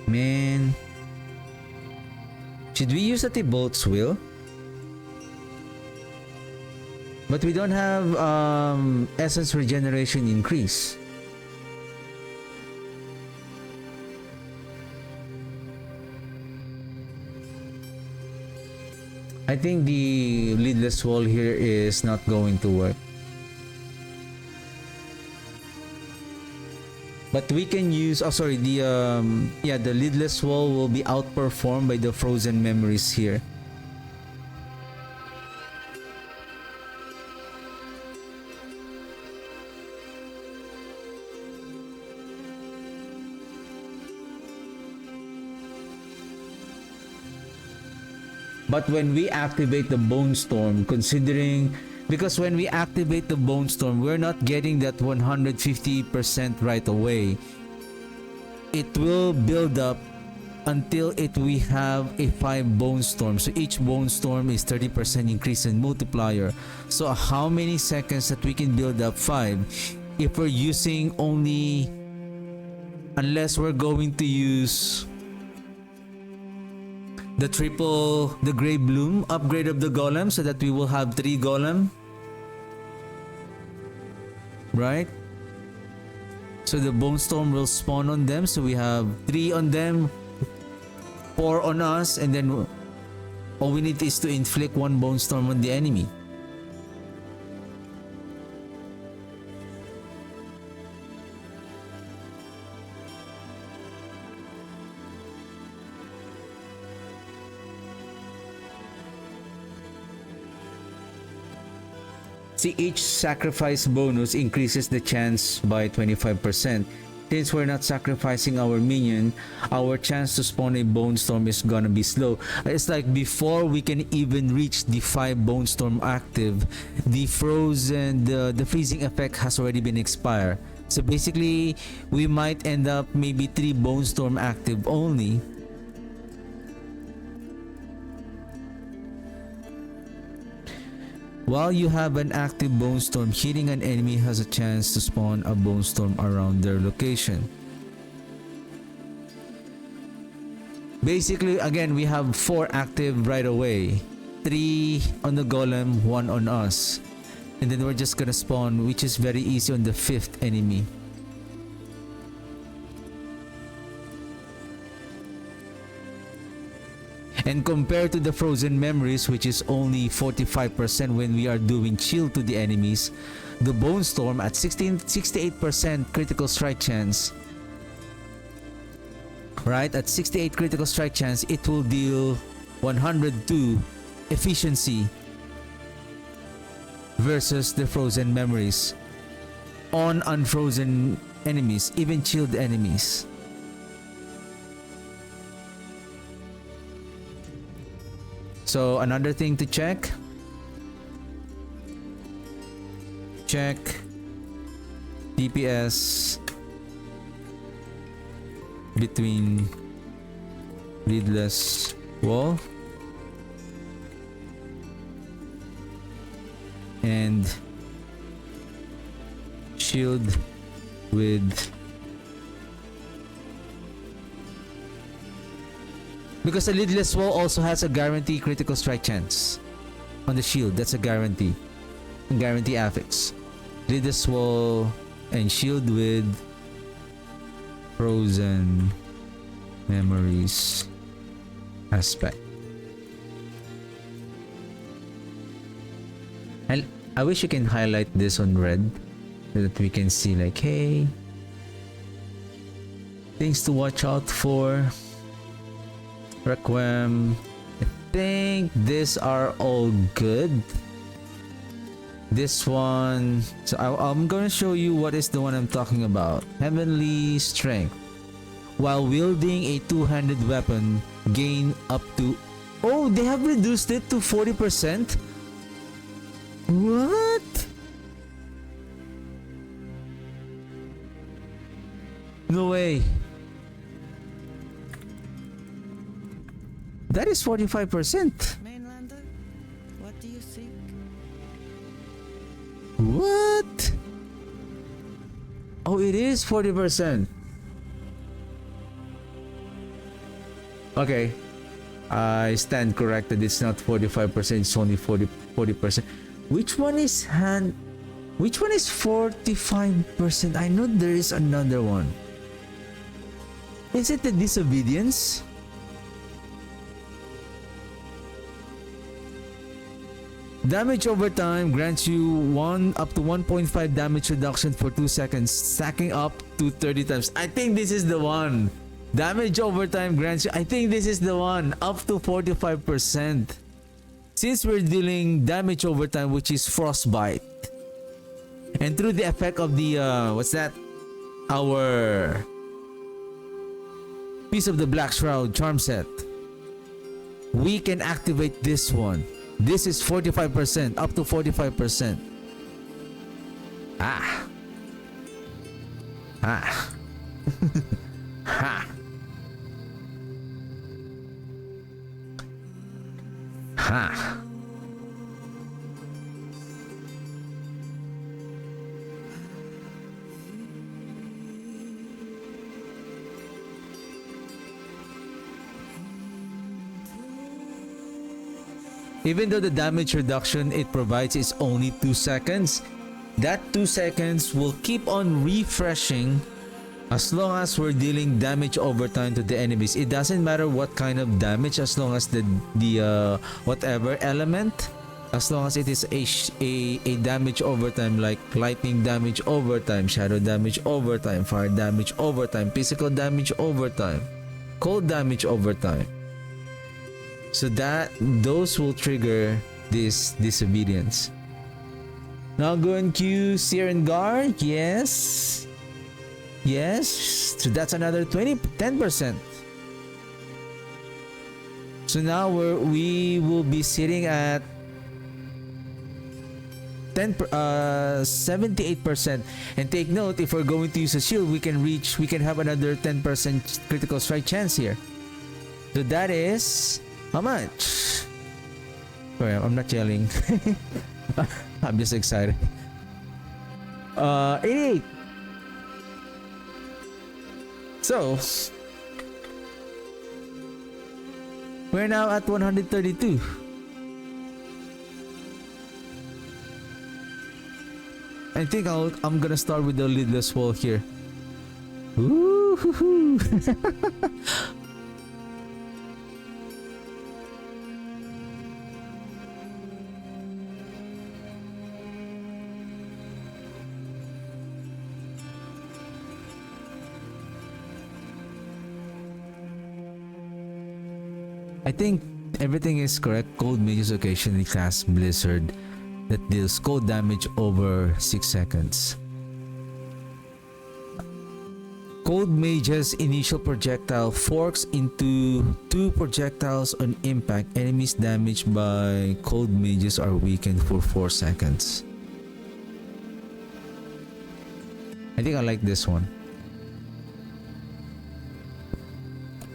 Man, should we use the Tibolt's Will? But we don't have essence regeneration increase. I think the Lidless Wall here is not going to work. But we can use, the Lidless Wall will be outperformed by the Frozen Memories here. But when we activate the Bone Storm, considering, because when we activate the Bone Storm, we're not getting that 150% right away. It will build up until we have a 5 Bone Storm. So each Bone Storm is 30% increase in multiplier. So how many seconds that we can build up 5 if we're using only, unless we're going to use the Grey Bloom upgrade of the Golem, so that we will have 3 Golem, right? So the Bone Storm will spawn on them, so we have 3 on them, 4 on us, and then all we need is to inflict 1 Bone Storm on the enemy. See, each sacrifice bonus increases the chance by 25%. Since we're not sacrificing our minion, our chance to spawn a Bone Storm is gonna be slow. It's like before we can even reach the 5 Bone Storm active, the frozen, the freezing effect has already been expired. So basically, we might end up maybe 3 Bone Storm active only. While you have an active Bone Storm, hitting an enemy has a chance to spawn a Bone Storm around their location. Basically, again, we have 4 active right away. 3 on the Golem, 1 on us. And then we're just gonna spawn, which is very easy, on the 5th enemy. And compared to the Frozen Memories, which is only 45% when we are doing chill to the enemies, the Bone Storm at 68% critical strike chance, right? At 68 critical strike chance, it will deal 102 efficiency versus the Frozen Memories on unfrozen enemies, even chilled enemies. So another thing to check DPS between Lidless Wall and Shield with, because a Lidless Wall also has a guarantee critical strike chance on the shield. That's a guarantee affix. Lidless Wall and Shield with Frozen Memories aspect. And I wish you can highlight this on red so that we can see, like, hey, things to watch out for. Requiem. I think these are all good. This one, so I'm gonna show you what is the one I'm talking about. Heavenly Strength. While wielding a two-handed weapon, gain up to... Oh, they have reduced it to 40%? What? No way. That is 45%. Mainlander, what do you think? What? Oh, it is 40%. Okay. I stand corrected. It's not 45%, it's only 40%. Which one is 45%? I know there is another one. Is it the Disobedience? Damage over time grants you up to 1.5 damage reduction for 2 seconds, stacking up to 30 times. I think this is the one. Damage over time grants you... I think this is the one. Up to 45%. Since we're dealing damage over time, which is Frostbite. And through the effect of the... what's that? Our... Piece of the Black Shroud charm set. we can activate this one. This is 45%, up to 45%. Ah. Ah. Ha. Ha. Even though the damage reduction it provides is only 2 seconds, that 2 seconds will keep on refreshing as long as we're dealing damage over time to the enemies. It doesn't matter what kind of damage, as long as the whatever element, as long as it is a damage over time, like lightning damage over time, shadow damage over time, fire damage over time, physical damage over time, cold damage over time. So that those will trigger this disobedience. Now go and queue Seer and Guard. Yes. Yes. So that's another 10%. So now we will be sitting at 78%. And take note, if we're going to use a shield, we can have another 10% critical strike chance here. So that is how much? Sorry, I'm not yelling. I'm just excited. 88. So we're now at 132. I think I'm gonna start with the lidless wall here. Ooh. I think everything is correct. Cold mages occasionally cast Blizzard that deals cold damage over 6 seconds. Cold mage's initial projectile forks into 2 projectiles on impact. Enemies damaged by cold mages are weakened for 4 seconds. I think I like this one.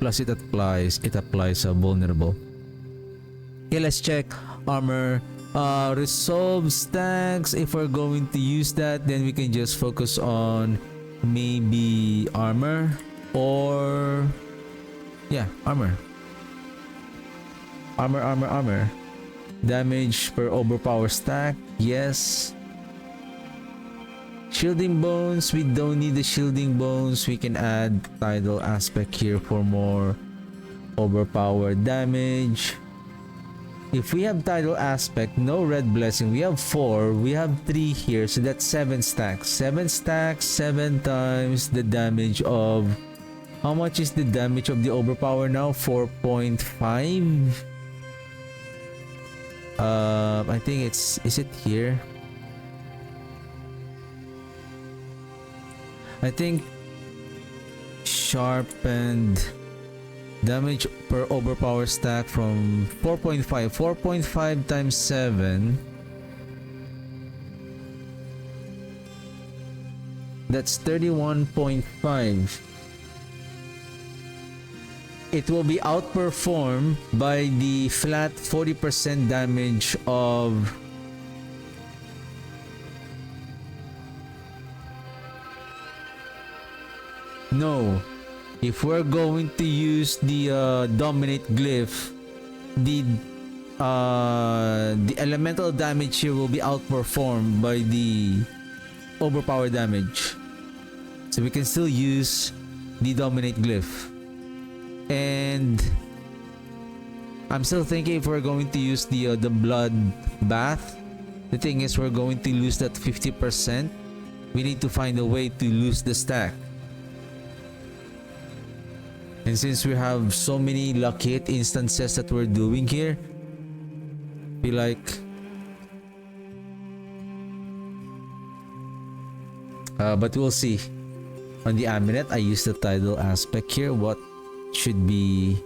Plus it applies vulnerable. Okay, let's check armor. Resolve stacks. If we're going to use that, then we can just focus on maybe armor, or yeah, armor. Damage per overpower stack, yes. Shielding bones, we don't need the shielding bones. We can add tidal aspect here for more overpowered damage. If we have tidal aspect, no red blessing, we have 4, we have 3 here, so that's 7 stacks. 7 stacks, 7 times the damage of, how much is the damage of the overpower now? 4.5. I think is it here? I think sharpened damage per overpower stack from 4.5. 4.5 times 7. That's 31.5. It will be outperformed by the flat 40% damage of no. If we're going to use the dominate glyph, the elemental damage here will be outperformed by the overpower damage. So we can still use the dominate glyph. And I'm still thinking if we're going to use the blood bath. The thing is, we're going to lose that 50%. We need to find a way to lose the stack. And since we have so many lucky hit instances that we're doing here, I feel like but we'll see. On the amulet, I use the tidal aspect here. What should be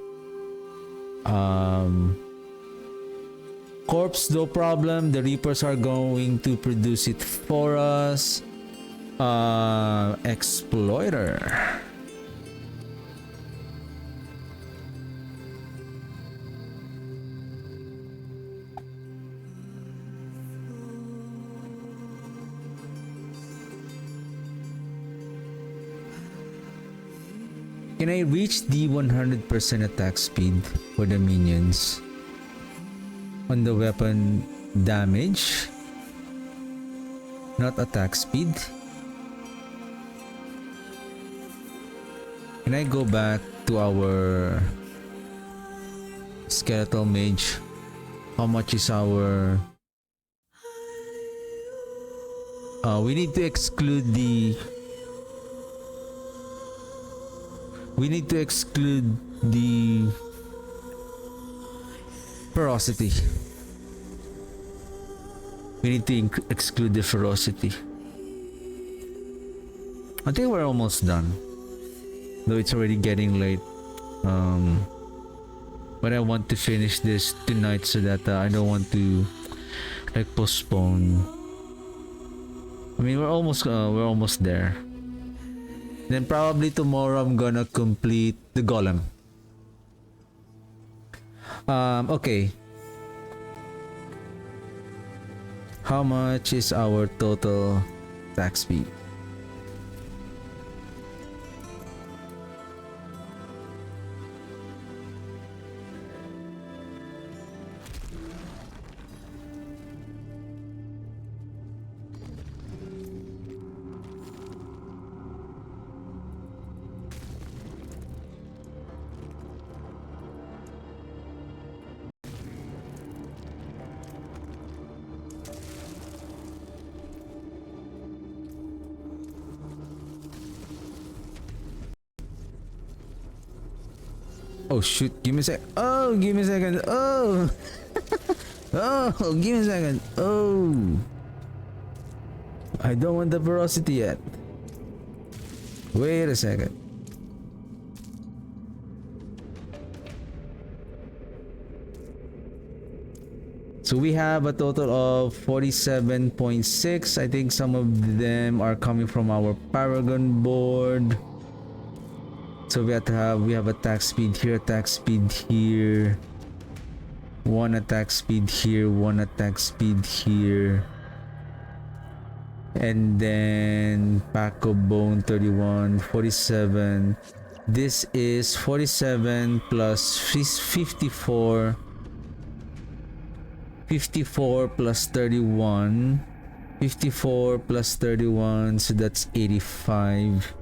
Corpse, no problem. The Reapers are going to produce it for us. Exploiter. Can I reach the 100% attack speed for the minions on the weapon damage? Not attack speed. Can I go back to our skeletal mage? How much is our... we need to exclude the... We need to exclude the ferocity. We need to exclude the ferocity. I think we're almost done. Though it's already getting late. But I want to finish this tonight so that I don't want to like postpone. I mean, we're almost there. Then probably tomorrow I'm gonna complete the golem. Okay. How much is our total attack speed? Oh shoot, give me a sec. Oh, give me a second. Oh. Oh, give me a second. Oh. I don't want the ferocity yet. Wait a second. So we have a total of 47.6. I think some of them are coming from our Paragon board. So we have attack speed here, attack speed here, one attack speed here, one attack speed here, and then pack of bone 31, 47. This is 47 plus 54, 54 plus 31, 54 plus 31, so that's 85.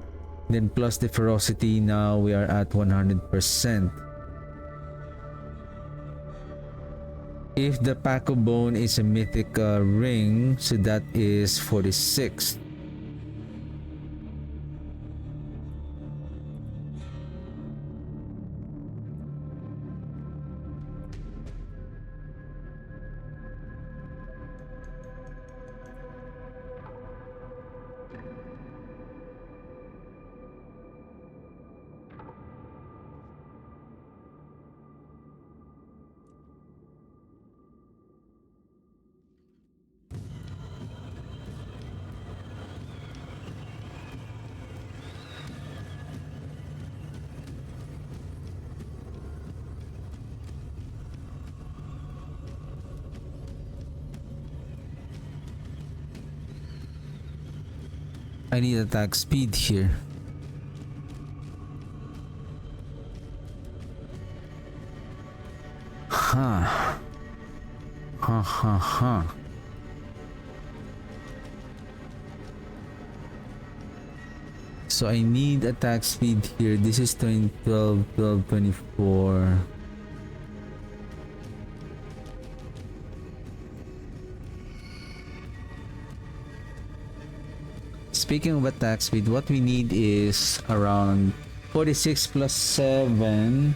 Then plus the ferocity, now we are at 100%. If the pack of bone is a mythic ring, so that is 46. I need attack speed here. Ha. Ha ha ha. So I need attack speed here. This is 12, 12, 24. Speaking of attack speed, what we need is around 46 plus 7.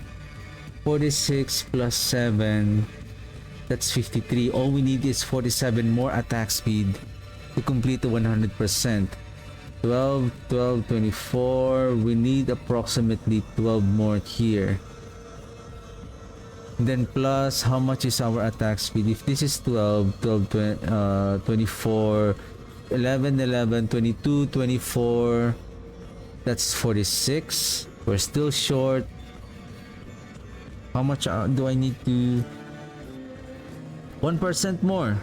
46 plus 7. That's 53. All we need is 47 more attack speed to complete the 100%. 12, 12, 24. We need approximately 12 more here. Then plus how much is our attack speed? If this is 12, 12, 24, 11, 11, 22, 24, that's 46. We're still short. How much do I need to? 1% more.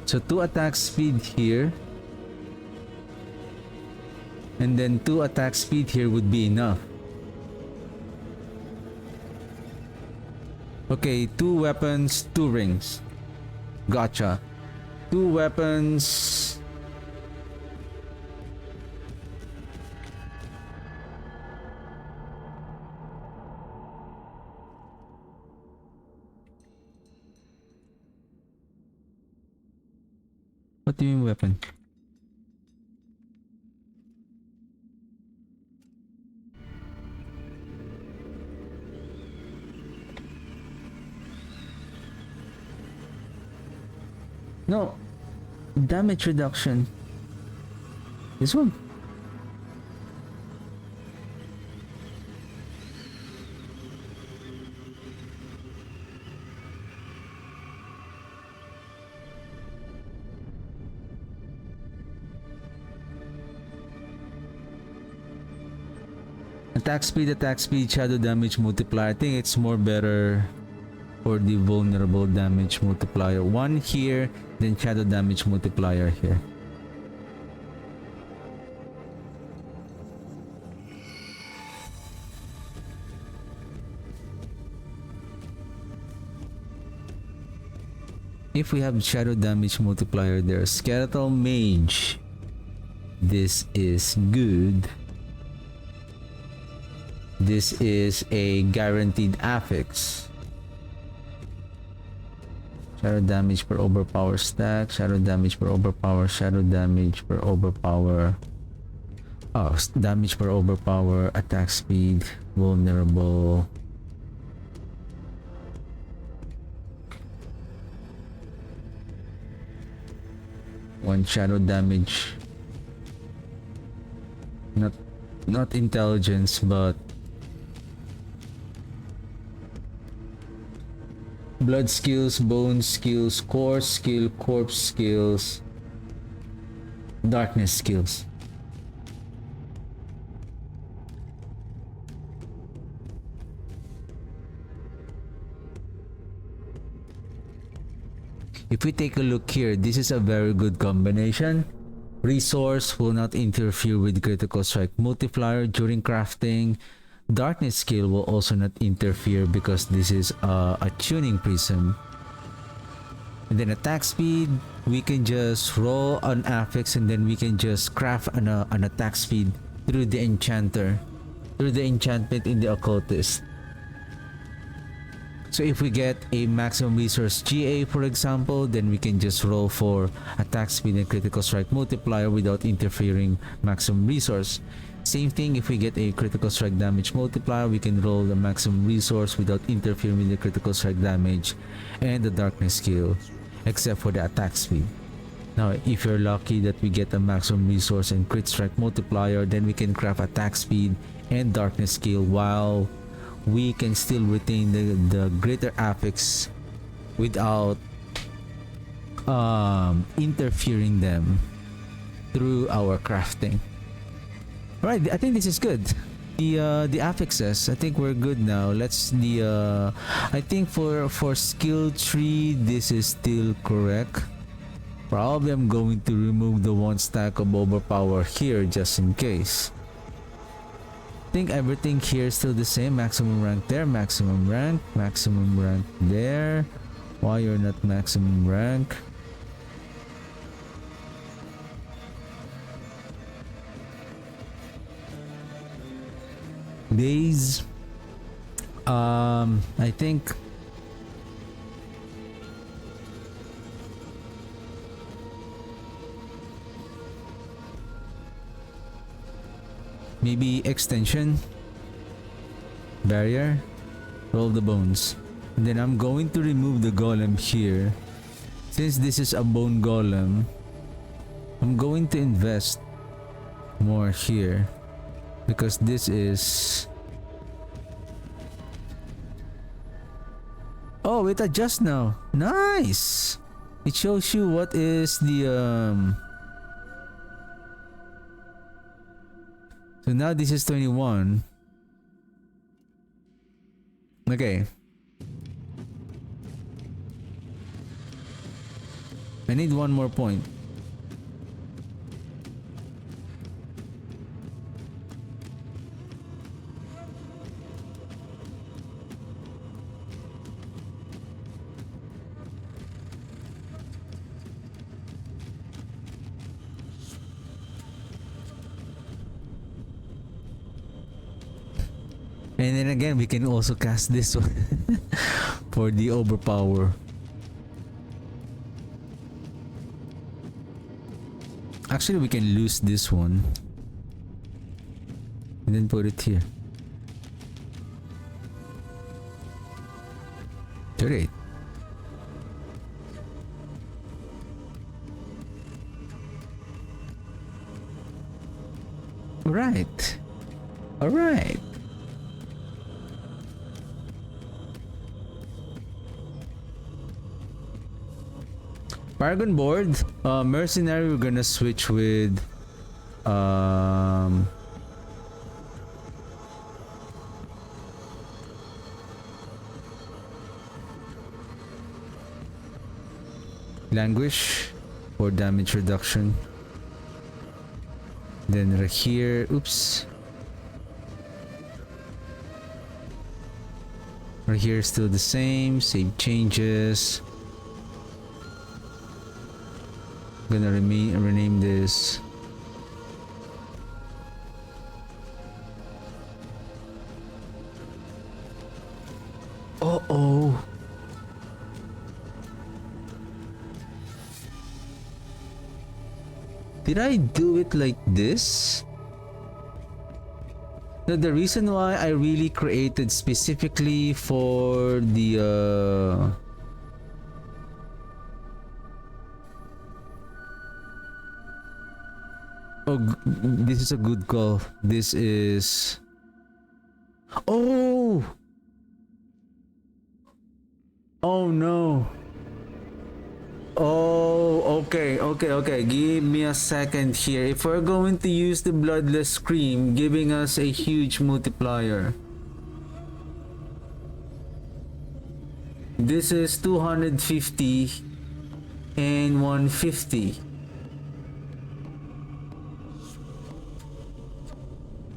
So 2 attack speed here. And then 2 attack speed here would be enough. Okay, 2 weapons, 2 rings. Gotcha. 2 weapons. What do you mean weapon? No. Damage reduction. This one. Attack speed, shadow damage multiplier. I think it's more better for the vulnerable damage multiplier. 1 here, then shadow damage multiplier here. If we have shadow damage multiplier there, skeletal mage. This is good. This is a guaranteed affix. Shadow damage per overpower stack, shadow damage per overpower, shadow damage per overpower. Oh, damage per overpower, attack speed, vulnerable. One shadow damage. Not intelligence, but blood skills, bone skills, core skill, corpse skills, darkness skills. If we take a look here, this is a very good combination. Resource will not interfere with critical strike multiplier during crafting. Darkness skill will also not interfere because this is a tuning prism. And then attack speed, we can just roll an affix and then we can just craft an attack speed through the enchanter, through the enchantment in the occultist. So if we get a maximum resource GA for example, then we can just roll for attack speed and critical strike multiplier without interfering maximum resource. Same thing if we get a critical strike damage multiplier, we can roll the maximum resource without interfering with the critical strike damage and the darkness skill, except for the attack speed. Now if you're lucky that we get a maximum resource and crit strike multiplier, then we can craft attack speed and darkness skill while we can still retain the greater affix without interfering them through our crafting. Right, I think this is good. The affixes, I think we're good now. I think for skill tree, this is still correct. Probably I'm going to remove the 1 stack of overpower here just in case. I think everything here is still the same. Maximum rank there, maximum rank there. Why you're not maximum rank? Days. I think maybe extension, barrier, roll the bones. And then I'm going to remove the golem here. Since this is a bone golem, I'm going to invest more here because this is... Oh, it adjusts now. Nice! It shows you what is the So now this is 21. Okay. I need one more point. And then again, we can also cast this one for the overpower. Actually, we can lose this one and then put it here. 38. Alright. Alright. Paragon board, mercenary, we're gonna switch with languish for damage reduction. Then right here, oops. Right here still the same, save changes. Gonna rename this oh did I do it like this? No, the reason why I really created specifically for the oh, this is a good call. This is... Oh! Oh no. Oh, okay. Give me a second here. If we're going to use the Bloodless Scream, giving us a huge multiplier. This is 250 and 150.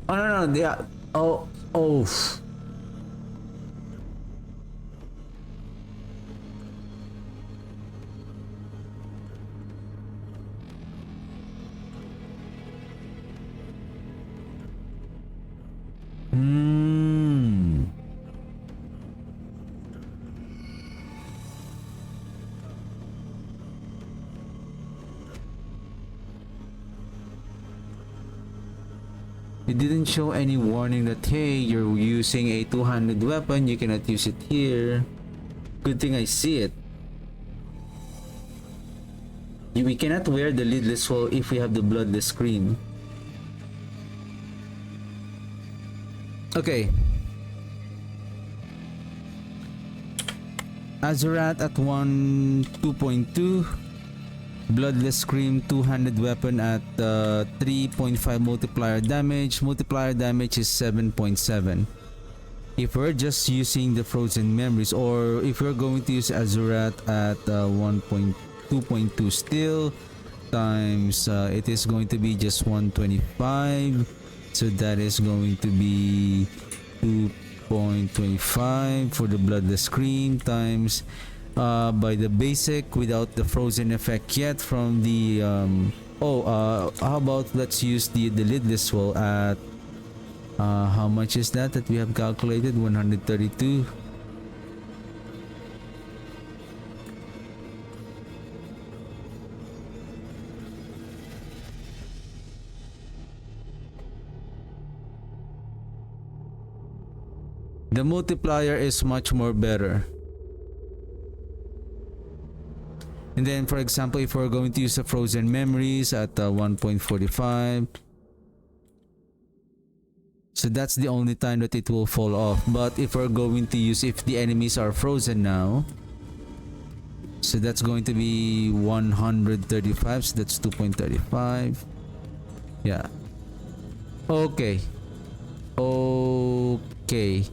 Oh no, yeah. Oh. It didn't show any warning that, hey, you're using a two-handed weapon, you cannot use it here. Good thing I see it. We cannot wear the lidless wall if we have the Bloodless Scream. Okay. Azurat at 2.2. Bloodless Scream two-handed weapon at 3.5 multiplier damage. Multiplier damage is 7.7. If we're just using the Frozen Memories, or if we're going to use Azurat at 2.2 still, times it is going to be just 125. So that is going to be 2.25 for the Bloodless Scream times by the basic without the frozen effect yet from the how about let's use the lidless wall at how much is that we have calculated? 132. The multiplier is much more better. And then, for example, if we're going to use the frozen memories at 1.45, so that's the only time that it will fall off. But if we're going to use, if the enemies are frozen now, so that's going to be 135, so that's 2.35. Yeah. Okay. Okay.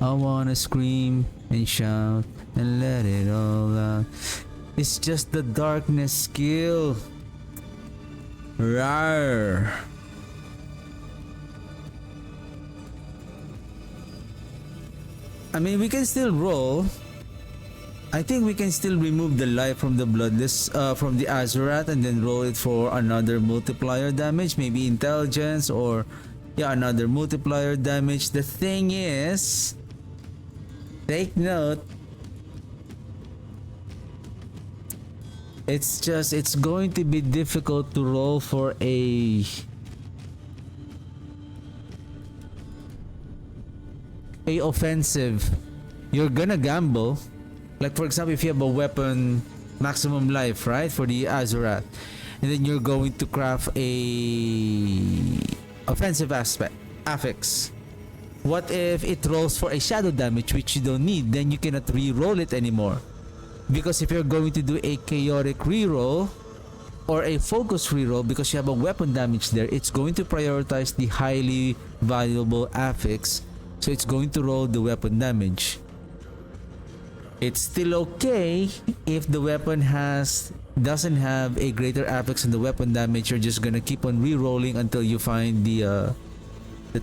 I wanna scream and shout and let it all out. It's just the darkness skill. Rawr. I mean, we can still roll. I think we can still remove the life from the bloodless, from the Azurat, and then roll it for another multiplier damage, maybe intelligence, or yeah, another multiplier damage. The thing is, take note, it's going to be difficult to roll for a offensive. You're gonna gamble. Like for example, if you have a weapon maximum life, right, for the Azurat, and then you're going to craft a offensive affix. What if it rolls for a shadow damage, which you don't need? Then you cannot re-roll it anymore. Because if you're going to do a chaotic reroll or a focus reroll, because you have a weapon damage there, it's going to prioritize the highly valuable affix. So it's going to roll the weapon damage. It's still okay if the weapon doesn't have a greater affix in the weapon damage. You're just gonna keep on re-rolling until you find the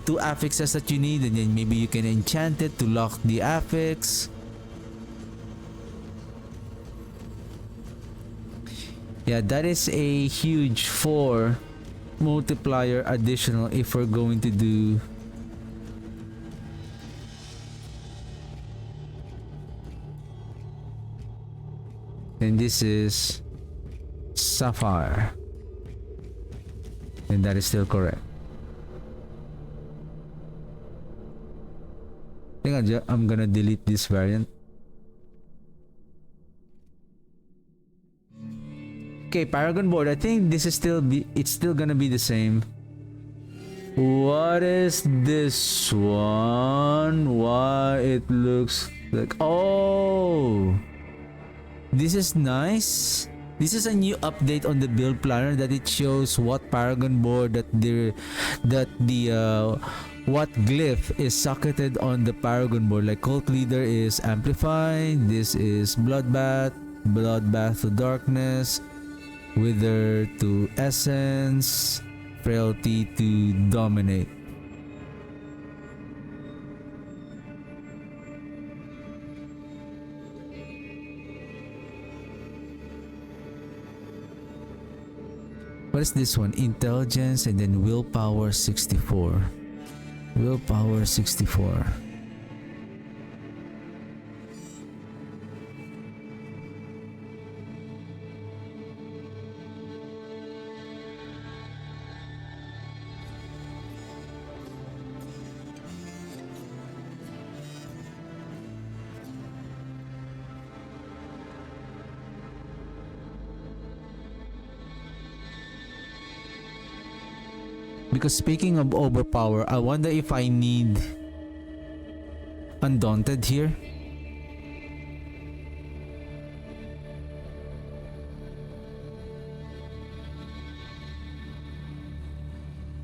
two affixes that you need, and then maybe you can enchant it to lock the affix. Yeah, that is a huge 4 multiplier additional if we're going to do and this is Sapphire, and that is still correct. I think I'm gonna delete this variant. Okay, Paragon board. I think this is it's still gonna be the same. What is this one? Why it looks like, oh, this is nice. This is a new update on the build planner that it shows what Paragon board what glyph is socketed on the Paragon board. Like Cult Leader is amplified. This is Bloodbath to Darkness, Wither to Essence, Frailty to Dominate. What is this one? Intelligence and then Willpower 64. Willpower 64. Because speaking of overpower, I wonder if I need Undaunted here.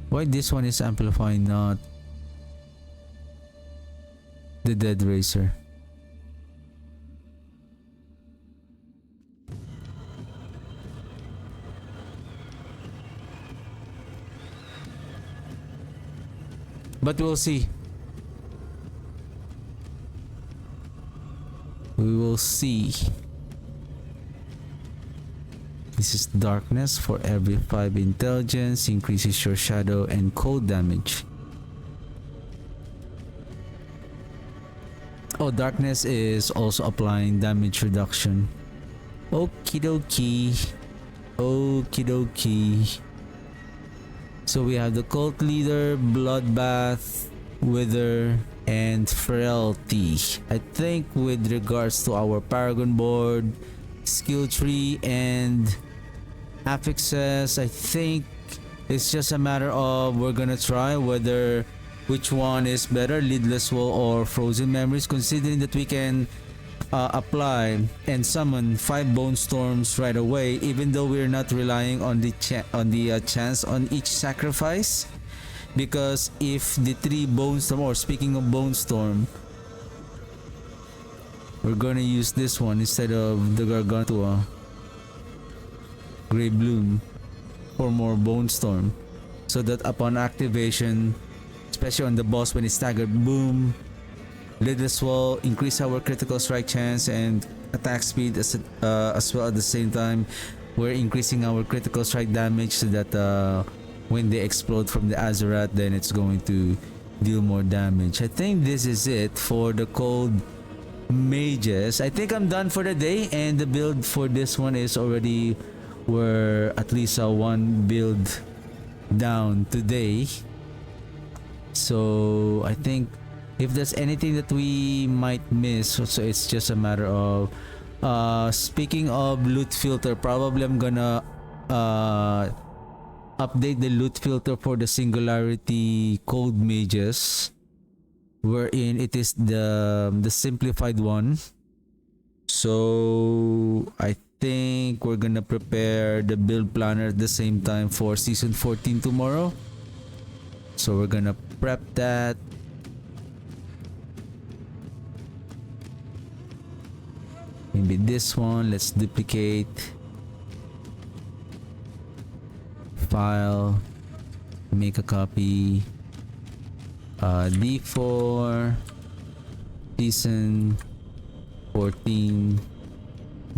Why this one is amplifying, not the Dead Racer? But we'll see. We will see. This is darkness. For every 5 intelligence, increases your shadow and cold damage. Oh, darkness is also applying damage reduction. Okie dokie. Okie dokie. So we have the Cult Leader, Bloodbath, wither, and frailty. I think with regards to our paragon board, skill tree, and affixes, I think it's just a matter of we're gonna try whether which one is better, lidless wall or frozen memories, considering that we can apply and summon 5 bone storms right away, even though we're not relying on the chance on each sacrifice. Because if the 3 bone storm, or speaking of bone storm, we're gonna use this one instead of the Gargantua Grey Bloom for more bone storm, so that upon activation, especially on the boss when it's staggered, boom, lidless wall, increase our critical strike chance and attack speed as well. At the same time, we're increasing our critical strike damage so that when they explode from the Azeroth, then it's going to deal more damage. I think this is it for the cold mages. I think I'm done for the day, and the build for this one is already, we're at least one build down today. So I think if there's anything that we might miss, so it's just a matter of speaking of loot filter, probably I'm gonna update the loot filter for the Singularity Cold Mages, wherein it is the simplified one. So I think we're gonna prepare the build planner at the same time for season 14 tomorrow. So we're gonna prep that. Maybe this one, let's duplicate, file, make a copy, D4 season 14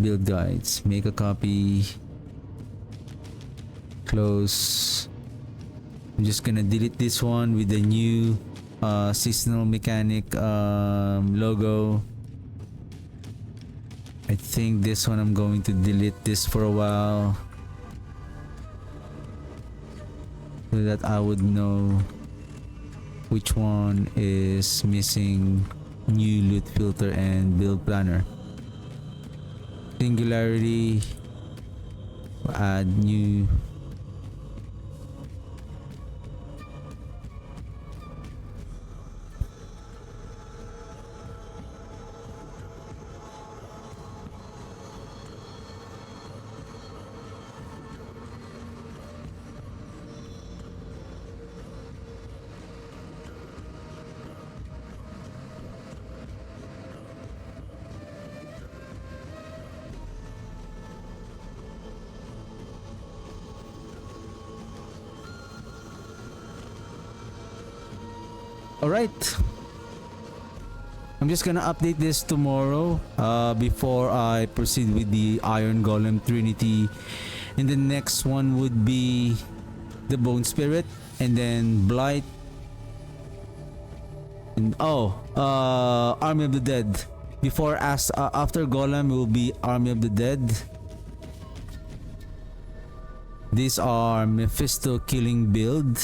build guides, make a copy, close. I'm just gonna delete this one with the new seasonal mechanic logo. I think this one I'm going to delete this for a while, so that I would know which one is missing new loot filter and build planner. Singularity, add new. Alright, I'm just gonna update this tomorrow before I proceed with the Iron Golem Trinity, and the next one would be the Bone Spirit, and then Blight, and Army of the Dead. After Golem will be Army of the Dead. These are Mephisto killing build,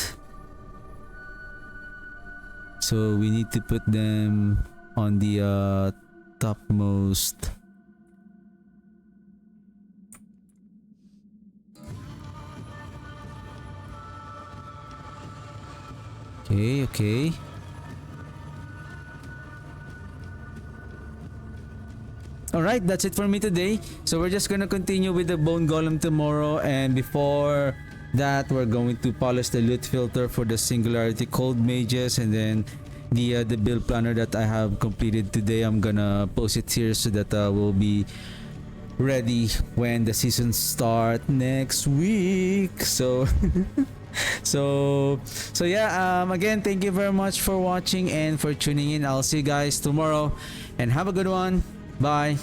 so we need to put them on the topmost. Okay. Alright, that's it for me today. So we're just gonna continue with the Bone Golem tomorrow, and before that we're going to polish the loot filter for the Singularity Cold Mages, and then the build planner that I have completed today, I'm gonna post it here so that we'll be ready when the season start next week. So so yeah, again, thank you very much for watching and for tuning in. I'll see you guys tomorrow, and have a good one. Bye.